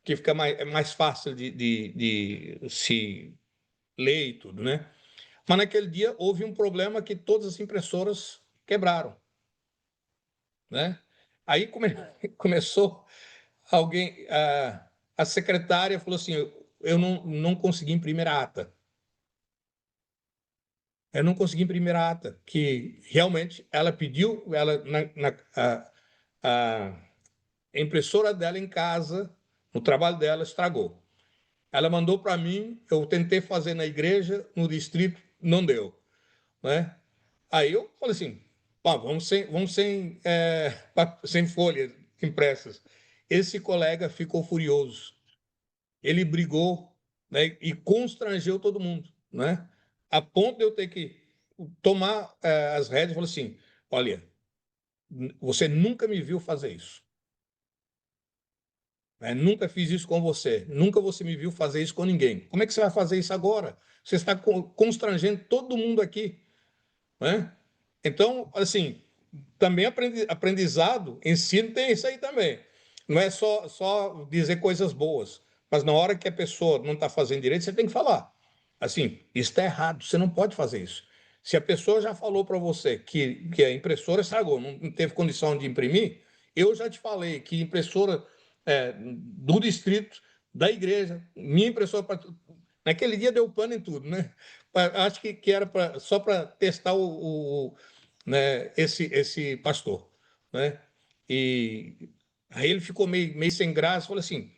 que fica mais fácil de se ler e tudo, né? Mas naquele dia houve um problema que todas as impressoras quebraram, né? Aí começou alguém, a secretária falou assim, eu não consegui imprimir a ata. Eu não consegui imprimir a ata, que realmente ela pediu, a impressora dela em casa, no trabalho dela, estragou. Ela mandou para mim, eu tentei fazer na igreja, no distrito, não deu, né? Aí eu falei assim, sem folhas impressas. Esse colega ficou furioso. Ele brigou, né, e constrangeu todo mundo, né? A ponto de eu ter que tomar as rédeas e falar assim, olha, você nunca me viu fazer isso. Nunca fiz isso com você. Nunca você me viu fazer isso com ninguém. Como é que você vai fazer isso agora? Você está constrangendo todo mundo aqui, né? Então, assim, também aprendizado, ensino tem isso aí também. Não é só dizer coisas boas, mas na hora que a pessoa não está fazendo direito, você tem que falar. Assim, isso está errado, você não pode fazer isso. Se a pessoa já falou para você que a impressora estragou, não teve condição de imprimir, eu já te falei que impressora do distrito, da igreja, minha impressora. Naquele dia deu pano em tudo, né? Acho que era só para testar né, esse pastor, né? E aí ele ficou meio sem graça, falou assim: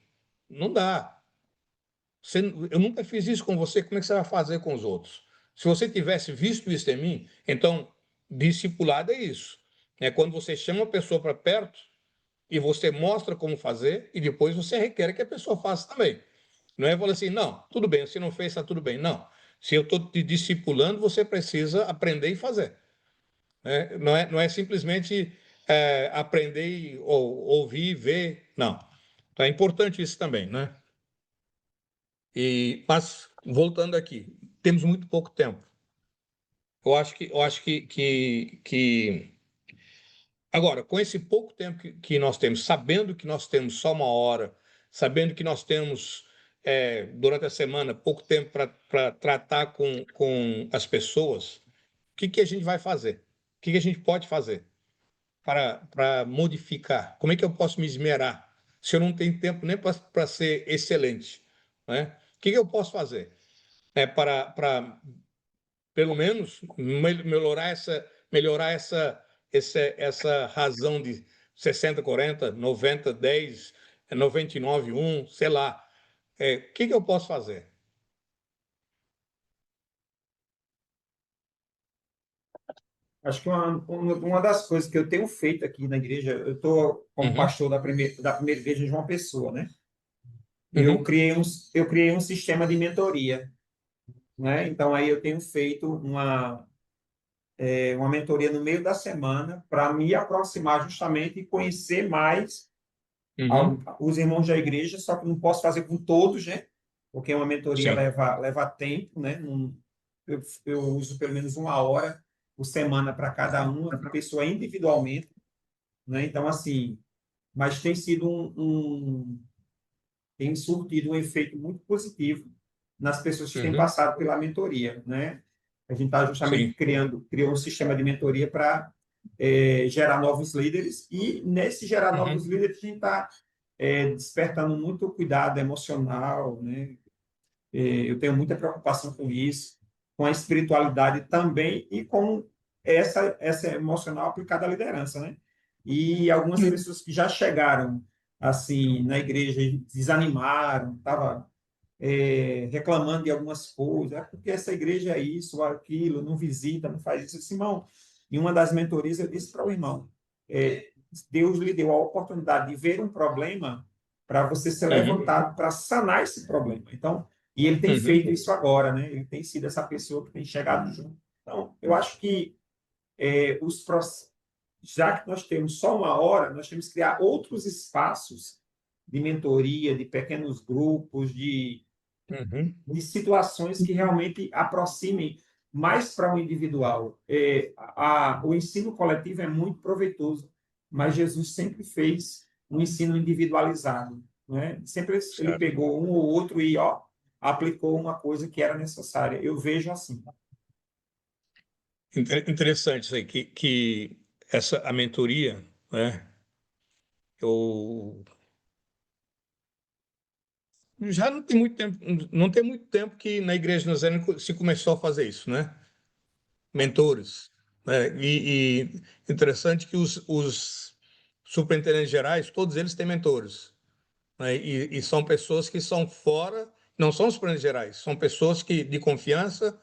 não dá. Eu nunca fiz isso com você, como é que você vai fazer com os outros? Se você tivesse visto isso em mim, então, discipulado é isso. É quando você chama a pessoa para perto e você mostra como fazer e depois você requer que a pessoa faça também. Não é falar assim, não, tudo bem, você não fez, está tudo bem. Não. Se eu estou te discipulando, você precisa aprender e fazer. Né? Não é simplesmente aprender, ou ouvir, ver. Não. Então, é importante isso também, né? Mas, voltando aqui, temos muito pouco tempo. Eu acho que agora, com esse pouco tempo que nós temos, sabendo que nós temos só uma hora, sabendo que nós temos, durante a semana, pouco tempo para tratar com as pessoas, o que a gente vai fazer? O que a gente pode fazer para modificar? Como é que eu posso me esmerar se eu não tenho tempo nem para ser excelente, né? O que eu posso fazer, para pelo menos melhorar essa razão de 60, 40, 90, 10, 99, 1, sei lá. O que eu posso fazer? Acho que uma das coisas que eu tenho feito aqui na igreja, eu estou como Uhum, pastor da primeira igreja de João Pessoa, né? Eu uhum, criei um, eu criei um sistema de mentoria, né? Então, aí eu tenho feito uma mentoria no meio da semana para me aproximar justamente e conhecer mais uhum, os irmãos da igreja, só que não posso fazer com todos, né? Porque uma mentoria sim, leva tempo, né? Eu uso pelo menos uma hora por semana para cada uma pessoa individualmente, né? Então, assim, mas tem sido tem surtido um efeito muito positivo nas pessoas que têm uhum, passado pela mentoria, né? A gente está justamente sim, criou um sistema de mentoria para gerar novos líderes e nesse gerar novos uhum, líderes a gente está despertando muito cuidado emocional, né? Eu tenho muita preocupação com isso, com a espiritualidade também e com essa emocional aplicada à liderança, né? E algumas pessoas que já chegaram assim na igreja e desanimaram, estava reclamando de algumas coisas, porque essa igreja é isso, ou aquilo, não visita, não faz isso. Eu disse, irmão, em uma das mentorias eu disse para o irmão, Deus lhe deu a oportunidade de ver um problema para você ser uhum, levantado para sanar esse problema. Então, e ele tem uhum, feito isso agora, né? Ele tem sido essa pessoa que tem chegado junto. Então, eu acho que já que nós temos só uma hora, nós temos que criar outros espaços de mentoria, de pequenos grupos, uhum, de situações que realmente aproximem mais para o individual. O ensino coletivo é muito proveitoso, mas Jesus sempre fez um ensino individualizado, né? Sempre ele certo. pegou um ou outro e aplicou uma coisa que era necessária. Eu vejo assim. Interessante isso aí, que a mentoria, né? Eu já não tem muito tempo que na Igreja Nazarene se começou a fazer isso, né? Mentores, né? E interessante que os superintendentes gerais, todos eles têm mentores, né? E são pessoas que são fora, não são superintendentes gerais, são pessoas de confiança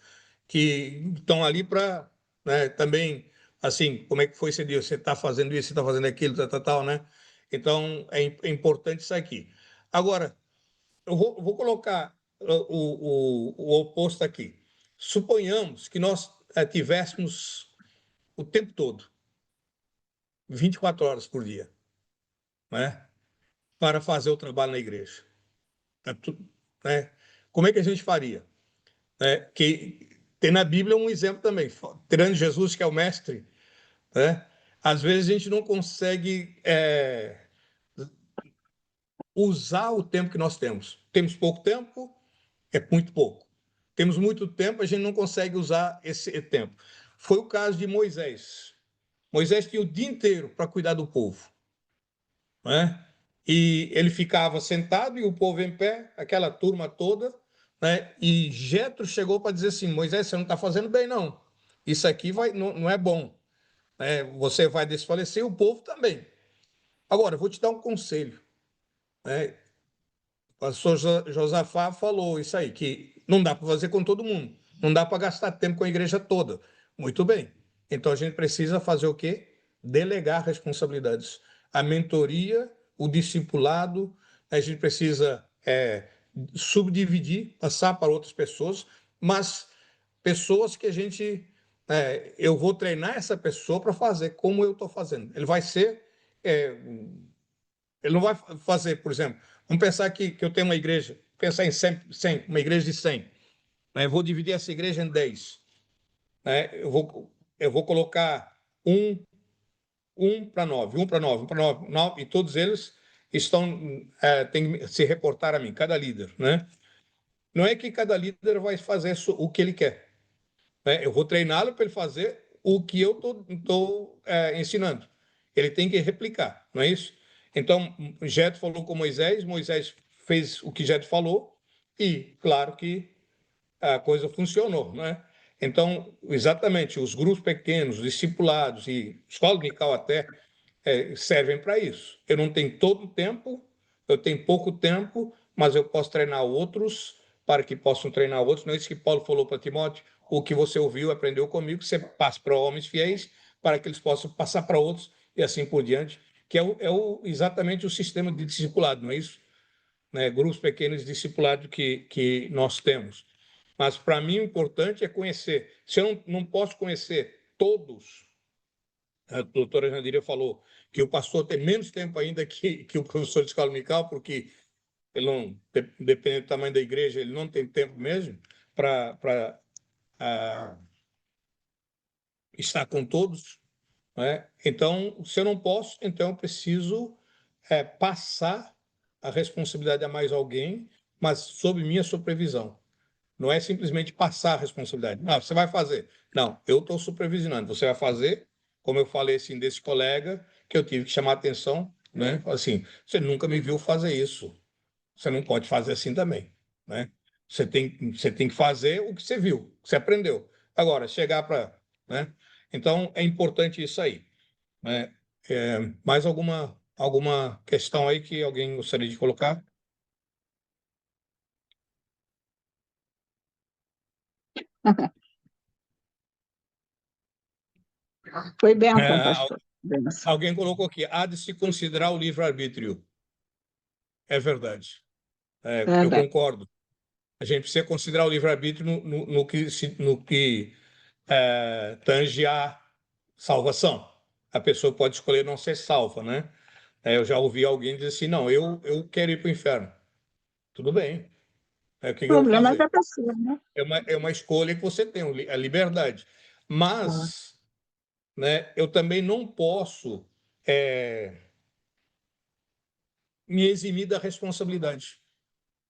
que estão ali para, né, também, assim, como é que foi esse dia? Você está fazendo isso, você está fazendo aquilo, tal, né? Então, é importante isso aqui. Agora, eu vou colocar o oposto aqui. Suponhamos que nós tivéssemos o tempo todo, 24 horas por dia, né, para fazer o trabalho na igreja. Né? Como é que a gente faria? Que tem na Bíblia um exemplo também, tirando Jesus, que é o mestre, né? Às vezes a gente não consegue usar o tempo que nós temos. Temos pouco tempo, é muito pouco. Temos muito tempo, a gente não consegue usar esse tempo. Foi o caso de Moisés. Moisés tinha o dia inteiro para cuidar do povo, né? E ele ficava sentado e o povo em pé, aquela turma toda, né? E Jetro chegou para dizer assim: Moisés, você não está fazendo bem, não. Isso aqui não é bom, né? Você vai desfalecer e o povo também. Agora, eu vou te dar um conselho, né? O pastor Josafá falou isso aí, que não dá para fazer com todo mundo, não dá para gastar tempo com a igreja toda. Muito bem. Então a gente precisa fazer o quê? Delegar responsabilidades. A mentoria, o discipulado, a gente precisa subdividir, passar para outras pessoas, mas pessoas que eu vou treinar essa pessoa para fazer como eu estou fazendo. É, ele não vai fazer, por exemplo, vamos pensar que eu tenho uma igreja, pensar em 100, uma igreja de 100, né? Eu vou dividir essa igreja em 10. né? Eu vou colocar um para 9, um para 9, um para 9, 9, e todos eles têm que se reportar a mim, cada líder, né? Não é que cada líder vai fazer o que ele quer, né? Eu vou treiná-lo para ele fazer o que eu estou ensinando. Ele tem que replicar, não é isso? Então, Jetro falou com Moisés, Moisés fez o que Jetro falou, e claro que a coisa funcionou, né? Então, exatamente, os grupos pequenos, discipulados e escola dominical até servem para isso. Eu não tenho todo o tempo, eu tenho pouco tempo, mas eu posso treinar outros para que possam treinar outros. Não é isso que Paulo falou para Timóteo? O que você ouviu, aprendeu comigo, você passa para homens fiéis para que eles possam passar para outros e assim por diante, que exatamente o sistema de discipulado, não é isso? Né? Grupos pequenos de discipulado que nós temos. Mas, para mim, o importante é conhecer. Se eu não posso conhecer todos, a doutora Jandira falou que o pastor tem menos tempo ainda que o professor de escola dominical, porque ele não, dependendo do tamanho da igreja, ele não tem tempo mesmo para estar com todos, né? Então, se eu não posso, então eu preciso passar a responsabilidade a mais alguém, mas sob minha supervisão. Não é simplesmente passar a responsabilidade. Não, você vai fazer. Não, eu estou supervisionando. Você vai fazer, como eu falei assim desse colega, que eu tive que chamar a atenção, né? Assim, você nunca me viu fazer isso. Você não pode fazer assim também, né? Você tem que fazer o que você viu, o que você aprendeu. Agora, chegar para, né? Então, é importante isso aí, né? Mais alguma questão aí que alguém gostaria de colocar? Foi bênção, É, pastor. Bênção. alguém colocou aqui, há de se considerar o livre-arbítrio. É verdade. Eu Verdade. concordo. A gente precisa considerar o livre-arbítrio no que tange a salvação. A pessoa pode escolher não ser salva, né? Eu já ouvi alguém dizer assim, não, eu quero ir para o inferno. Tudo bem. O que O eu vou problema é da fazer? pessoa, né? É uma escolha que você tem, a liberdade. Mas, né, eu também não posso me eximir da responsabilidade.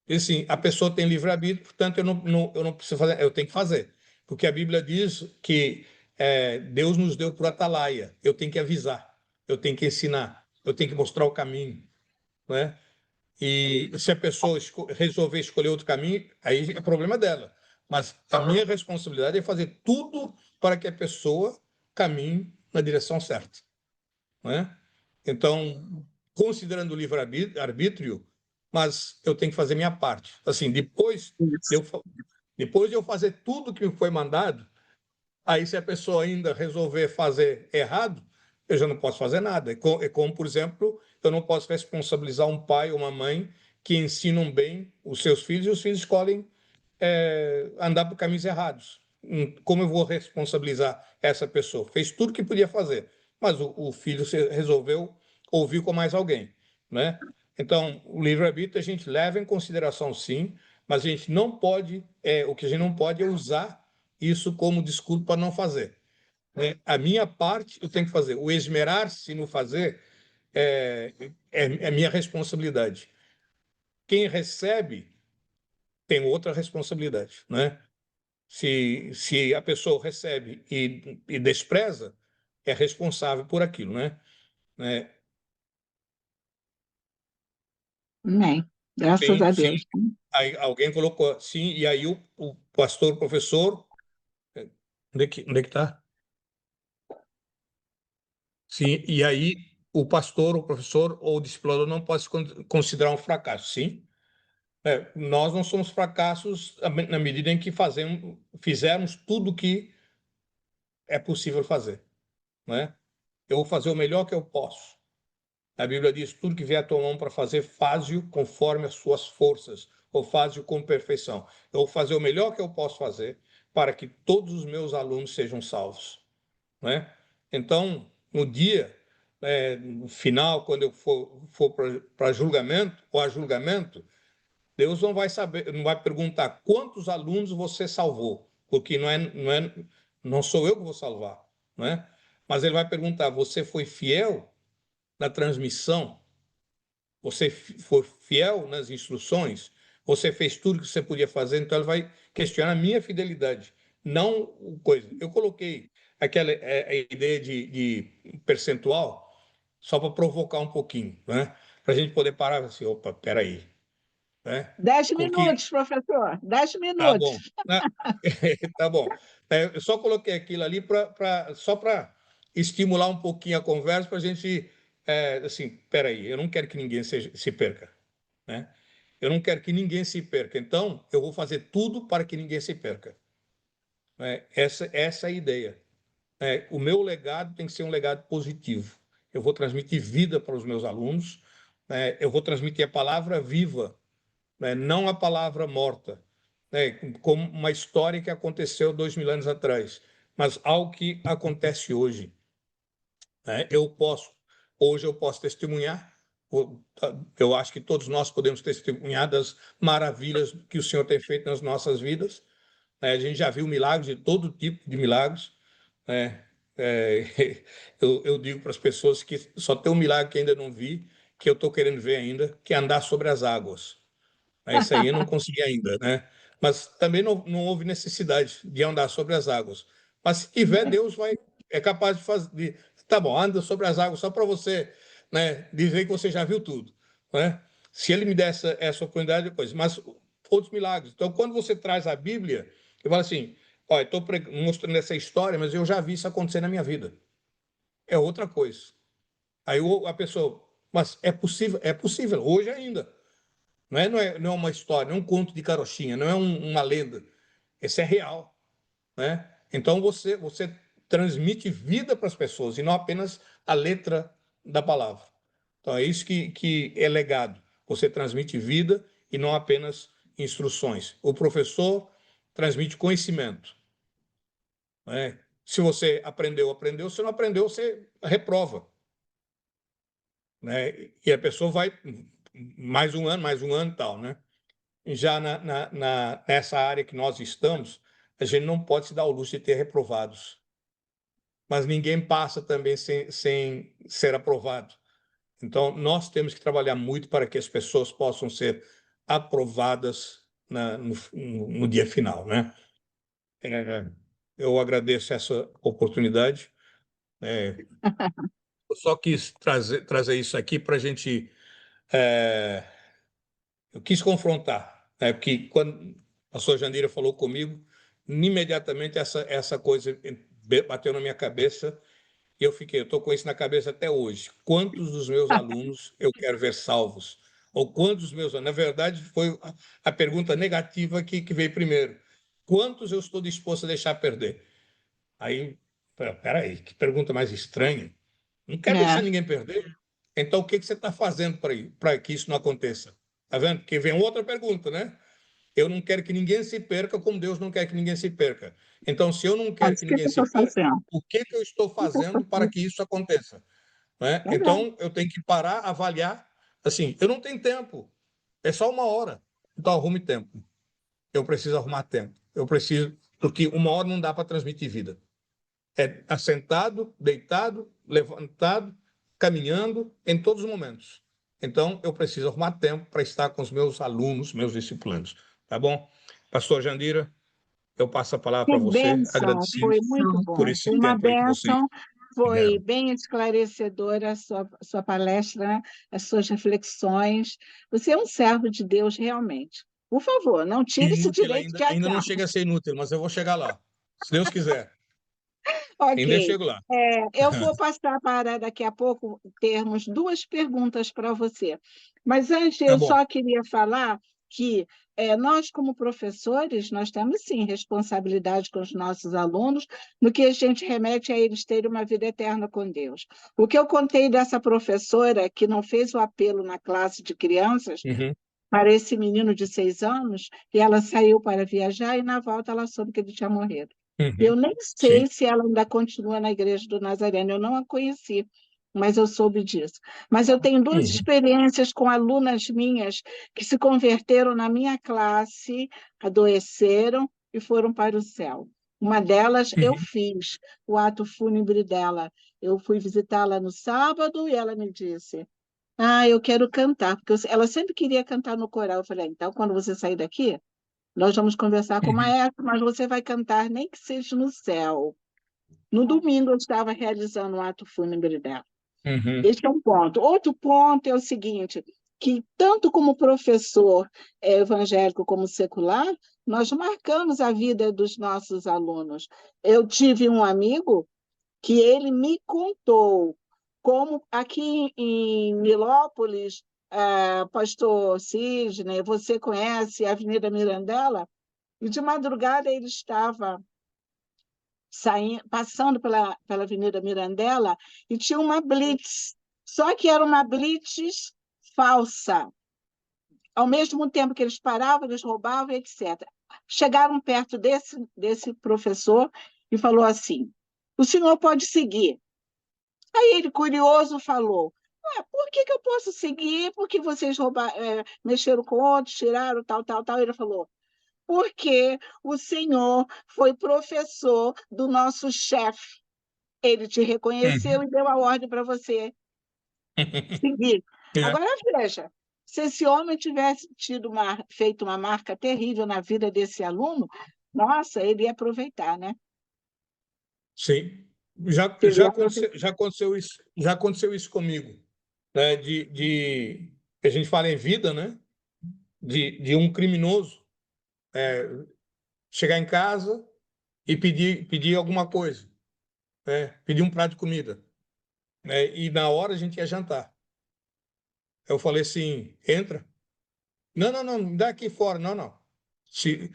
E assim, a pessoa tem livre-arbítrio, portanto, eu não preciso fazer, eu tenho que fazer. Porque a Bíblia diz que Deus nos deu por atalaia. Eu tenho que avisar, eu tenho que ensinar, eu tenho que mostrar o caminho, né? E se a pessoa resolver escolher outro caminho, aí é problema dela. Mas a minha responsabilidade é fazer tudo para que a pessoa caminhe na direção certa, né? Então, considerando o livre-arbítrio, mas eu tenho que fazer minha parte. Assim, Isso. depois de eu fazer tudo que me foi mandado, aí se a pessoa ainda resolver fazer errado, eu já não posso fazer nada. Como, por exemplo, eu não posso responsabilizar um pai ou uma mãe que ensinam bem os seus filhos e os filhos escolhem andar por caminhos errados. Como eu vou responsabilizar essa pessoa? Fez tudo que podia fazer, mas o filho resolveu ouvir com mais alguém, né? Então, o livre-arbítrio a gente leva em consideração, sim, mas a gente não pode, o que a gente não pode é usar isso como desculpa para não fazer, né? A minha parte eu tenho que fazer. O esmerar-se no fazer é minha responsabilidade. Quem recebe tem outra responsabilidade, né? Se a pessoa recebe e despreza, é responsável por aquilo, né? É, Amém. Graças sim, a sim. Deus. Aí alguém colocou sim, e aí o pastor, o professor, onde é que está? Sim, e aí o pastor, o professor ou o discipulador não pode se considerar um fracasso, sim. Nós não somos fracassos na medida em que fizermos tudo o que é possível fazer, né? Eu vou fazer o melhor que eu posso. A Bíblia diz: tudo que vier à tua mão para fazer, faze-o conforme as suas forças, ou faze-o com perfeição. Eu vou fazer o melhor que eu posso fazer para que todos os meus alunos sejam salvos, né? Então, no dia, no final, quando eu for para julgamento ou a julgamento, Deus não vai saber, não vai perguntar quantos alunos você salvou, porque Não sou eu que vou salvar, né? Mas ele vai perguntar: você foi fiel na transmissão? Você foi fiel nas instruções? Você fez tudo que você podia fazer? Então ele vai questionar a minha fidelidade, não o coisa. Eu coloquei aquela a ideia de percentual só para provocar um pouquinho, né? Para a gente poder parar e assim, opa, peraí, né? 10 Porque minutos, professor, 10 tá bom, minutos. né? Tá bom. Eu só coloquei aquilo ali só para estimular um pouquinho a conversa para a gente, assim, peraí, eu não quero que ninguém se perca, né? Eu não quero que ninguém se perca. Então, eu vou fazer tudo para que ninguém se perca, né? Essa é a ideia. O meu legado tem que ser um legado positivo. Eu vou transmitir vida para os meus alunos, né? Eu vou transmitir a palavra viva, né? Não a palavra morta, né? Como uma história que aconteceu 2000 anos atrás, mas algo que acontece hoje, né? Hoje eu posso testemunhar, eu acho que todos nós podemos testemunhar das maravilhas que o Senhor tem feito nas nossas vidas, né? A gente já viu milagres de todo tipo de milagres, né? Eu digo para as pessoas que só tem um milagre que ainda não vi, que eu estou querendo ver ainda, que é andar sobre as águas. Isso aí eu não consegui ainda, né? Mas também não houve necessidade de andar sobre as águas. Mas se tiver, Deus é capaz de fazer. Tá bom, anda sobre as águas só para você, né, dizer que você já viu tudo, né? Se ele me der essa oportunidade depois. Mas outros milagres. Então, quando você traz a Bíblia, eu falo assim: olha, estou mostrando essa história, mas eu já vi isso acontecer na minha vida. É outra coisa. Aí a pessoa, mas é possível, hoje ainda. Não é uma história, não é um conto de carochinha, não é uma lenda. Isso é real, né? Então você transmite vida para as pessoas e não apenas a letra da palavra. Então é isso que é legado. Você transmite vida e não apenas instruções. O professor transmite conhecimento, né? Se você aprendeu, aprendeu. Se não aprendeu, você reprova, né? E a pessoa vai mais um ano e tal, né? Já nessa área que nós estamos, a gente não pode se dar o luxo de ter reprovados, mas ninguém passa também sem ser aprovado. Então, nós temos que trabalhar muito para que as pessoas possam ser aprovadas no dia final, né? Eu agradeço essa oportunidade. Eu só quis trazer isso aqui para a gente. é, eu quis confrontar, né? Porque quando a pastor Jandira falou comigo, imediatamente essa coisa bateu na minha cabeça e eu estou com isso na cabeça até hoje. Quantos dos meus alunos eu quero ver salvos? Ou quantos meus, na verdade, foi a pergunta negativa que veio primeiro. Quantos eu estou disposto a deixar perder? Aí, peraí, que pergunta mais estranha. Não quero deixar É, ninguém perder. Então, o que você está fazendo para que isso não aconteça? Está vendo? Porque vem outra pergunta, né? Eu não quero que ninguém se perca como Deus não quer que ninguém se perca. Então, se eu não quero mas que o que ninguém eu se estou perca, fazendo? o que eu estou O que eu estou fazendo para fazendo? que isso aconteça? Né? É, Então, eu tenho que parar, avaliar. Assim, eu não tenho tempo. É só uma hora. Então, arrume tempo. Eu preciso arrumar tempo. Eu preciso, porque uma hora não dá para transmitir vida. É assentado, deitado, levantado, caminhando, em todos os momentos. Então, eu preciso arrumar tempo para estar com os meus alunos, meus disciplinos. Tá bom? Pastor Jandira, eu passo a palavra que para você, bênção, agradecido foi muito por bom, esse foi uma tempo aí que vocês bênção, me foi deram. bem esclarecedora a sua palestra, né? As suas reflexões. Você é um servo de Deus realmente. Por favor, não tire esse Inútil direito ainda, de ainda não achar. chega a ser inútil, mas eu vou chegar lá. Se Deus quiser, ainda Ok. chego lá. Eu vou passar para daqui a pouco termos duas perguntas para você. Mas antes, Tá eu bom. só queria falar que nós, como professores, nós temos sim responsabilidade com os nossos alunos no que a gente remete a eles terem uma vida eterna com Deus. O que eu contei dessa professora que não fez o apelo na classe de crianças Uhum, para esse menino de 6 anos, e ela saiu para viajar e na volta ela soube que ele tinha morrido. uhum, Eu nem sim. sei se ela ainda continua na Igreja do Nazareno, eu não a conheci, mas eu soube disso. Mas eu tenho duas Uhum, experiências com alunas minhas que se converteram na minha classe, adoeceram e foram para o céu. Uma delas eu Uhum. fiz, o ato fúnebre dela. Eu fui visitá-la no sábado e ela me disse: Ah, eu quero cantar, porque ela sempre queria cantar no coral. Eu falei: Então, quando você sair daqui, nós vamos conversar com o Uhum. maestro, mas você vai cantar, nem que seja no céu. No domingo, eu estava realizando o ato fúnebre dela. Uhum. Este é um ponto. Outro ponto é o seguinte, que tanto como professor evangélico como secular, nós marcamos a vida dos nossos alunos. Eu tive um amigo que ele me contou como aqui em Nilópolis, pastor Sidney, você conhece a Avenida Mirandela? E de madrugada ele estava passando pela Avenida Mirandela e tinha uma blitz, só que era uma blitz falsa. Ao mesmo tempo que eles paravam, eles roubavam, etc. Chegaram perto desse professor e falou assim: o senhor pode seguir. Aí ele, curioso, falou: por que eu posso seguir? Porque vocês mexeram com outros, tiraram, tal, tal, tal. Ele falou: porque o senhor foi professor do nosso chefe. Ele te reconheceu Uhum. e deu a ordem para você seguir. É, Agora, veja, se esse homem tivesse feito uma marca terrível na vida desse aluno, nossa, ele ia aproveitar, né? sim. Ele ia aproveitar. Já aconteceu isso comigo, né? A gente fala em vida, né? De um criminoso chegar em casa e pedir alguma coisa, né? Pedir um prato de comida, né? E na hora a gente ia jantar. Eu falei assim, entra. Não, não, não, me dá aqui fora. Não, não. Se,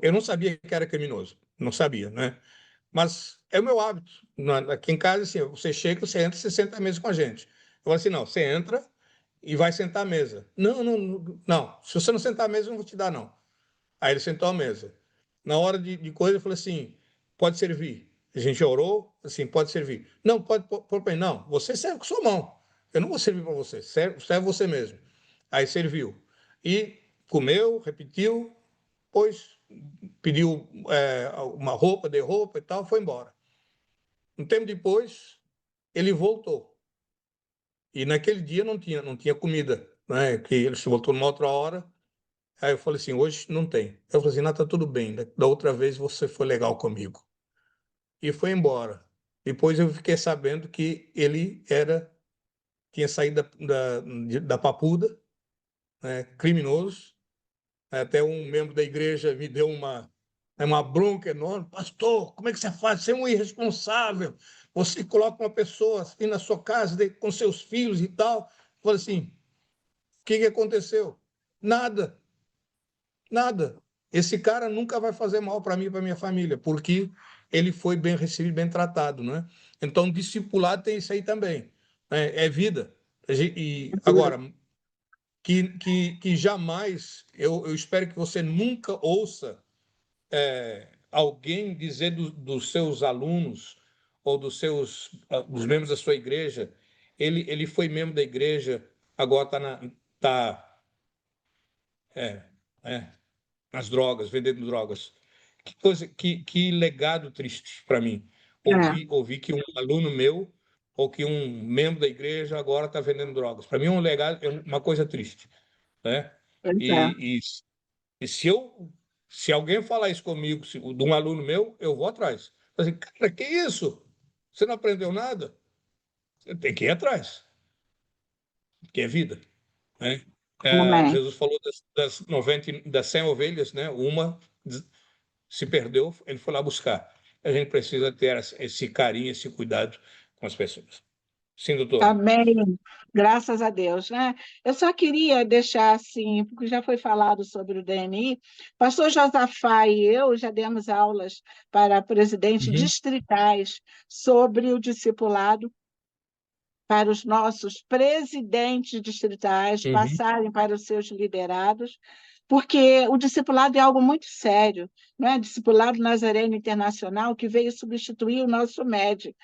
eu não sabia que era criminoso, não sabia, né? Mas é o meu hábito. Aqui em casa, assim, você chega, você entra, você senta à mesa com a gente. Eu falei assim, não, você entra e vai sentar à mesa. Não, não, não. Se você não sentar à mesa, eu não vou te dar, não. Aí ele sentou à mesa. Na hora de coisa, eu falei assim, pode servir. A gente orou, assim, pode servir. Não, pode pôr para mim. Não, você serve com sua mão. Eu não vou servir para você, serve você mesmo. Aí serviu. E comeu, repetiu, depois pediu uma roupa, deu roupa e tal, foi embora. Um tempo depois, ele voltou. E naquele dia não tinha comida, né? Que ele se voltou numa outra hora. Aí eu falei assim, hoje não tem. Eu falei assim, não, tá tudo bem. Da outra vez você foi legal comigo. E foi embora. Depois eu fiquei sabendo que ele tinha saído da Papuda, né? Criminoso. Até um membro da igreja me deu uma bronca enorme. Pastor, como é que você faz? Você é um irresponsável. Você coloca uma pessoa assim na sua casa, com seus filhos e tal. Eu falei assim, o que aconteceu? Nada, nada. Esse cara nunca vai fazer mal para mim e para minha família, porque ele foi bem recebido, bem tratado, né? Então, discipulado tem isso aí também. É vida. E agora, que jamais, eu espero que você nunca ouça alguém dizer dos seus alunos ou dos membros da sua igreja, ele foi membro da igreja, agora tá, é, é, nas drogas, vendendo drogas. Que coisa, que legado triste para mim. É, Ouvir que um aluno meu ou que um membro da igreja agora está vendendo drogas. Para mim é um legado, é uma coisa triste, né? pois é. E se alguém falar isso comigo, de um aluno meu, eu vou atrás. Assim, cara, que isso? Você não aprendeu nada? Você tem que ir atrás, que é vida, né? Amém. Jesus falou das 90, das 100 ovelhas, né? Uma se perdeu, ele foi lá buscar. A gente precisa ter esse carinho, esse cuidado com as pessoas. Sim, doutora. Amém. Graças a Deus, né? Eu só queria deixar assim, porque já foi falado sobre o DNI. Pastor Josafá e eu já demos aulas para presidentes Uhum, distritais sobre o discipulado para os nossos presidentes distritais uhum, passarem para os seus liderados, porque o discipulado é algo muito sério, não é? Discipulado Nazareno Internacional que veio substituir o nosso MED,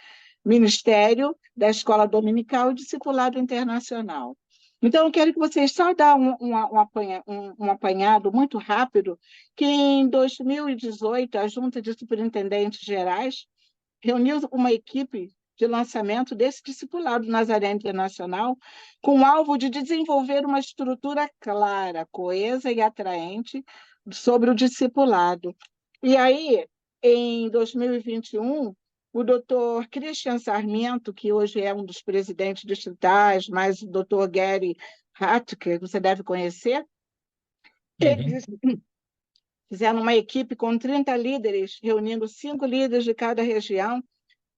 Ministério da Escola Dominical e Discipulado Internacional. Então, eu quero que vocês só dão um apanhado muito rápido, que em 2018, a Junta de Superintendentes Gerais reuniu uma equipe de lançamento desse discipulado Nazaré Internacional, com o alvo de desenvolver uma estrutura clara, coesa e atraente sobre o discipulado. E aí, em 2021, o doutor Christian Sarmento, que hoje é um dos presidentes distritais, mas o doutor Gary Hatke, que você deve conhecer, eles fizeram uma equipe com 30 líderes, reunindo 5 líderes de cada região,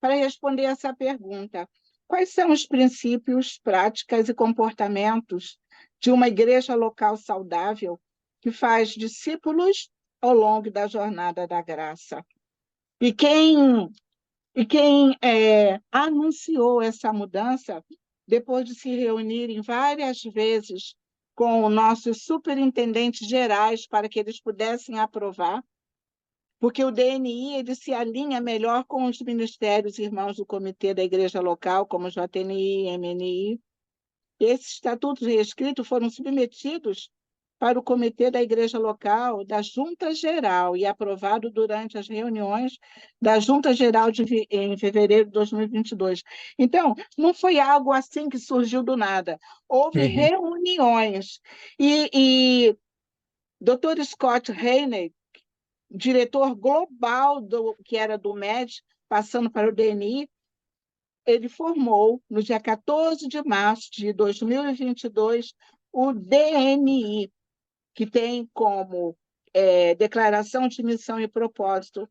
para responder essa pergunta: quais são os princípios, práticas e comportamentos de uma igreja local saudável que faz discípulos ao longo da jornada da graça? E quem anunciou essa mudança, depois de se reunirem várias vezes com nossos superintendentes gerais para que eles pudessem aprovar, porque o DNI ele se alinha melhor com os ministérios irmãos do comitê da igreja local, como JNI, MNI. Esses estatutos reescritos foram submetidos para o comitê da igreja local, da Junta Geral, e aprovado durante as reuniões da Junta Geral em fevereiro de 2022. Então, não foi algo assim que surgiu do nada. Houve reuniões. E Dr. Scott Rainey, diretor global que era do MED, passando para o DNI, ele formou, no dia 14 de março de 2022, o DNI, que tem como declaração de missão e propósito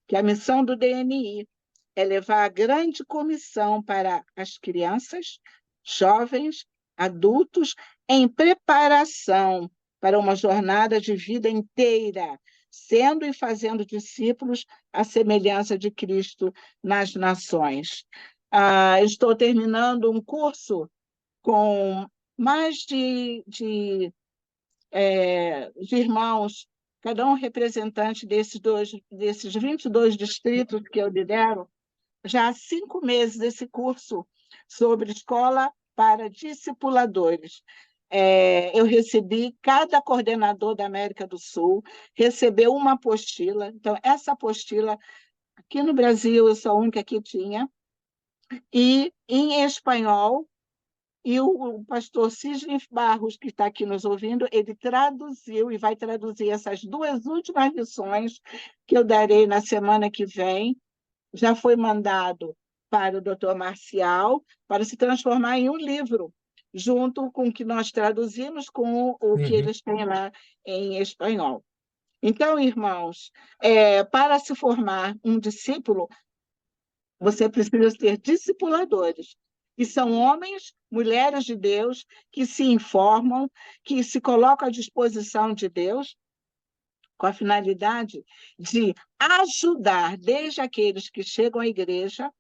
que a missão do DNI é levar a grande comissão para as crianças, jovens, adultos, em preparação para uma jornada de vida inteira, sendo e fazendo discípulos à semelhança de Cristo nas nações. Estou terminando um curso com mais de irmãos, cada um representante desses 22 distritos que eu lidero, já há 5 meses esse curso sobre escola para discipuladores. Eu recebi, cada coordenador da América do Sul recebeu uma apostila. Então, essa apostila, aqui no Brasil, eu sou a única que tinha, e em espanhol, e o pastor Cisne Barros, que está aqui nos ouvindo, ele traduziu e vai traduzir essas 2 últimas lições que eu darei na semana que vem. Já foi mandado para o doutor Marcial para se transformar em um livro, junto com o que nós traduzimos com o que eles têm lá em espanhol. Então, irmãos, para se formar um discípulo, você precisa ter discipuladores, que são homens, mulheres de Deus, que se informam, que se colocam à disposição de Deus, com a finalidade de ajudar desde aqueles que chegam à igreja,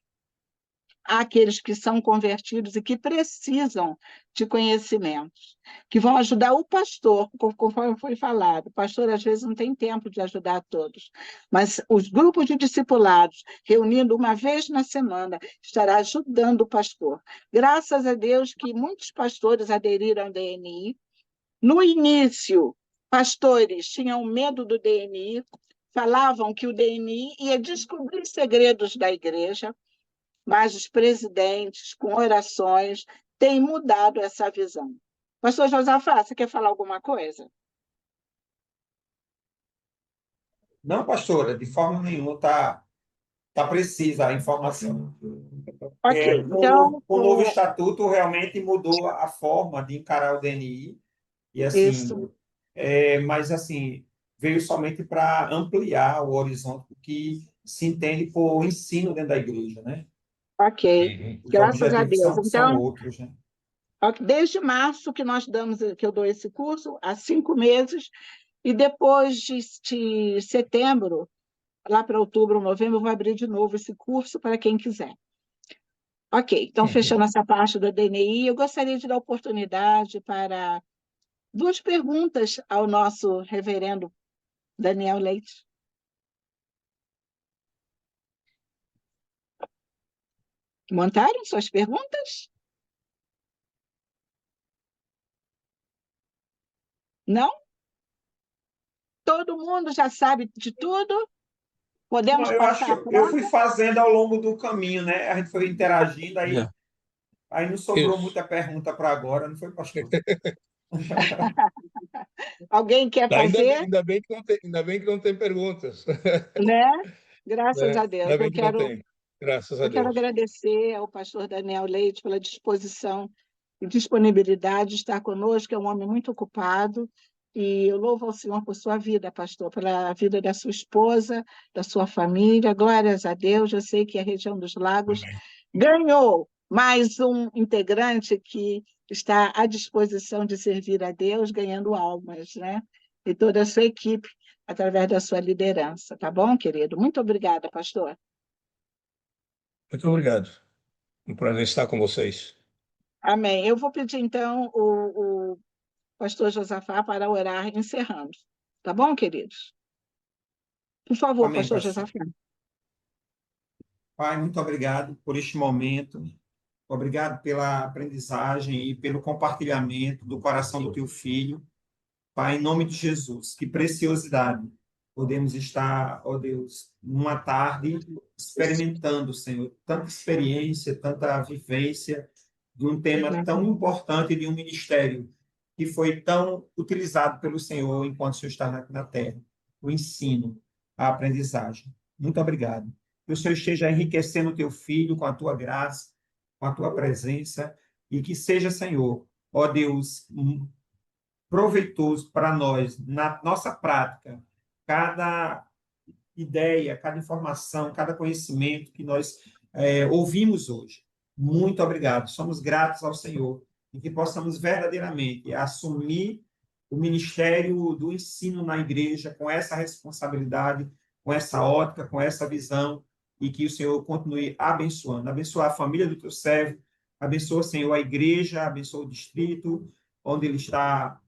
àqueles que são convertidos e que precisam de conhecimentos, que vão ajudar o pastor, conforme foi falado. O pastor, às vezes, não tem tempo de ajudar todos, mas os grupos de discipulados, reunindo uma vez na semana, estará ajudando o pastor. Graças a Deus que muitos pastores aderiram ao DNI. No início, pastores tinham medo do DNI, falavam que o DNI ia descobrir segredos da igreja, mas os presidentes, com orações, têm mudado essa visão. Pastor Josafá, você quer falar alguma coisa? Não, pastora, de forma nenhuma tá precisa a informação. Ok, então... O novo estatuto realmente mudou a forma de encarar o DNI, e assim, Isso. mas assim, veio somente para ampliar o horizonte que se entende por ensino dentro da igreja, né? Ok, Os graças a objetivos Deus. são Então, outros, né? desde março que que eu dou esse curso, há 5 meses, e depois de setembro, lá para outubro, novembro, eu vou abrir de novo esse curso para quem quiser. Ok, então, fechando essa parte do DNI, eu gostaria de dar oportunidade para 2 perguntas ao nosso reverendo Daniel Leite. Montaram suas perguntas? Não? Todo mundo já sabe de tudo? Podemos Não, eu acho passar a que eu fui prova? fazendo ao longo do caminho, né? A gente foi interagindo, É, aí não sobrou isso. muita pergunta para agora, não foi, pastor? Alguém quer fazer? Ainda bem que não tem perguntas, Né? Graças né? a Deus. Ainda bem que não tem. Graças a Eu quero Deus. agradecer ao pastor Daniel Leite pela disposição e disponibilidade de estar conosco, é um homem muito ocupado, e eu louvo ao Senhor por sua vida, pastor, pela vida da sua esposa, da sua família. Glórias a Deus. Eu sei que a região dos Lagos Amém. ganhou mais um integrante que está à disposição de servir a Deus, ganhando almas, né? E toda a sua equipe, através da sua liderança. Tá bom, querido? Muito obrigada, pastor. Muito obrigado. Um prazer estar com vocês. Amém. Eu vou pedir, então, o pastor Josafá para orar, encerrando. Tá bom, queridos? Por favor, Amém, pastor pastor. Josafá. Pai, muito obrigado por este momento. Obrigado pela aprendizagem e pelo compartilhamento do coração do teu filho. Pai, em nome de Jesus, que preciosidade podemos estar, ó Deus, numa tarde experimentando, Senhor, tanta experiência, tanta vivência de um tema tão importante de um ministério que foi tão utilizado pelo Senhor enquanto o Senhor está na terra, o ensino, a aprendizagem. Muito obrigado. Que o Senhor esteja enriquecendo o teu filho com a tua graça, com a tua presença, e que seja, Senhor, ó Deus, proveitoso para nós, na nossa prática, cada ideia, cada informação, cada conhecimento que nós ouvimos hoje. Muito obrigado. Somos gratos ao Senhor e que possamos verdadeiramente assumir o ministério do ensino na igreja com essa responsabilidade, com essa ótica, com essa visão, e que o Senhor continue abençoando. Abençoa a família do teu servo, abençoa, Senhor, a igreja, abençoa o distrito onde ele está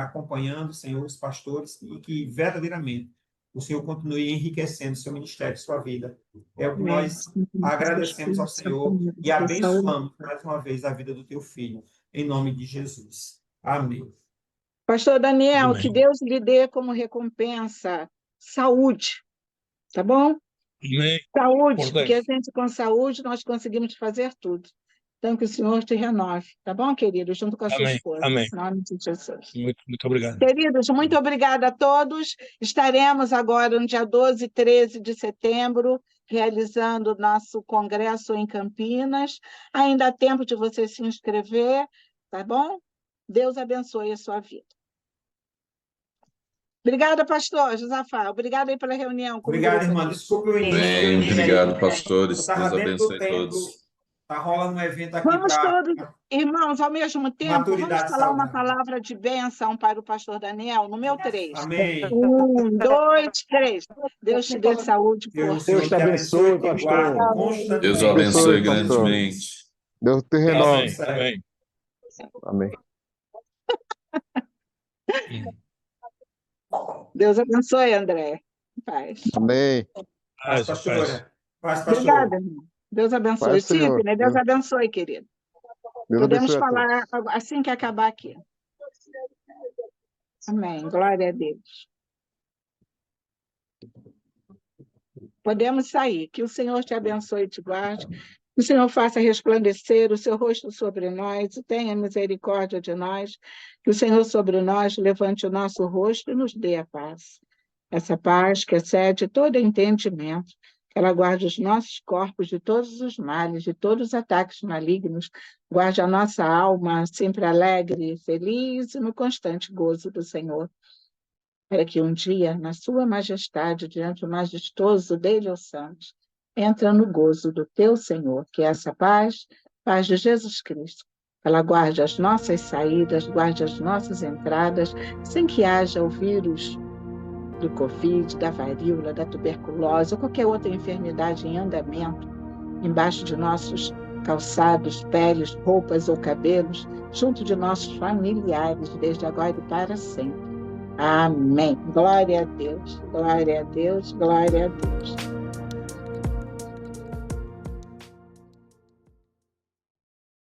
acompanhando, Senhor, os pastores, e que verdadeiramente o Senhor continue enriquecendo seu ministério, sua vida. É o que nós agradecemos ao Senhor e abençoamos mais uma vez a vida do teu filho, em nome de Jesus. Amém. Pastor Daniel, Amém. que Deus lhe dê como recompensa saúde, tá bom? Amém. Saúde, porque a Importante. gente com saúde nós conseguimos fazer tudo. Então, que o Senhor te renove, tá bom, querido? Junto com a sua Amém. esposa, Amém. em nome de Jesus. Muito obrigado. Queridos, muito obrigada a todos. Estaremos agora no dia 12 e 13 de setembro, realizando nosso congresso em Campinas. Ainda há tempo de você se inscrever, tá bom? Deus abençoe a sua vida. Obrigada, pastor Josafá. Obrigada aí pela reunião. Obrigado, irmã. Desculpe o início. Bem, obrigado, pastores. Eu estava Deus dentro do abençoe templo. todos. Está rolando um evento aqui Vamos para todos, irmãos, ao mesmo tempo, vamos maturidade falar uma saudável. palavra de bênção para o pastor Daniel, no meu 3. Amém. 1, 2, 3. Deus te dê saúde, Deus força. te abençoe, te guarde Deus o constantemente. abençoe pastor. grandemente. Deus te renove. Amém. Amém. Deus abençoe, André. Paz. Amém. Paz, Paz. pastora. Paz, pastor. Obrigada, irmão. Deus abençoe. Paz, Senhor. Sidney, Deus abençoe, querido. Deus Podemos abençoe a todos. falar assim que acabar aqui. Amém. Glória a Deus. Podemos sair. Que o Senhor te abençoe e te guarde. Que o Senhor faça resplandecer o seu rosto sobre nós e tenha misericórdia de nós. Que o Senhor sobre nós levante o nosso rosto e nos dê a paz. Essa paz que excede todo entendimento. Que ela guarde os nossos corpos de todos os males, de todos os ataques malignos. Guarde a nossa alma sempre alegre, feliz e no constante gozo do Senhor. Para que um dia, na sua majestade, diante do majestoso dele, ó santos, entra no gozo do teu Senhor, que é essa paz, paz de Jesus Cristo. Ela guarde as nossas saídas, guarde as nossas entradas, sem que haja o vírus do Covid, da varíola, da tuberculose ou qualquer outra enfermidade em andamento, embaixo de nossos calçados, peles, roupas ou cabelos, junto de nossos familiares, desde agora e para sempre. Amém. Glória a Deus, glória a Deus, glória a Deus.